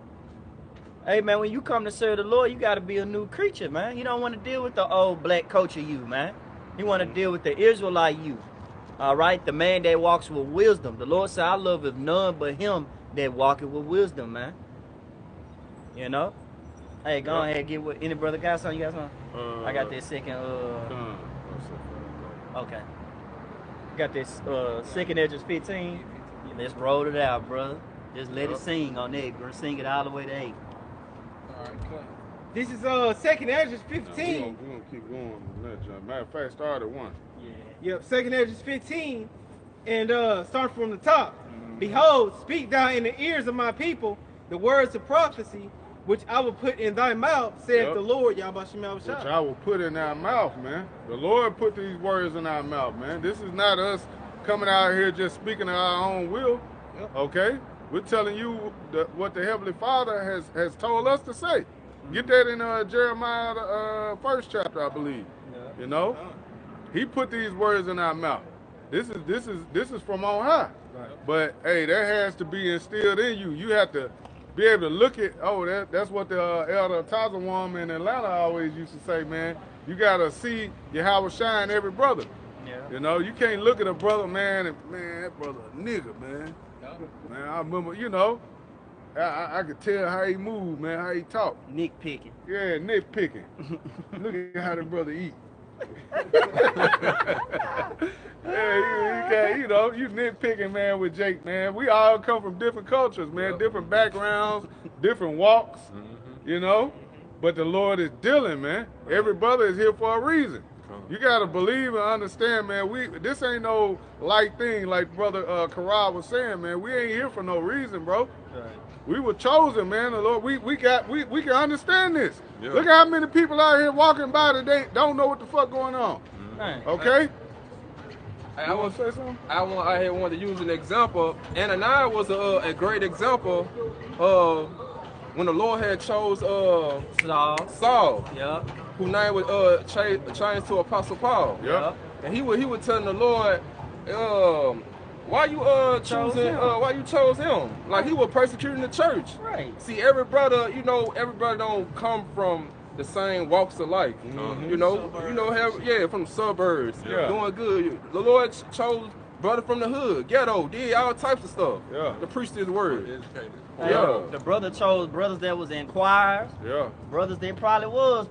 Hey man, when you come to serve the Lord, you gotta be a new creature, man. You don't want to deal with the old black culture you, man. You want to deal with the Israelite you. All right, the man that walks with wisdom. The Lord said, I love if none but him that walketh with wisdom, man. Hey, go ahead, get what any brother got something? You got something? I got this second okay. Got this second Edges 15. Let's roll it out, brother. Just let it sing on that. We're sing it all the way to 8. This is second Edges We're 15. gonna keep going on that, John. Matter of fact, start at 1. Yep, second Edges 15, and start from the top. Behold, speak thou in the ears of my people the words of prophecy, which I will put in thy mouth, saith the Lord, Yahweh Shem Which Yahushua. I will put in our mouth, man. The Lord put these words in our mouth, man. This is not us coming out here just speaking of our own will. Okay? We're telling you what the Heavenly Father has told us to say. Get that in Jeremiah, the first chapter, I believe. He put these words in our mouth. This is from on high. Right. But hey, that has to be instilled in you. You have to be able to look at. That's what the elder Tazawam in Atlanta always used to say, man. You gotta see Yahweh shine every brother. Yeah. You can't look at a brother, man, and man, that brother a nigga, man. Man, I remember, I could tell how he moved, man, how he talk. Nitpicking. Yeah, nitpicking. Look at how the brother eat. Yeah, you nitpicking, man, with Jake, man. We all come from different cultures, man, different backgrounds, different walks, But the Lord is dealing, man. Every brother is here for a reason. You gotta believe and understand, man. This ain't no light thing, like Brother Karal was saying, man. We ain't here for no reason, bro. Right. We were chosen, man. The Lord, we can understand this. Yeah. Look at how many people out here walking by today don't know what the fuck going on. Okay? I want to say something. I wanted to use an example. Ananias was a great example of when the Lord had chose Saul. Yeah. Whose name was changed to Apostle Paul. Yeah. And he was telling the Lord, why you choosing why you chose him? Like he was persecuting the church. Right. See, every brother, you know, everybody don't come from the same walks of life. You know, from the suburbs, doing good. The Lord chose brother from the hood, ghetto, did all types of stuff. Yeah. To preach His word. The brother chose brothers that was in choirs. Yeah. Brothers that probably was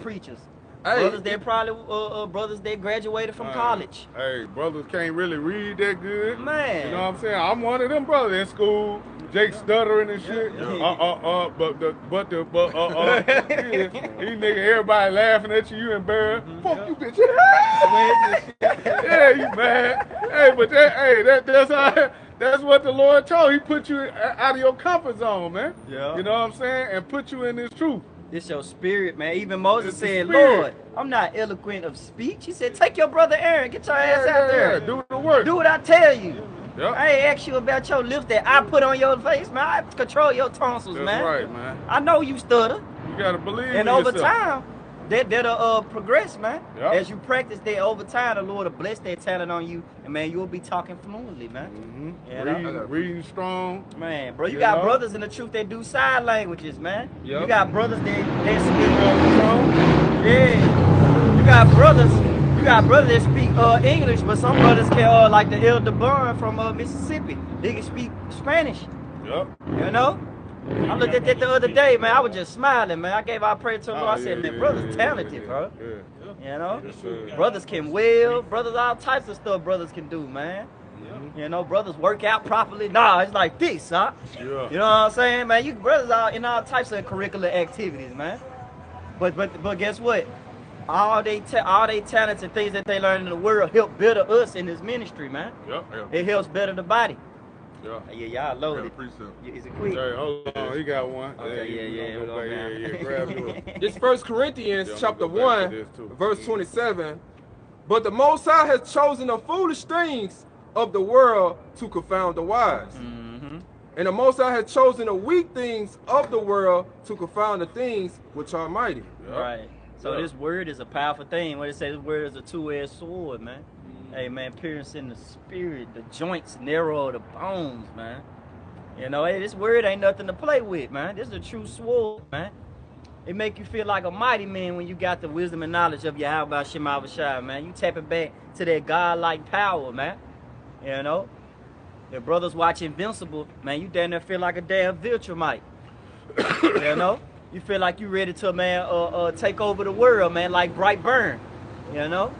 preachers. Hey, brothers that probably brothers that graduated from college. Hey, brothers can't really read that good. Man. You know what I'm saying? I'm one of them brothers in school. Jake stuttering and shit. These nigga, everybody laughing at you, you embarrassed. Fuck you, bitch. Yeah, you mad. Hey, but that's what the Lord told. He put you out of your comfort zone, man. Yeah. You know what I'm saying? And put you in this truth. It's your spirit, man. Even Moses said, Lord, I'm not eloquent of speech. He said, take your brother Aaron, get your ass out there. Do the work. Do what I tell you. Yep. I ain't ask you about your lips that I put on your face, man. I control your tonsils, man. That's right, man. I know you stutter. You gotta believe in yourself. And over time, that'll progress, man. Yep. As you practice that over time, the Lord will bless that talent on you, and man, you'll be talking fluently, man. Reading strong. Man, bro, you got brothers in the truth that do sign languages, man. Yep. You got brothers that speak yeah. You got brothers that speak English, but some brothers can like the Elder Bun from Mississippi. They can speak Spanish. Yep. You know? I looked at that the other day, man. I was just smiling, man. I gave our prayer to the Lord. I said, man, brothers talented, bro. You know? Brothers can weld. Brothers, all types of stuff brothers can do, man. You know, brothers work out properly. Nah, it's like this, huh? You know what I'm saying, man? You brothers are in all types of curricular activities, man. But guess what? All they talents and things that they learn in the world help better us in this ministry, man. It helps better the body. Y'all loaded. Is it quick? Hey, hold on, he got one. Okay, grab it. This 1 Corinthians chapter 1, verse 27. But the Most High has chosen the foolish things of the world to confound the wise. And the Most High has chosen the weak things of the world to confound the things which are mighty. Right. So this word is a powerful thing. What it says, this word is a two-edged sword, man. Hey, man, piercing the spirit, the joints narrow the bones, man. You know, hey, this word ain't nothing to play with, man. This is a true sword, man. It make you feel like a mighty man when you got the wisdom and knowledge of Yahweh Shem Avashai, man. You tapping back to that God-like power, man. You know? The brothers watch Invincible, man, you damn near feel like a damn Viltrumite. You know? You feel like you ready to, man, take over the world, man, like Brightburn. You know?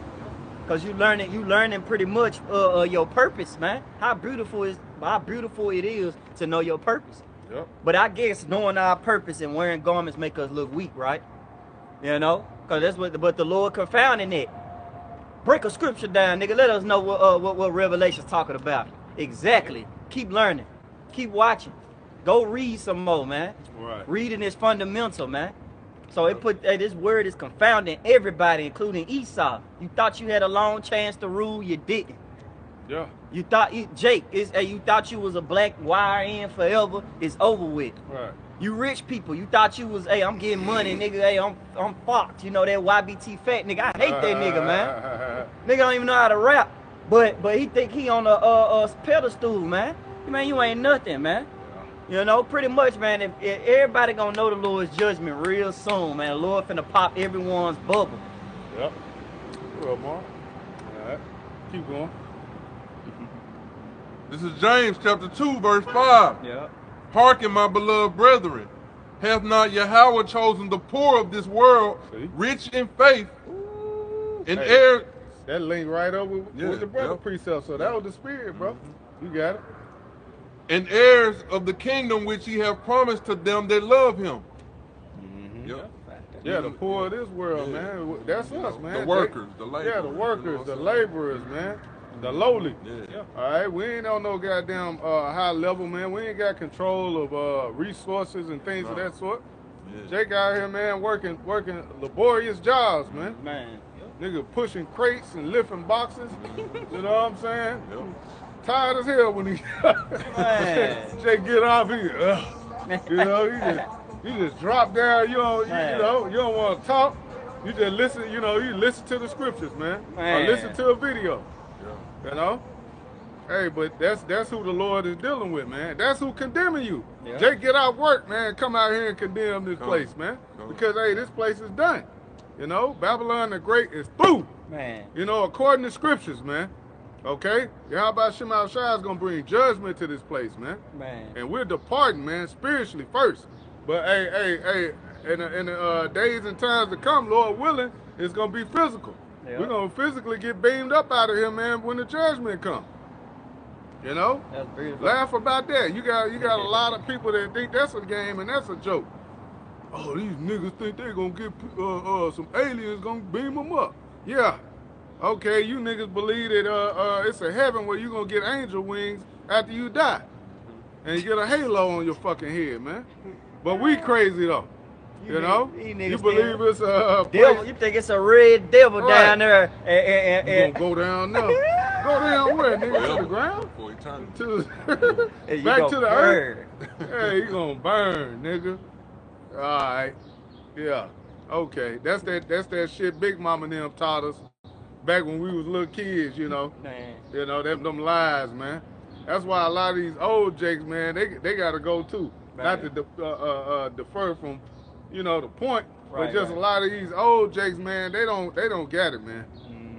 Cause you learning pretty much your purpose, man. How beautiful it is to know your purpose. Yep. But I guess knowing our purpose and wearing garments make us look weak, right? You know, cause that's but the Lord confounding it. Break a scripture down, nigga. Let us know what Revelation's talking about. Exactly. Keep learning. Keep watching. Go read some more, man. Right. Reading is fundamental, man. So it put this word is confounding everybody, including Esau. You thought you had a long chance to rule, you didn't. Yeah. You thought Jake, you thought you was a black wire in forever. It's over with. Right. You rich people, you thought you was, hey, I'm getting money, nigga. Hey, I'm fucked. You know that YBT fat nigga. I hate that nigga, man. Nigga don't even know how to rap, but he think he on a pedestal, man. Man, you ain't nothing, man. You know, pretty much, man, if everybody gonna know the Lord's judgment real soon, man. The Lord finna pop everyone's bubble. Yep. Well, Mark. All right. Keep going. This is James chapter 2, verse 5. Yep. Hearken, my beloved brethren. Hath not Yahweh chosen the poor of this world, rich in faith, and heirs? That linked right up with the brother precept. So that was the spirit, bro. You got it. And heirs of the kingdom which he hath promised to them that love him. Yeah, the poor of this world, man. That's us, man. The workers, the laborers. Yeah, the workers, the laborers, man. The lowly. All right, we ain't on no goddamn high level, man. We ain't got control of resources and things of that sort. Jake out here, man, working laborious jobs, man. Nigga pushing crates and lifting boxes. You know what I'm saying? Tired as hell when he Jake get off here. You know, you just drop down. You don't want to talk. You just listen. You know, you listen to the scriptures, man. Or listen to a video. You know. Hey, but that's who the Lord is dealing with, man. That's who condemning you. Yeah. Jake, get out work, man. Come out here and condemn this place, man. Because, hey, this place is done. You know, Babylon the Great is through. Man. You know, according to scriptures, man. Okay? How about Shema Shai is going to bring judgment to this place, man. Man. And we're departing, man, spiritually first. But, hey, in the days and times to come, Lord willing, it's going to be physical. Yeah. We're going to physically get beamed up out of here, man, when the judgment comes. You know? That's beautiful. Laugh about that. You got a lot of people that think that's a game and that's a joke. Oh, these niggas think they're going to get some aliens going to beam them up. Yeah. Okay, you niggas believe that it's a heaven where you're going to get angel wings after you die. And you get a halo on your fucking head, man. But we crazy, though. You know? You believe it's a devil? You think it's a red devil down there? You gonna go down there? Go down where, nigga? To the ground? For eternity. Back to the earth? Hey, you gonna burn, nigga. All right. Yeah. Okay. That's that shit Big Mama and them taught us back when we was little kids, you know. Man. You know, them lies, man. That's why a lot of these old jakes, man, they gotta go too. Right. Not to defer from, you know, the point, right, but just a lot of these old jakes, man, they don't get it, man.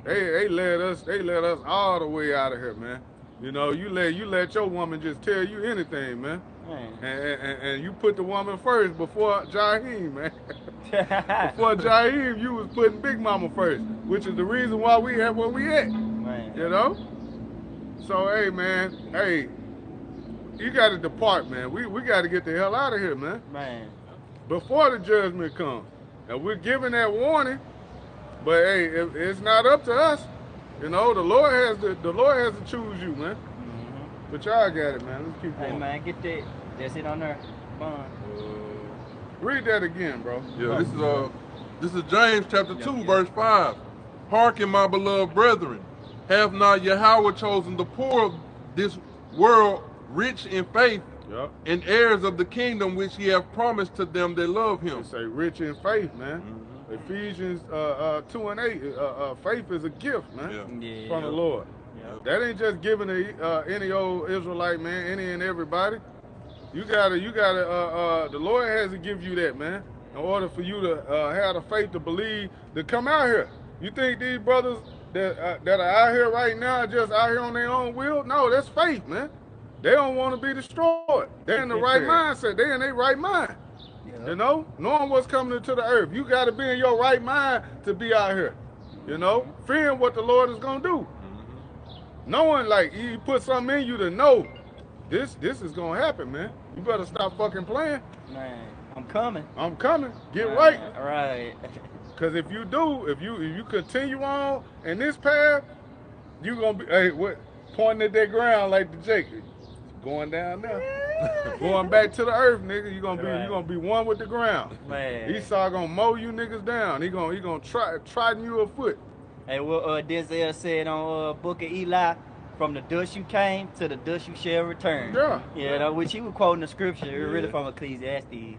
They let us all the way out of here, man. You know, you let your woman just tell you anything, man. And you put the woman first before Jaheim, man. Before Jaheim, you was putting Big Mama first, which is the reason why we at where we at. Man. You know? So, hey, man, hey, you got to depart, man. We got to get the hell out of here, man. Man. Before the judgment comes. And we're giving that warning, but hey, it's not up to us. You know, the Lord has to choose you, man. But y'all got it, man. Let's keep going. Hey, man, get that. That's it on there. Fun. Read that again, bro. Yeah, this is James chapter 2, verse 5. Hearken, my beloved brethren. Have not Yahweh chosen the poor of this world rich in faith and heirs of the kingdom which he hath promised to them that love him? It's a rich in faith, man. Ephesians 2 and 8. Faith is a gift, man, from the Lord. That ain't just given to any old Israelite, man, any and everybody. You gotta, the Lord has to give you that, man, in order for you to have the faith to believe to come out here. You think these brothers that are out here right now are just out here on their own will? No, that's faith, man. They don't want to be destroyed. They're in the right mindset. They're in their right mind. You know, knowing what's coming into the earth. You got to be in your right mind to be out here. You know, fearing what the Lord is going to do. Knowing, like, he put something in you to know this is going to happen, man. You better stop fucking playing. Man, I'm coming. I'm coming. Get right. All right. Because if you do, if you continue on in this path, you going to be, hey, what, pointing at that ground like the Jake. Going down there. Going back to the earth, nigga. You gonna be one with the ground. Man. Esau gonna mow you niggas down. He gonna trodden you a foot. Hey, what Denzel said on Book of Eli, from the dust you came to the dust you shall return. Yeah. Yeah, which he was quoting the scripture, really from Ecclesiastes.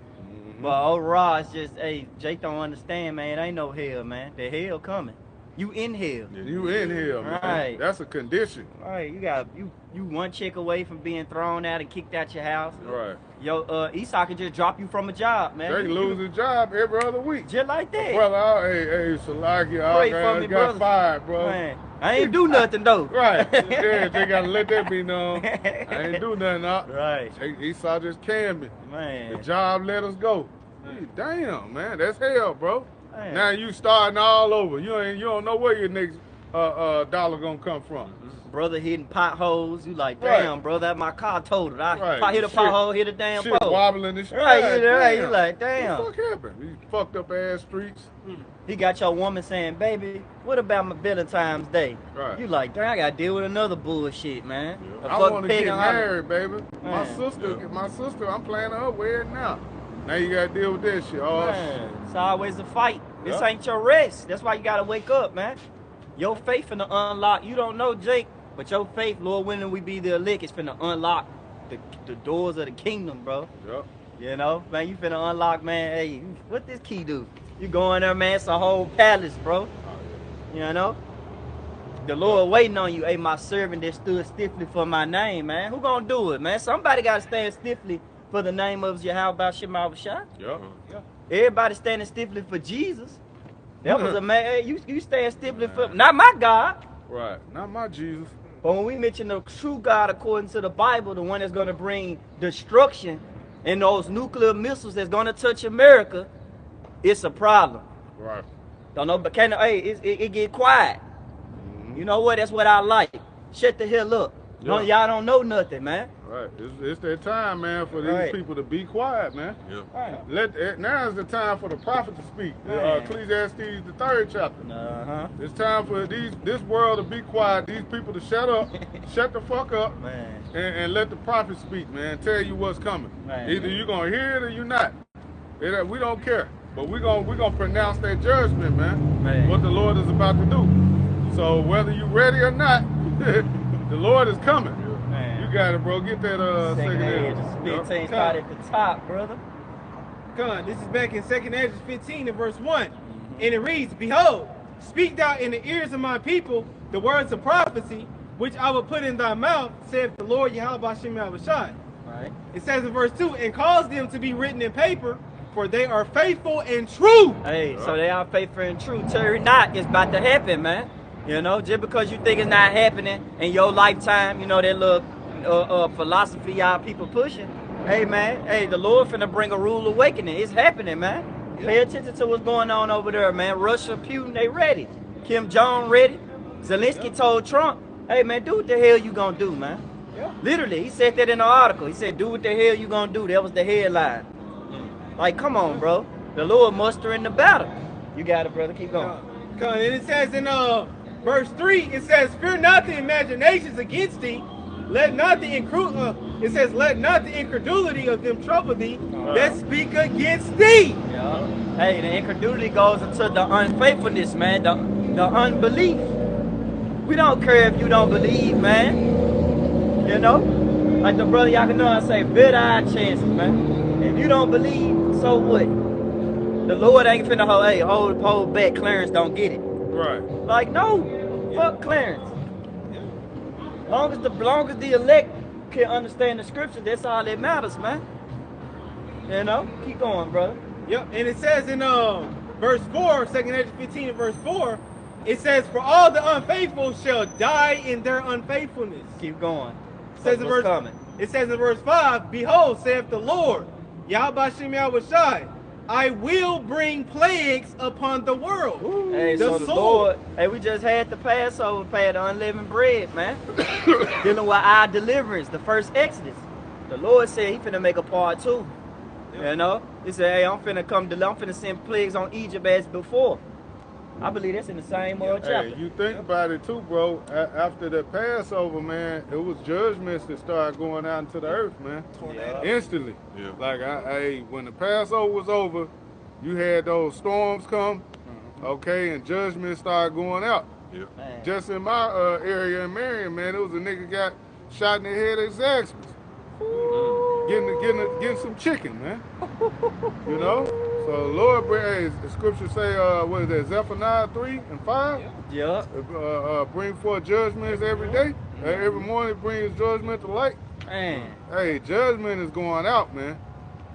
But overall, it's just, hey, Jake don't understand, man. It ain't no hell, man. The hell coming. You in hell. You in hell, man. Right. That's a condition. Right. You one chick away from being thrown out and kicked out your house. Right. Yo, Esau can just drop you from a job, man. They can lose his job every other week. Just like that. Brother, hey, Salaki, I got fired, bro. Man, I ain't do nothing, though. Right. Yeah, they got to let that be known. I ain't do nothing, Right. Esau just canned me. Man. The job let us go. Hey, damn, man, that's hell, bro. Man. Now you starting all over. You don't know where your next dollar gonna come from. Brother hitting potholes. You like, damn, brother, my car totaled. I hit a pothole, hit a damn pole. Wobbling and shit. Right, you like, damn. What the fuck happened? These fucked up ass streets. He got your woman saying, baby, what about my Valentine's Day? Right. You like, damn, I gotta deal with another bullshit, man. I want to get married, baby. My sister, I'm planning her wedding now. Now you gotta deal with that shit. Oh, man, it's always a fight. This ain't your rest. That's why you gotta wake up, man. Your faith finna unlock. You don't know, Jake, but your faith, Lord willing, we be the elect, is finna unlock the doors of the kingdom, bro. Yep. You know, man, you finna unlock, man. Hey, what this key do? You go in there, man. It's a whole palace, bro. You know. The Lord waiting on you. Hey, my servant that stood stiffly for my name, man. Who gonna do it, man? Somebody gotta stand stiffly for the name of Yahweh Shema Shah. Yeah. Everybody standing stiffly for Jesus. That was a man. Hey, you stand stiffly for not my God. Right. Not my Jesus. But when we mention the true God according to the Bible, the one that's gonna bring destruction and those nuclear missiles that's gonna touch America, it's a problem. Right. Don't know, but it get quiet. You know what? That's what I like. Shut the hell up. Yeah. Y'all don't know nothing, man. Right. It's that time, man, for these people to be quiet, man. Yeah. Right. Now is the time for the prophet to speak. Ecclesiastes, the 3rd chapter. It's time for this world to be quiet. These people to shut up, shut the fuck up, Man. and let the prophet speak, man. Tell you what's coming. Man. Either you're gonna hear it or you're not. We don't care. But we're gonna pronounce that judgment, man. What the Lord is about to do. So whether you're ready or not, the Lord is coming. Man. You got it, bro. Get that Second Edge. Edges 15 start at the top, brother. Come on, this is back in 2nd Edges 15 and verse 1. And it reads, Behold, speak thou in the ears of my people the words of prophecy, which I will put in thy mouth, saith the Lord Yahweh Shem Yahushai. Right. It says in verse 2, and cause them to be written in paper, for they are faithful and true. Hey, so they are faithful and true. Tarry not, it's about to happen, man. You know, just because you think it's not happening in your lifetime, you know, that little philosophy y'all people pushing. Hey, man, hey, the Lord finna bring a rude awakening. It's happening, man. Pay attention to what's going on over there, man. Russia, Putin, they ready. Kim Jong ready. Zelensky told Trump, hey, man, do what the hell you gonna do, man. Literally, he said that in the article. He said, do what the hell you gonna do. That was the headline. Like, come on, bro. The Lord mustering the battle. You got it, brother. Keep going. And it says in verse 3, it says, fear not the imaginations against thee. Let not the it says, let not the incredulity of them trouble thee that speak against thee. Yeah. Hey, the incredulity goes into the unfaithfulness, man. The unbelief. We don't care if you don't believe, man. You know? Like the brother Yakanah say, better our chances, man. If you don't believe, so what? The Lord ain't finna hold back. Clarence don't get it. Right. Like, no. Fuck Clarence. Long as the elect can understand the scripture, that's all that matters, man. You know? Keep going, brother. Yep. And it says in verse 4, 2nd Edges 15 and verse 4, it says, for all the unfaithful shall die in their unfaithfulness. Keep going. It says in verse 5, behold, saith the Lord, Yahweh Shem Yahushai, I will bring plagues upon the world. Ooh, hey, so the Lord, hey, we just had the Passover, had unleavened bread, man. Dealing with our deliverance, the first Exodus. The Lord said he finna make a part 2. You know? He said, hey, I'm finna send plagues on Egypt as before. I believe that's in the same chapter. Hey, you think about it too, bro. After the Passover, man, it was judgments that started going out into the earth, man. Instantly. Yeah. Like, when the Passover was over, you had those storms come, okay, and judgments started going out. Yeah. Just in my area in Marion, man, there was a nigga got shot in the head at Zaxby's. Getting some chicken, man. You know? So Lord, the scripture say, what is that, Zephaniah 3 and 5? Yeah. Bring forth judgments every day. Every morning brings judgment to light. Man. Hey, judgment is going out, man.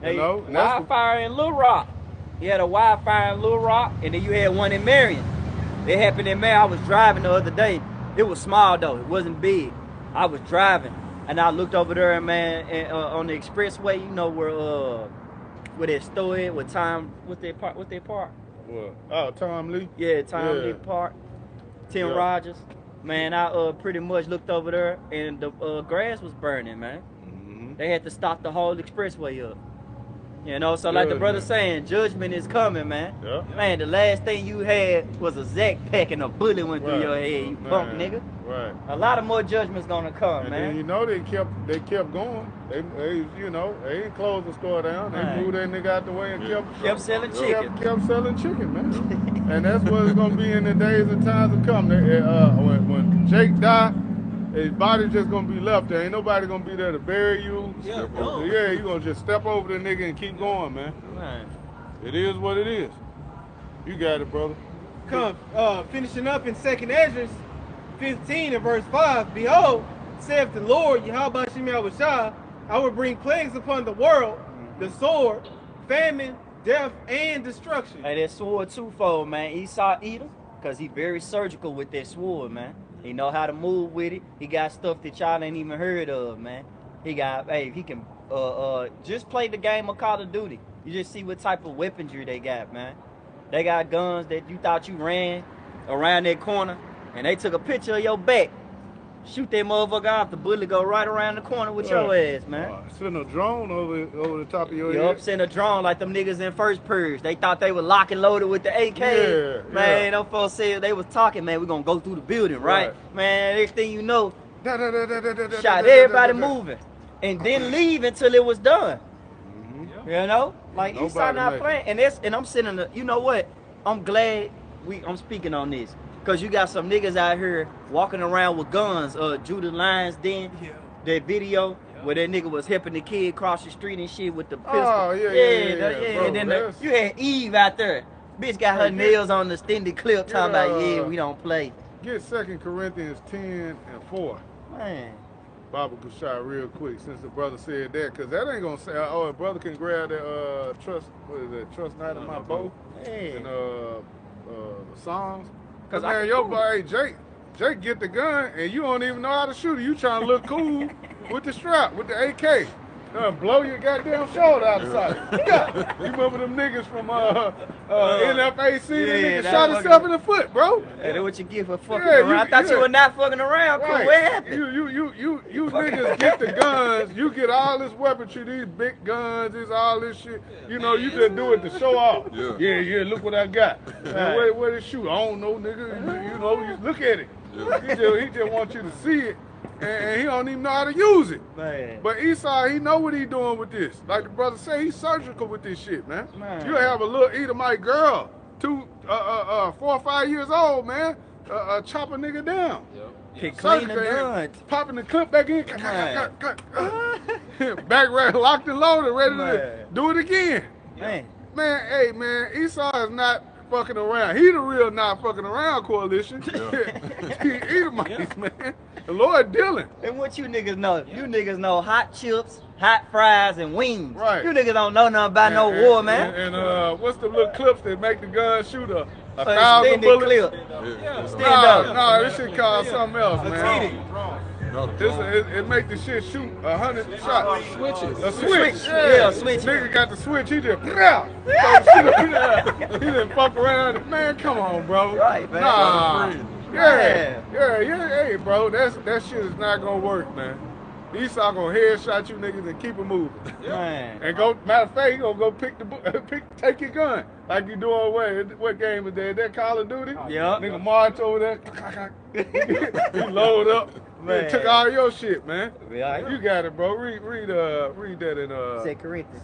Hey, you know? wildfire in Little Rock. You had a wildfire in Little Rock, and then you had one in Marion. It happened in Marion. I was driving the other day. It was small, though. It wasn't big. I was driving, and I looked over there, man, and, on the expressway, you know, where that store is, with Tom, what they park? What? Oh, Tom Lee? Yeah, Tom Lee Park. Tim Rogers. Man, I pretty much looked over there, and the grass was burning, man. They had to stop the whole expressway up. You know, so like the brother saying, judgment is coming, man. Yeah. Man, the last thing you had was a Zach pack and a bullet went through your head, you punk nigga. Right. A lot of more judgment's gonna come, And man. then, you know, they kept going. They you know, they didn't close the store down. They moved that nigga out the way and kept selling chicken. Kept selling chicken, man. And that's what it's gonna be in the days and times to come. When Jake died, his body just gonna be left there. Ain't nobody gonna be there to bury you. Yeah, you gonna just step over the nigga and keep going, man. It is what it is. You got it, brother. Finishing up in 2nd Esdras 15 and verse 5, behold, saith the Lord, Yahweh Shemel Bashah, I will bring plagues upon the world, the sword, famine, death, and destruction. Hey, that sword twofold, man. Esau eat him, because he very surgical with that sword, man. He know how to move with it. He got stuff that y'all ain't even heard of, man. He got, hey, he can just play the game of Call of Duty. You just see what type of weaponry they got, man. They got guns that you thought you ran around that corner, and they took a picture of your back. Shoot that motherfucker off, the bullet go right around the corner with your ass, man. Send a drone over the top of your Yup, head. send a drone like them niggas in First Purge. They thought they were lock and loaded with the AK. Yeah, man, them folks said they was talking, man, we gonna go through the building, right? Man, next thing you know, shot everybody moving. And didn't leave until it was done. You know? Like, you saw not playing. And I'm sitting, you know what? I'm glad I'm speaking on this. Because you got some niggas out here walking around with guns. Judah Lyons then, that video where that nigga was helping the kid cross the street and shit with the pistol. Oh, yeah. Bro, and then you had Eve out there. Bitch got her nails on the extended clip talking about, yeah, we don't play. Get 2 Corinthians 10 and 4. Man. Baba Kushai real quick, since the brother said that, because that ain't going to say, oh, a brother can grab that trust night in my bow and the songs. Because, man, your boy, Jake get the gun, and you don't even know how to shoot it. You trying to look cool with the strap, with the AK. Blow your goddamn shoulder out the side. You remember them niggas from NFAC? That nigga shot himself in the foot, bro. Hey, that's what you get for fucking around. I thought you were not fucking around. Right. What happened? You niggas get the guns. You get all this weaponry, these big guns, all this shit. You know, you just do it to show off. Yeah, look what I got. Man, where to shoot? I don't know, nigga. You know, you look at it. He just wants you to see it. And he don't even know how to use it. Man. But Esau, he know what he doing with this. Like the brother say, he's surgical with this shit, man. You have a little Edomite girl, 4 or 5 years old, man, chop a nigga down. He clean the gun. Popping the clip back in. Back right, locked and loaded, ready to do it again. Man, hey, man, Esau is not fucking around. He the real not fucking around coalition. He Edomites, man. The Lord dealing. And what you niggas know? You niggas know hot chips, hot fries, and wings. Right. You niggas don't know nothing about no war, man. And what's the little clips that make the gun shoot a 1,000 bullets? Clip. No, this shit called something else, man. It make the shit shoot 100 shots. Switches. A switch. Yeah, switch. Nigga got the switch. He just he didn't fuck around. Man, come on, bro. Right, man. Nah. Yeah. Hey, bro, that shit is not gonna work, man. Esau gonna headshot you niggas and keep it moving. Man. And matter of fact, he gonna go take your gun like you doing what game is that? That Call of Duty? Yeah. Nigga march over there. He load up. Man, took all your shit, man. You got it, bro. Read that in 2 Corinthians.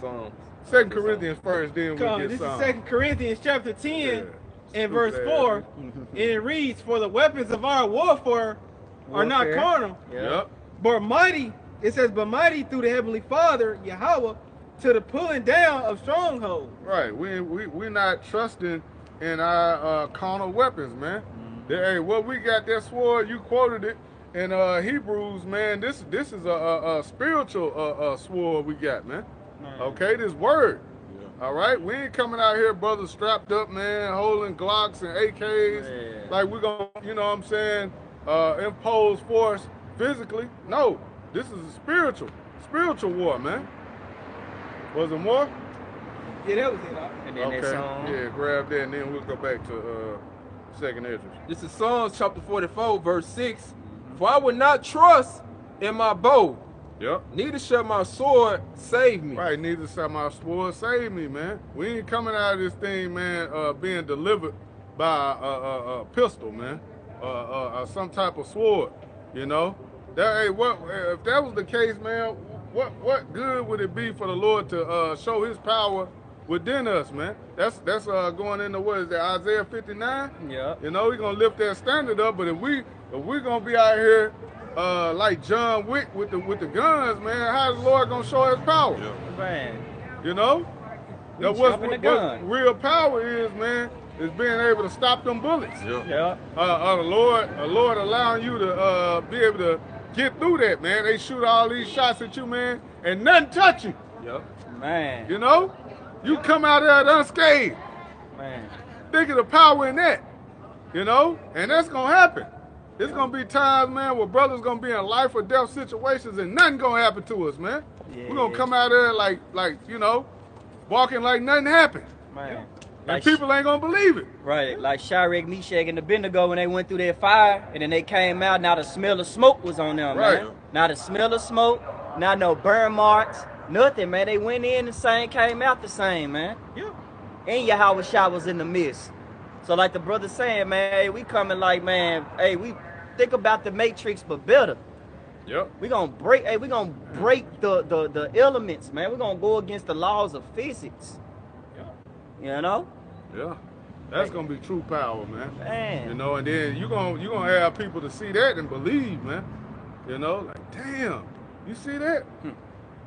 2 Corinthians first, then we'll get This some. is 2 Corinthians chapter 10 and verse 4. And it reads, for the weapons of our warfare are not carnal, but mighty. It says, but mighty through the Heavenly Father, Yahweh, to the pulling down of strongholds. Right. We're not trusting in our carnal weapons, man. Hey, what we got that sword, you quoted it in Hebrews, man. This is a spiritual sword we got, man. Okay, this word. All right, we ain't coming out here, brothers, strapped up, man, holding Glocks and AKs. Like we're gonna, you know what I'm saying, impose force physically. No, this is a spiritual war, man. Was it more? Yeah, that was it. And then that song. Yeah, grab that, and then we'll go back to second entrance. This is Psalms chapter 44, verse 6. For I would not trust in my bow. Neither shall my sword save me. Right, neither shall my sword save me, man. We ain't coming out of this thing, man, being delivered by a pistol, man, some type of sword, you know. If that was the case, man, what good would it be for the Lord to show His power within us, man? That's going into what is that, Isaiah 59? Yeah. You know, we're gonna lift that standard up, but if we're gonna be out here like John Wick with the guns, man, how's the Lord gonna show His power? Man. You know? What real power is, man, is being able to stop them bullets. Yeah. The Lord allowing you to be able to get through that, man. They shoot all these shots at you, man, and nothing touch you. Yep. Man. You know? You come out of there unscathed. Man. Think of the power in that. You know? And that's gonna happen. There's gonna be times, man, where brothers gonna be in life or death situations and nothing gonna happen to us, man. Yeah. We're gonna come out there like, you know, walking like nothing happened. Man. And Like people ain't gonna believe it. Right, like Shadrach, Meshach, and Abednego when they went through that fire, and then they came out. Now the smell of smoke was on them, Right. man. Now the smell of smoke, not no burn marks, nothing, man. They went in the same, came out the same, man. Yeah. And Yahweh Shah was in the midst. So like the brother saying, man, hey, we coming like, man, hey, we think about the matrix, but better. Yep. We gonna break, hey, we gonna break the elements, man. We gonna go against the laws of physics. You know? Yeah. That's gonna be true power, man. Man. You know, and then you gonna have people to see that and believe, man. You know, like, damn, you see that?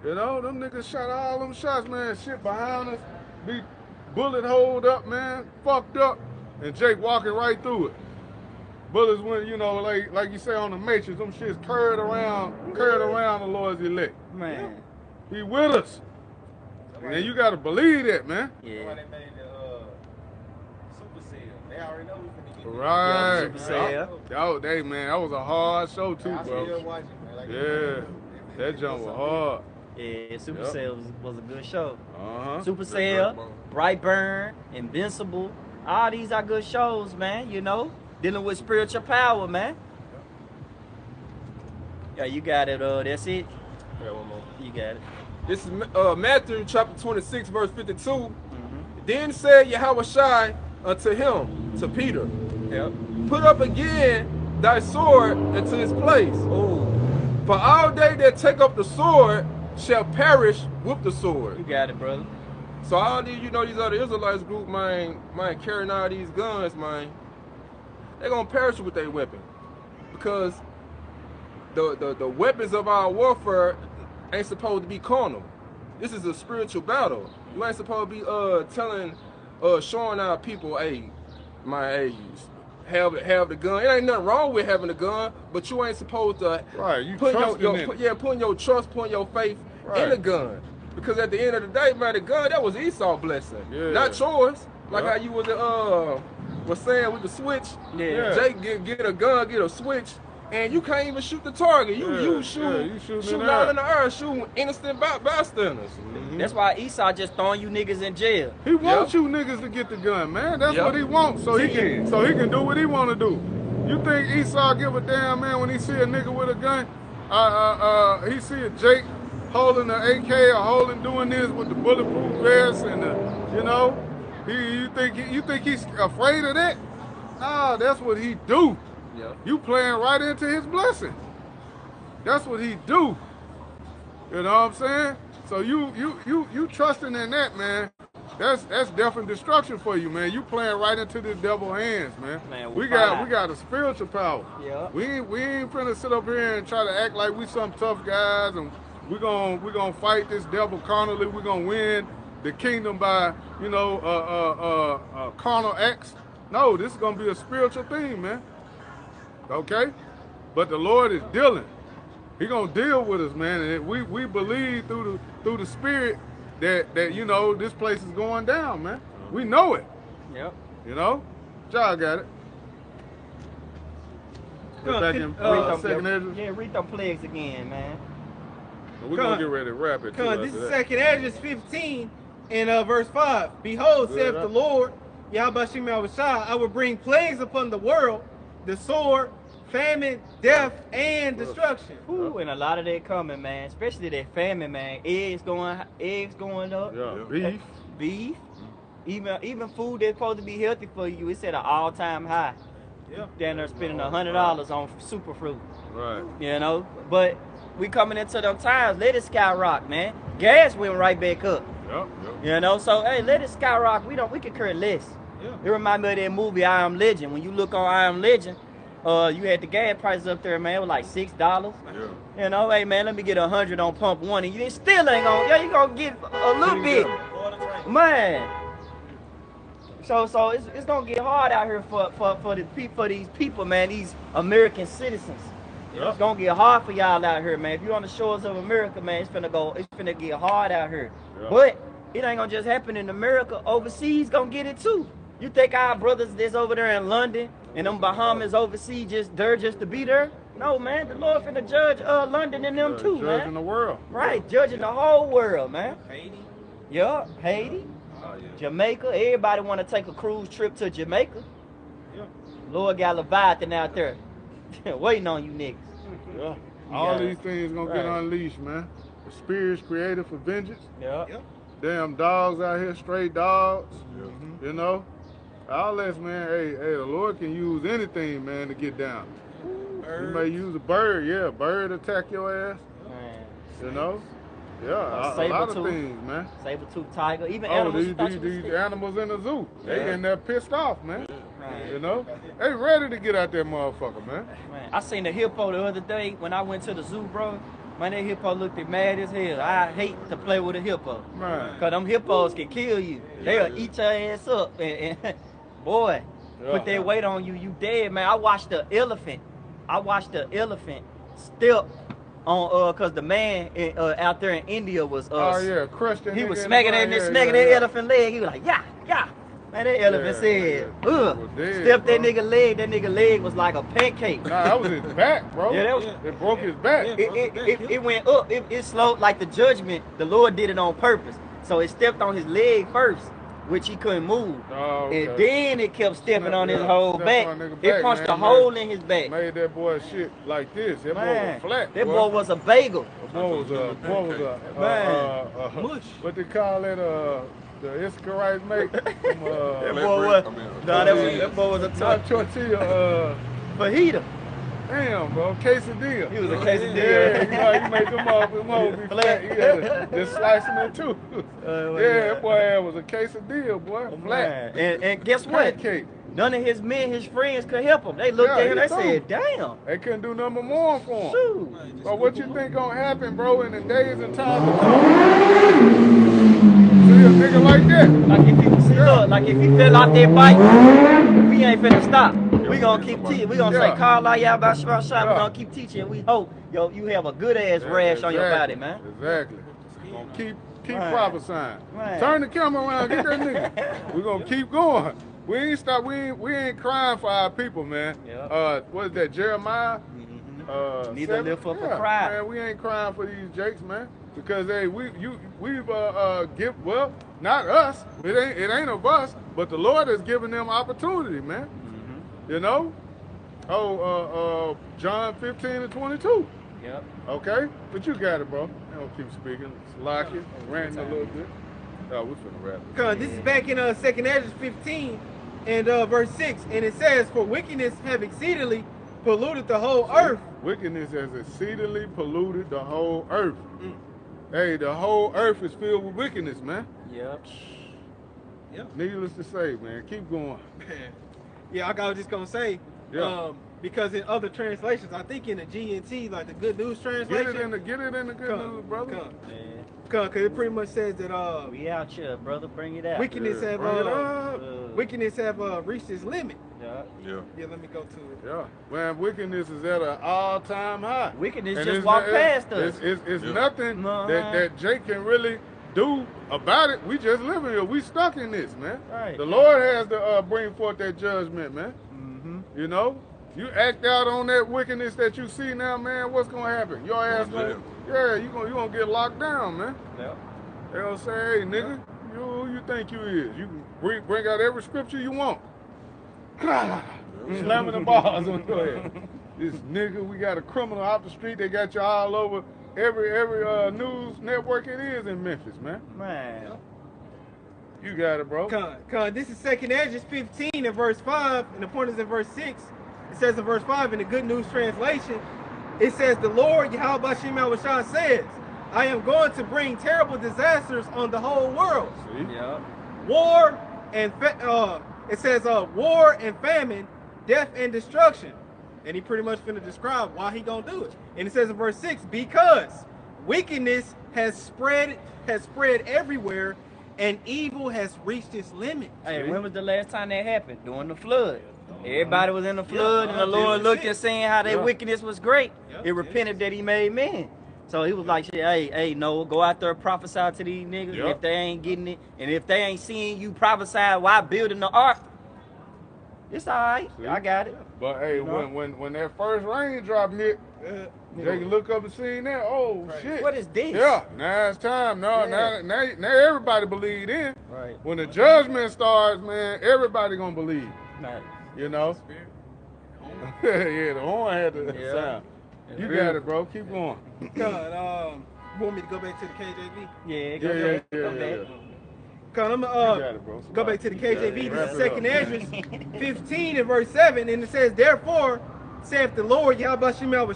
You know, them niggas shot all them shots, man. Shit behind us, be bullet holed up, man, fucked up, and Jake walking right through it. Bullets went, you know, like you say on the Matrix, them shits curved around the Lord's elect. Man. He with us. And you gotta believe that, man. Yeah. They already know we finna get Right. Super Saiyan. Yo, hey man, that was a hard show too, bro. watching, man. Like, Yeah, that jump was hard. Yeah, Super Yep. Saiyan was a good show. Uh-huh. Super Saiyan, Brightburn, Invincible, all these are good shows, man, you know? Dealing with spiritual power, man. Yeah, you got it, that's it? Yeah, one more. You got it. This is Matthew chapter 26, verse 52. Then said Yahweh Shai unto him, to Peter, Yep. put up again thy sword into its place. Oh, For all they that take up the sword shall perish with the you sword. got it, brother. So all these, you know, these other Israelites group, man, carrying all these guns, man, they're gonna perish with their weapon. Because the weapons of our warfare ain't supposed to be carnal. This is a spiritual battle. You ain't supposed to be showing our people, hey, have the gun. It ain't nothing wrong with having a gun, but you ain't supposed to Right, you putting trusting in it. putting your trust, putting your faith in Right. a gun. Because at the end of the day, man, the gun, that was Esau's blessing, Yeah. not yours. Like Yeah. how you was saying with the switch. Yeah. Jake get a gun, get a switch, and you can't even shoot the target. You Yeah, you shoot yeah, you shooting shoot in out the in the air, shooting innocent bystanders. That's why Esau just throwing you niggas in jail. He wants you niggas to get the gun, man. That's Yep. what he wants, so he Yeah. can do what he want to do. You think Esau give a damn, man, when he see a nigga with a gun? He see a Jake holding an AK or doing this with the bulletproof vest and the, you know, you think he's afraid of that? Nah, that's what he do. Yeah. You playing right into his blessing. That's what he do. You know what I'm saying? So you trusting in that, man. That's definitely destruction for you, man. You playing right into the devil hands, man. Man, we we got a spiritual power. Yeah. We ain't finna sit up here and try to act like we some tough guys and we gonna fight this devil carnally. We gonna win the kingdom by, you know, carnal acts. No, this is gonna be a spiritual thing, man. Okay? But the Lord is dealing. He gonna deal with us, man. And we believe through the spirit that you know this place is going down, man. We know it. Yep. You know? Y'all got it. Get back in second Ezra. Yeah, read them plagues again, man. We're gonna get ready to wrap it. too This after is that. 2nd Ezra 15 and verse 5. Behold, saith the Lord, Yahweh Shah, I will bring plagues upon the world, the sword, famine, death, and destruction. Ooh, and a lot of that coming, man. Especially that famine, man. Eggs going up. Yeah, beef. Even food that's supposed to be healthy for you, it's at an all-time high. Yeah. Down there spending $100 on super fruit. Right. You know, but we coming into them times. Let it skyrocket, man. Gas went right back up. Yep. You know, so hey, let it skyrocket. We can care less. Yeah. It remind me of that movie I Am Legend. When you look on I Am Legend, you had the gas prices up there, man. It was like $6. Yeah. You know, hey man, let me get 100 on pump one, and you still ain't gonna. Yeah, you gonna get a little bit, man. So it's gonna get hard out here for these people, man. These American citizens. It's gonna get hard for y'all out here, man. If you're on the shores of America, man, it's finna get hard out here. But it ain't gonna just happen in America. Overseas gonna get it too. You think our brothers that's over there in London and them Bahamas overseas just to be there? No, man. The Lord finna judge London and them too, man. Judging the world. Right, judging the whole world, man. Haiti. Yeah, Haiti. Jamaica. Everybody want to take a cruise trip to Jamaica. Lord got Leviathan out there waiting on you niggas. Yeah. All these things gonna get unleashed, man. The spirit's created for vengeance. Damn dogs out here, stray dogs. You know, all that, man. Hey, the Lord can use anything, man, to get down. You may use a bird, bird attack your ass. Man. You know, a lot of things, man. Saber-tooth tiger, even animals. These animals in the zoo, they in there pissed off, man. Right. You know, they ready to get out that motherfucker, man. I seen a hippo the other day when I went to the zoo, bro. Man, that hippo looked mad as hell. I hate to play with a hippo. Man. Cause them hippos can kill you. They'll eat your ass up. And boy, put that weight on you, you dead, man. I watched the elephant step on cause the man out there in India was crushed that. He was smacking that elephant leg. He was like, yeah. Man, that elephant said, step that nigga leg was like a pancake. Nah, that was his back, bro. It broke his back. It went up. It slowed like the judgment. The Lord did it on purpose. So it stepped on his leg first, which he couldn't move. And then it kept stepping on his whole back. It punched a hole in his back. Made that boy shit like this. That boy was flat. That boy was a bagel. That boy was a mush. What they call it? The Israelites make. That boy was a tortilla. Fajita. Damn, bro, quesadilla. He was a quesadilla. Yeah, you make them all be flat. You had to just slice them in two. That boy was a quesadilla, boy. Flat. And guess what? Pancake. None of his friends could help him. They looked at him, they said, damn. They couldn't do nothing more for him. Shoot. But what you think gonna happen, bro, in the days and times to come? See a nigga like that? Like if he fell out that bike, we ain't finna stop. We gonna keep teaching. We gonna say, call out y'all about shot. We gonna keep teaching. We hope you have a good ass rash on your body, man. Exactly. Gonna keep prophesying. Turn the camera around, get that nigga. We gonna keep going. We ain't stop. We ain't crying for our people, man. What is that, Jeremiah? Neither lift up a cry. Man, we ain't crying for these jakes, man. Because we've not us. It ain't of us, but the Lord has given them opportunity, man. You know? John 15:22. Yep. Okay? But you got it, bro. I don't keep speaking. It's locking, ranting a little bit. Oh, we're finna wrap it. Cause this is back in 2nd Ezra 15 and verse 6, and it says, "For wickedness have exceedingly polluted the whole earth." Wickedness has exceedingly polluted the whole earth. Hey, the whole earth is filled with wickedness, man. Yep. Needless to say, man. Keep going. I was just gonna say, because in other translations, I think in the GNT, like the Good News translation, get it in the Good News, brother. Cause it pretty much says that we out here, brother. Bring it out. Wickedness have reached its limit. Let me go to it. Man, wickedness is at an all-time high. Wickedness just walked past us. It's nothing that Jake can really do about it. We just living here. We stuck in this, man. Right. The Lord has to bring forth that judgment, man. You know, you act out on that wickedness that you see now, man. What's gonna happen? Your ass you gonna get locked down, man. They gonna say, hey, nigga, who you think you is? You can bring out every scripture you want. Slamming the bars on your head. This nigga, we got a criminal off the street. They got you all over every news network it is in Memphis, man. You got it, bro. This is 2nd Ezra 15 and verse 5, and the point is in verse 6. It says in verse 5 in the Good News translation, it says, "The Lord Yahweh says, I am going to bring terrible disasters on the whole world. War and it says war and famine, death and destruction." And he pretty much finna describe why he gonna do it. And it says in verse 6, "Because wickedness has spread everywhere, and evil has reached its limit. Hey, when was the last time that happened? During the flood. Everybody was in the flood, and the Lord looked and seeing how their wickedness was great. It repented that he made men. So he was like, shit, hey, Noah, go out there and prophesy to these niggas. If they ain't getting it, and if they ain't seeing you prophesy while building the ark, it's all right. I got it. But hey, when that first raindrop hit, they can look up and see that. Oh shit! What is this? Yeah, now it's time. Now everybody believe in. Right. When the judgment starts, man, everybody gonna believe. Right. You know. Yeah, the horn had to sound. You got it, bro. Keep going. God, want me to go back to the KJV? Yeah, go back. Come, I'm go back to the KJV. This is 2nd Ezra 15 and verse 7, and it says, "Therefore, saith the Lord, Yahweh Shemel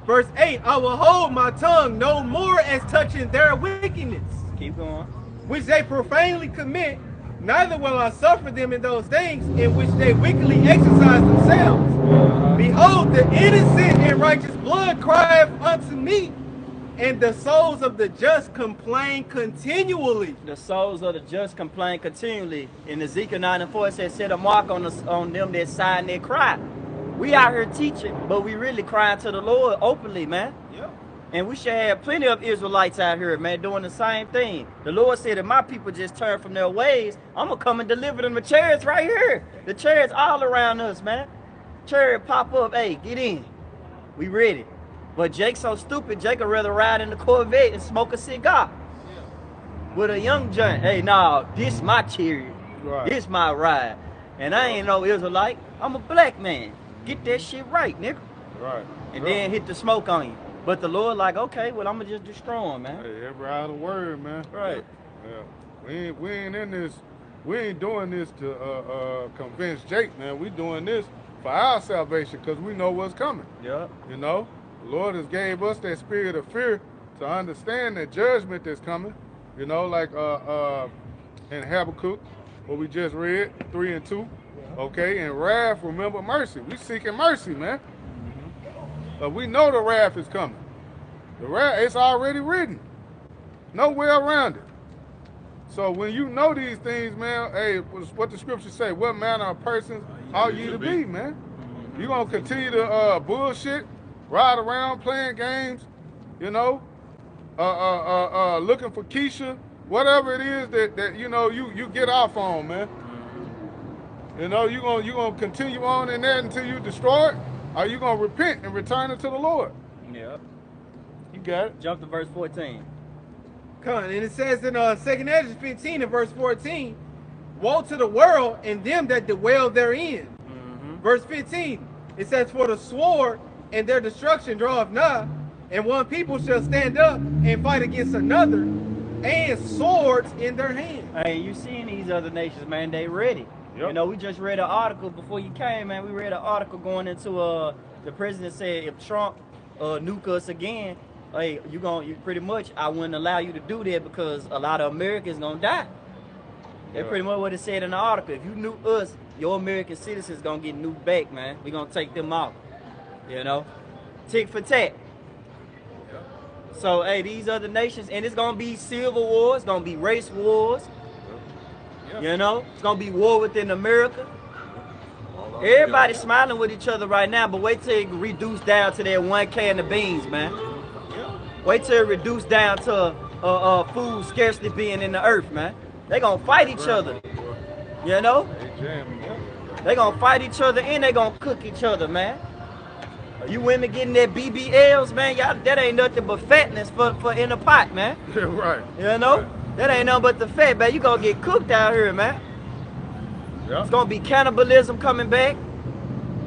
verse 8, I will hold my tongue no more as touching their wickedness. Keep going. Which they profanely commit, neither will I suffer them in those things in which they wickedly exercise themselves. Behold, the innocent and righteous blood crieth unto me, and the souls of the just complain continually." The souls of the just complain continually. In Ezekiel 9 and 4, it says, set a mark on them that sigh and they cry. We out here teaching, but we really crying to the Lord openly, man. Yeah. And we should have plenty of Israelites out here, man, doing the same thing. The Lord said, if my people just turn from their ways, I'm going to come and deliver them. The chariots right here. The chariots all around us, man. Chariot pop up, hey, get in. We ready. But Jake's so stupid, Jake would rather ride in the Corvette and smoke a cigar. With a young giant. Hey, nah, this my chariot. Right. This my ride. And I ain't no Israelite. I'm a black man. Get that shit right, nigga. Right. And then hit the smoke on you. But the Lord like, okay, well, I'm going to just destroy him, man. Hey, every other word, man. Right. Yeah. We ain't in this. We ain't doing this to convince Jake, man. We doing this for our salvation because we know what's coming. Yeah. You know? The Lord has gave us that spirit of fear to understand the judgment that's coming. You know, like in Habakkuk, what we just read, 3 and 2. Okay, and wrath, remember mercy. We seeking mercy, man. But we know the wrath is coming. The wrath, it's already written. No way around it. So when you know these things, man, hey, what the scriptures say, what manner of persons are you to be, man? You gonna continue to bullshit, ride around playing games, you know, looking for Keisha, whatever it is that you know you get off on, man. You know, you gonna continue on in that until you destroy it, or you gonna repent and return it to the Lord. Yeah. You got it. Jump to verse 14. Come on, and it says in 2nd Ezra 15 and verse 14, woe to the world and them that dwell therein. Verse 15, it says, for the sword and their destruction draweth nigh, and one people shall stand up and fight against another, and swords in their hands. Hey, you seeing these other nations, man, they ready. Yep. You know, we just read an article before you came, man. We read an article going into the president said if Trump nuke us again, hey, you pretty much, I wouldn't allow you to do that because a lot of Americans gonna die. That's pretty much what it said in the article. If you nuke us, your American citizens gonna get nuked back, man. We gonna take them out. You know, tick for tat. So, hey, these other nations, and it's gonna be civil wars, it's gonna be race wars. You know, it's gonna be war within America. Everybody's smiling with each other right now, but wait till it reduce down to that 1 can of beans, man. Wait till it reduce down to food scarcely being in the earth, man. They gonna fight each other. You know? They gonna fight each other and they gonna cook each other, man. You women getting that BBLs, man, y'all, that ain't nothing but fatness for in the pot, man. Yeah, right. You know? That ain't nothing but the fat, man. You gonna get cooked out here, man. Yep. It's gonna be cannibalism coming back.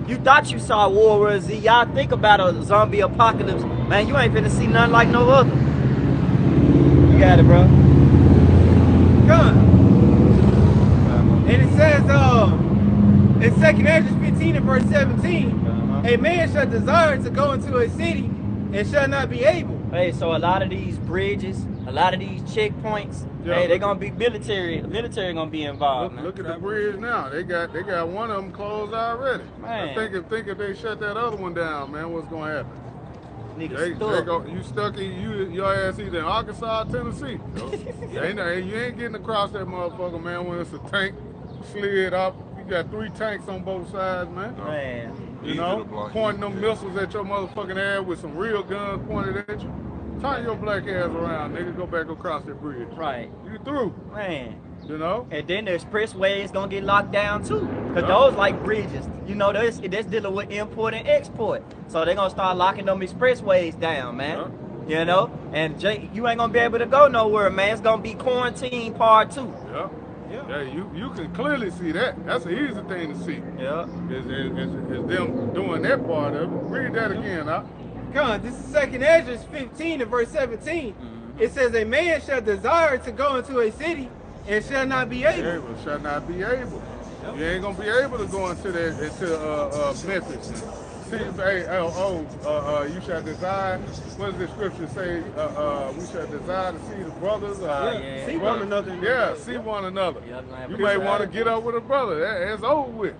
You thought you saw World War Z. Y'all think about a zombie apocalypse. Man, you ain't finna see nothing like no other. You got it, bro. Gun. And it says, in 2nd Ezra 15 and verse 17, a man shall desire to go into a city and shall not be able. Hey, so a lot of these bridges, a lot of these checkpoints, hey, they're gonna be military gonna be involved. Look at the bridge now. They got one of them closed already. Man. I think if they shut that other one down, man, what's gonna happen? Nigga stuck. You stuck in your ass either in Arkansas or Tennessee. You ain't getting across that motherfucker, man, when it's a tank slid up. You got 3 tanks on both sides, man. Man. You know, pointing them missiles at your motherfucking ass with some real guns pointed at you. Turn your black ass around, nigga. Go back across that bridge. Right. You through. Man. You know? And then the expressway is gonna get locked down too. Cause those like bridges. You know, that's dealing with import and export. So they're gonna start locking them expressways down, man. You know? And you ain't gonna be able to go nowhere, man. It's gonna be quarantine part 2. Yeah, you can clearly see that. That's an easy thing to see. Yeah. Is them doing that part of it. Read that again, huh? God, this is 2nd Ezra 15 and verse 17. It says, a man shall desire to go into a city and shall not be able. Shall not be able. You ain't gonna be able to go into Memphis. See, you shall desire. What does the scripture say? We shall desire to see the brothers. See one another. Yeah, see one another. You may want to get up with a brother. That's over with.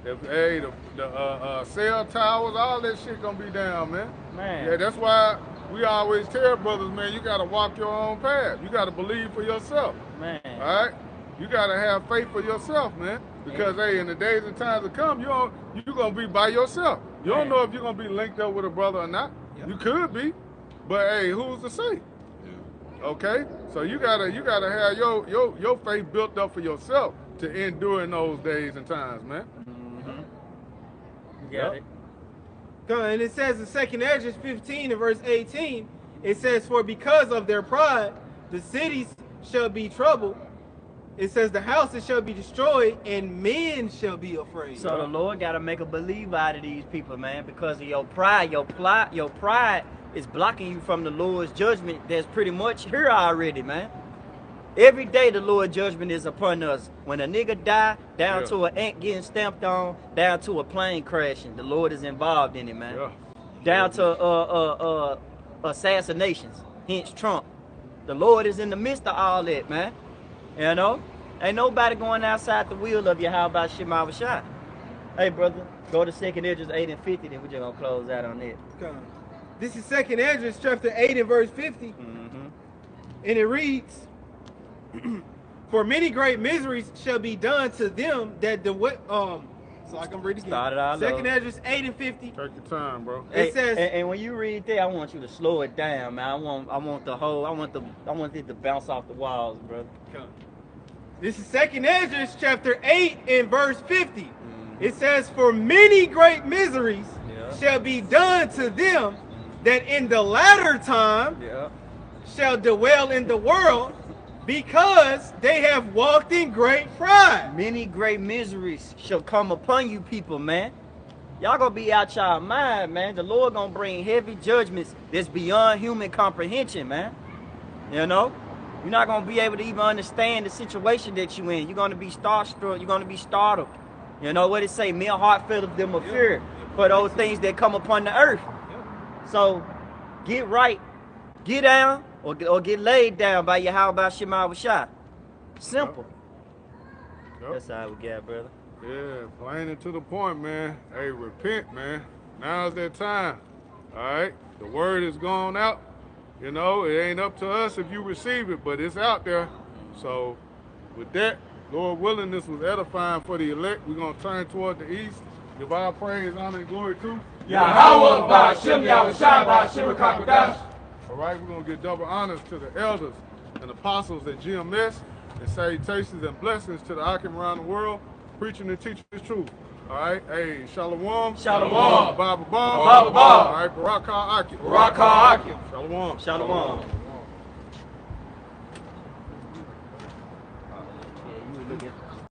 The cell towers, all that shit gonna be down, man. Yeah, that's why we always tell brothers, man, you gotta walk your own path. You gotta believe for yourself. Man. All right? You gotta have faith for yourself, man. Because hey, in the days and times to come, you're gonna be by yourself. You don't know if you're gonna be linked up with a brother or not. You could be, but hey, who's to say? Okay, so you gotta have your faith built up for yourself to endure in those days and times, man. Got it. And it says in 2nd Ezra 15 and verse 18, it says, for because of their pride, the cities shall be troubled. It says the houses shall be destroyed and men shall be afraid. So the Lord got to make a believer out of these people, man, because of your pride. Your pride is blocking you from the Lord's judgment that's pretty much here already, man. Every day the Lord's judgment is upon us. When a nigga die, down to an ant getting stamped on, down to a plane crashing, the Lord is involved in it, man. Down to assassinations, hence Trump. The Lord is in the midst of all that, man. You know? Ain't nobody going outside the wheel of you. How about Shema Shai? Hey, brother, go to 2nd Ezra 8 and 50, then we're just going to close out on it. This is 2nd Ezra chapter 8 and verse 50. And it reads, for many great miseries shall be done to them that so I can read it again. 2nd Ezra 8 and 50. Take your time, bro. It says, and when you read that, I want you to slow it down, man. I want it to bounce off the walls, brother. This is 2nd Ezra chapter 8 and verse 50. It says, for many great miseries shall be done to them that in the latter time shall dwell in the world, because they have walked in great pride. Many great miseries shall come upon you people, man. Y'all gonna be out y'all mind, man. The Lord gonna bring heavy judgments that's beyond human comprehension, man. You know? You're not gonna be able to even understand the situation that you in. You're gonna be starstruck, you're gonna be startled. You know what it say? Mere heart filled them of fear for those things that come upon the earth. So get right, get down, or get laid down by your how about Shema Shai. Simple. That's how we got, brother. Yeah, plain and to the point, man. Hey, repent, man. Now's that time. All right? The word is gone out. You know, it ain't up to us if you receive it, but it's out there. So with that, Lord willing, this was edifying for the elect. We're going to turn toward the east. Give our praise, honor, and glory to Yahweh, Ba'Shem, Yahushua, Ba'Shem, Kakadash. All right, we're going to give double honors to the elders and apostles at GMS, and salutations and blessings to the Akim around the world, preaching and teaching the truth. All right, hey, Shalom. Shalom. Baba Ba. Baba Ba. All right, Barak Ha Akim. Barak Ha Akim. Shalom. Shalom.